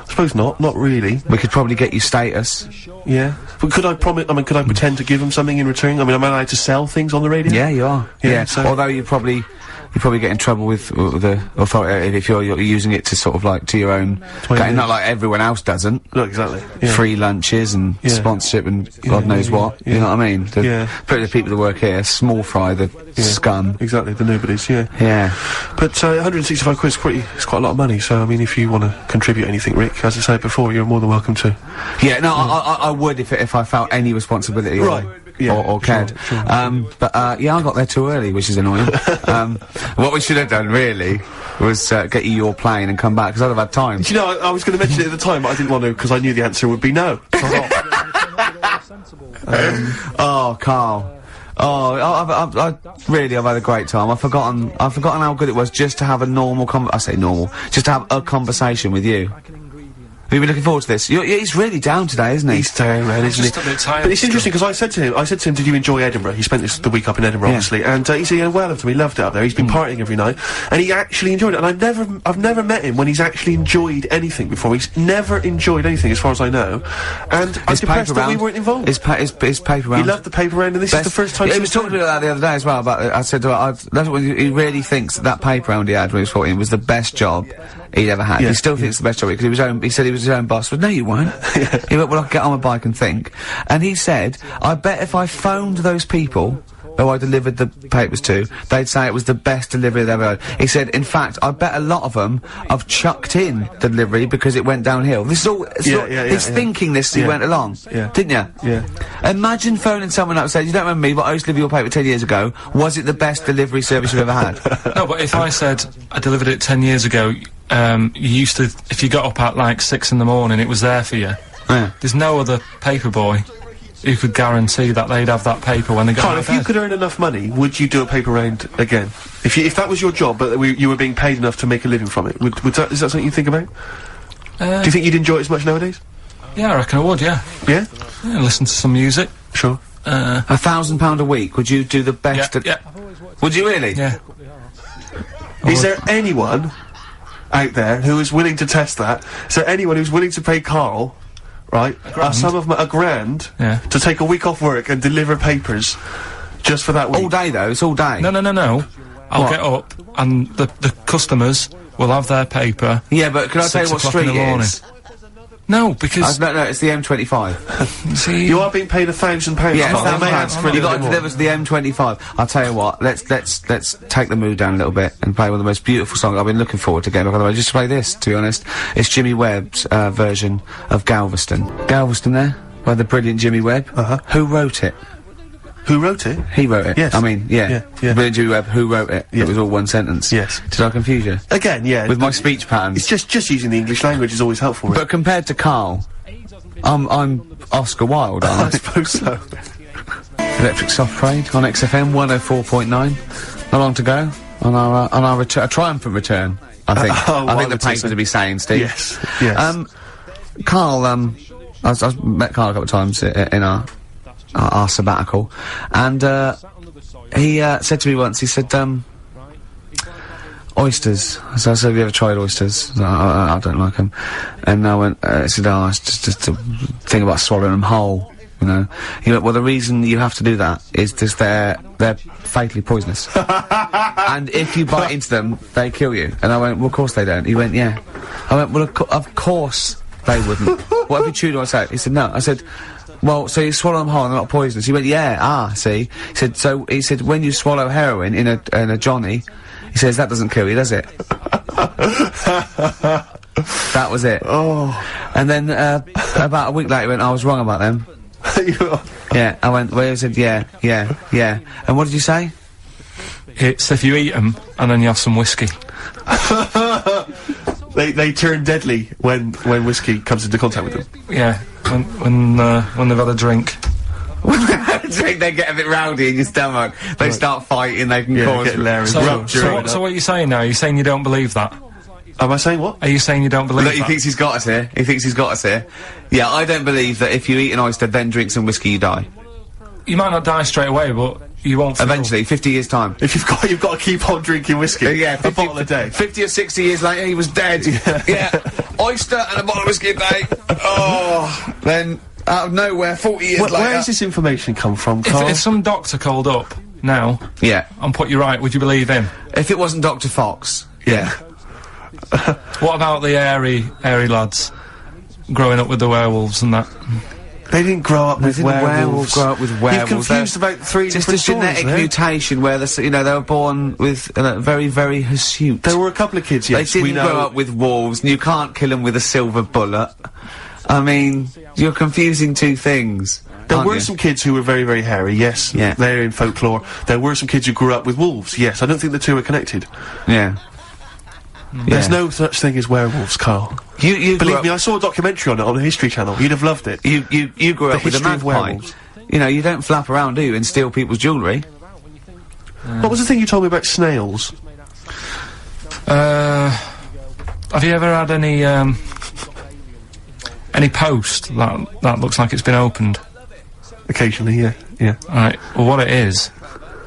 suppose not. Not really. We could probably get you status. Yeah. But could I promise? I mean, could I pretend to give them something in return? I mean, am I allowed to sell things on the radio? Yeah, you are. Yeah, Yeah. so- Although you probably get in trouble with the authority if you're using it to sort of like to your own. my Not like everyone else doesn't. Look, exactly. Yeah. Free lunches and Yeah. sponsorship and God knows yeah, what. yeah. You know what I mean? Yeah. Put the people that work here, small fry, the scum. Exactly. The nobodies. Yeah. Yeah. But 165 quid is quite a lot of money, so, I mean, if you want to contribute anything, Rick, as I said before, you're more than welcome to. Yeah, no, I would if I felt any responsibility. Right. Or cared. Sure. Yeah, I got there too early, which is annoying. What we should have done, really, was get you your plane and come back, because I'd have had time. Do you know, I was going to mention it at the time, but I didn't want to, because I knew the answer would be no. Oh, Karl. Oh, I've had a great time. I've forgotten how good it was just to have a normal just to have a conversation with you. Have you been looking forward to this? He's really down today, isn't he? He's down, man, isn't he? Just a bit tired. But it's interesting, because I said to him, did you enjoy Edinburgh? He spent the week up in Edinburgh, obviously, and he said, well of him, he loved it up there, he's been partying every night, and he actually enjoyed it, and I've never met him when he's actually enjoyed anything before. He's never enjoyed anything, as far as I know, and I'm depressed that we weren't involved. His paper round. He loved the paper round, and this is the first time he was talking about that the other day as well, I said to him, that's what he really thinks that paper round he had when he was 14 was the best job he'd ever had. Yeah, he still thinks it's the best job, because he said he was his own boss. But no, you won't. He went, well, I'll get on my bike and think. And he said, I bet if I phoned those people who I delivered the papers to, they'd say it was the best delivery they've ever had. He said, in fact, I bet a lot of them have chucked in the delivery because it went downhill. This is all, he's thinking this as he went along. Yeah. Didn't you? Yeah. Imagine phoning someone up and saying, you don't remember me, but I used to deliver your paper 10 years ago. Was it the best delivery service you've ever had? No, but if I said I delivered it 10 years ago, you used to, if you got up at like 6 in the morning, it was there for you. Yeah. There's no other paper boy who could guarantee that they'd have that paper when they got Karl, out if of you bed. could earn enough money, would you do a paper round again? If that was your job, but you were being paid enough to make a living from it, is that something you think about? Do you think you'd enjoy it as much nowadays? Yeah, I reckon I would, yeah. Yeah? Yeah, listen to some music. Sure. £1,000 a week, would you do the best? Yeah. Would you really? Yeah. Is there anyone out there who is willing to test that? Is there anyone who's willing to pay Karl, right, a sum of a grand, to take a week off work and deliver papers just for that week? All day, though, it's all day. No. I'll get up, and the customers will have their paper. Yeah, but can I tell you what street it is? No, because... no, it's the M25. See... You are being paid £1,000. Yeah, £1,000. You've got to deliver to the M25. I'll tell you what, let's take the mood down a little bit and play one of the most beautiful songs I've been looking forward to getting back on the road. Just to play this, to be honest. It's Jimmy Webb's version of Galveston. Galveston there, by the brilliant Jimmy Webb. Who wrote it? Who wrote it? He wrote it. Yes. I mean, yeah. Brilliant Jimmy Webb, who wrote it? Yeah. It was all one sentence. Yes. Did I confuse you? Again, yeah. With my speech patterns. It's just using the English language is always helpful, right? But compared to Karl, I'm Oscar Wilde, I aren't I? suppose so. Electric Soft Parade on XFM 104.9. Not long to go on our a triumphant return. I think. I think the papers will be saying, Steve. Yes. Karl. I've met Karl a couple of times in our sabbatical, and he said to me once. He said, oysters. So I said, have you ever tried oysters? I don't like them. And I went, he said, oh, it's just a thing about swallowing them whole, you know. He went, well, the reason you have to do that is just they're fatally poisonous. And if you bite into them, they kill you. And I went, well, of course they don't. He went, yeah. I went, well, of course they wouldn't. What have you chewed on its out? He said, no. I said, well, so you swallow them whole and they're not poisonous. He went, yeah, see. He said, when you swallow heroin in a Johnny, he says, that doesn't kill you, does it? That was it. Oh. And then, about a week later, he went, I was wrong about them. Yeah, I went, well, he said, yeah. And what did you say? It's if you eat them, and then you have some whiskey. They turn deadly when whiskey comes into contact with them. Yeah, when they've had a drink. They get a bit rowdy in your stomach. They start fighting. They can cause hilarious. So what are you saying now? Are you saying you don't believe that? Am I saying what? Are you saying you don't believe Look, that? he thinks he's got us here. He thinks he's got us here. Yeah, I don't believe that if you eat an oyster, then drink some whiskey, you die. You might not die straight away, but you won't. Eventually, 50 years time. If you've got to keep on drinking whiskey. Yeah, a bottle a day. 50 or 60 years later, he was dead. Yeah, oyster and a bottle of whiskey a day. Oh, then out of nowhere, 40 years later. Where does this information come from, Karl? If some doctor called up now, yeah, and put you right, would you believe him? If it wasn't Dr. Fox, yeah. What about the airy lads growing up with the werewolves and that? They didn't grow up with werewolves. Grow up with werewolves. You've confused about three just different a genetic stories there. mutation where they were born with very, very hirsute. There were a couple of kids, yes, they didn't grow up with wolves, and you can't kill them with a silver bullet. I mean, you're confusing two things. There were some kids who were very, very hairy, yes. Yeah. They're in folklore. There were some kids who grew up with wolves, yes. I don't think the two are connected. Yeah. There's no such thing as werewolves, Carl. You Believe me, I saw a documentary on it on the History Channel. You'd have loved it. You grew up with a history of magpie. werewolves. You know, you don't flap around, do you, and steal people's jewellery? What was the thing you told me about snails? Have you ever had any post that looks like it's been opened? Occasionally, yeah. Right. Well, what it is,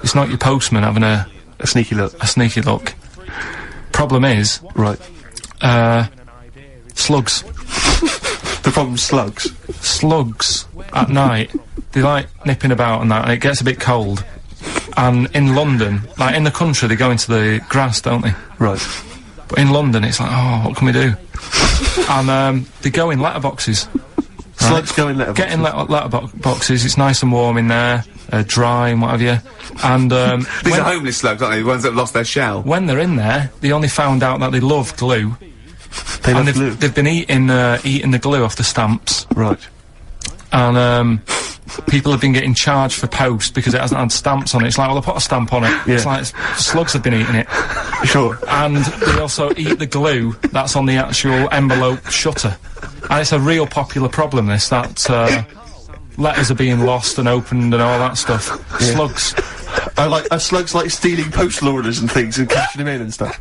it's not your postman having a sneaky look. A sneaky look. Problem is, right. Slugs. The problem's slugs. Slugs at night. They like nipping about and that, and it gets a bit cold. And in London, like in the country, they go into the grass, don't they? Right. But in London, it's like, oh, what can we do? And they go in letterboxes. Slugs go in letterboxes. Get in letterboxes. It's nice and warm in there, dry and what have you. And these are homeless slugs, aren't they? The ones that have lost their shell. When they're in there, they only found out that they love glue. They've been eating the glue off the stamps. Right. And people have been getting charged for post because it hasn't had stamps on it. It's like, well, I put a stamp on it. Yeah. It's like slugs have been eating it. Sure. And they also eat the glue that's on the actual envelope shutter. And it's a real popular problem, this, that letters are being lost and opened and all that stuff. Yeah. Slugs. Are slugs like stealing postal orders and things and cashing them in and stuff?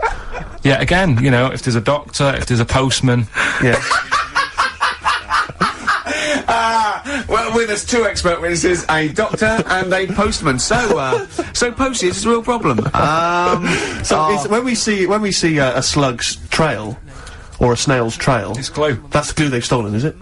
Yeah, again, you know, if there's a doctor, if there's a postman. Yeah. Well, there's two expert witnesses, a doctor and a postman. So postage is a real problem. When we see a slug's trail, or a snail's trail, it's glue. That's the glue they've stolen, is it?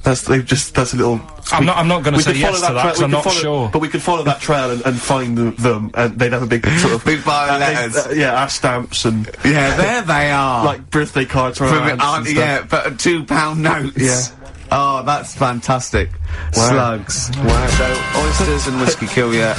That's a little. I'm not going to say yes to that because I'm not sure. But we could follow that trail and find them, and they'd have a big sort of big pile of letters. Our stamps and there they are, like birthday cards from our aunts and stuff. But £2 notes. Yeah. Oh, that's fantastic. Wow. Slugs. Wow. So oysters and whiskey kill you.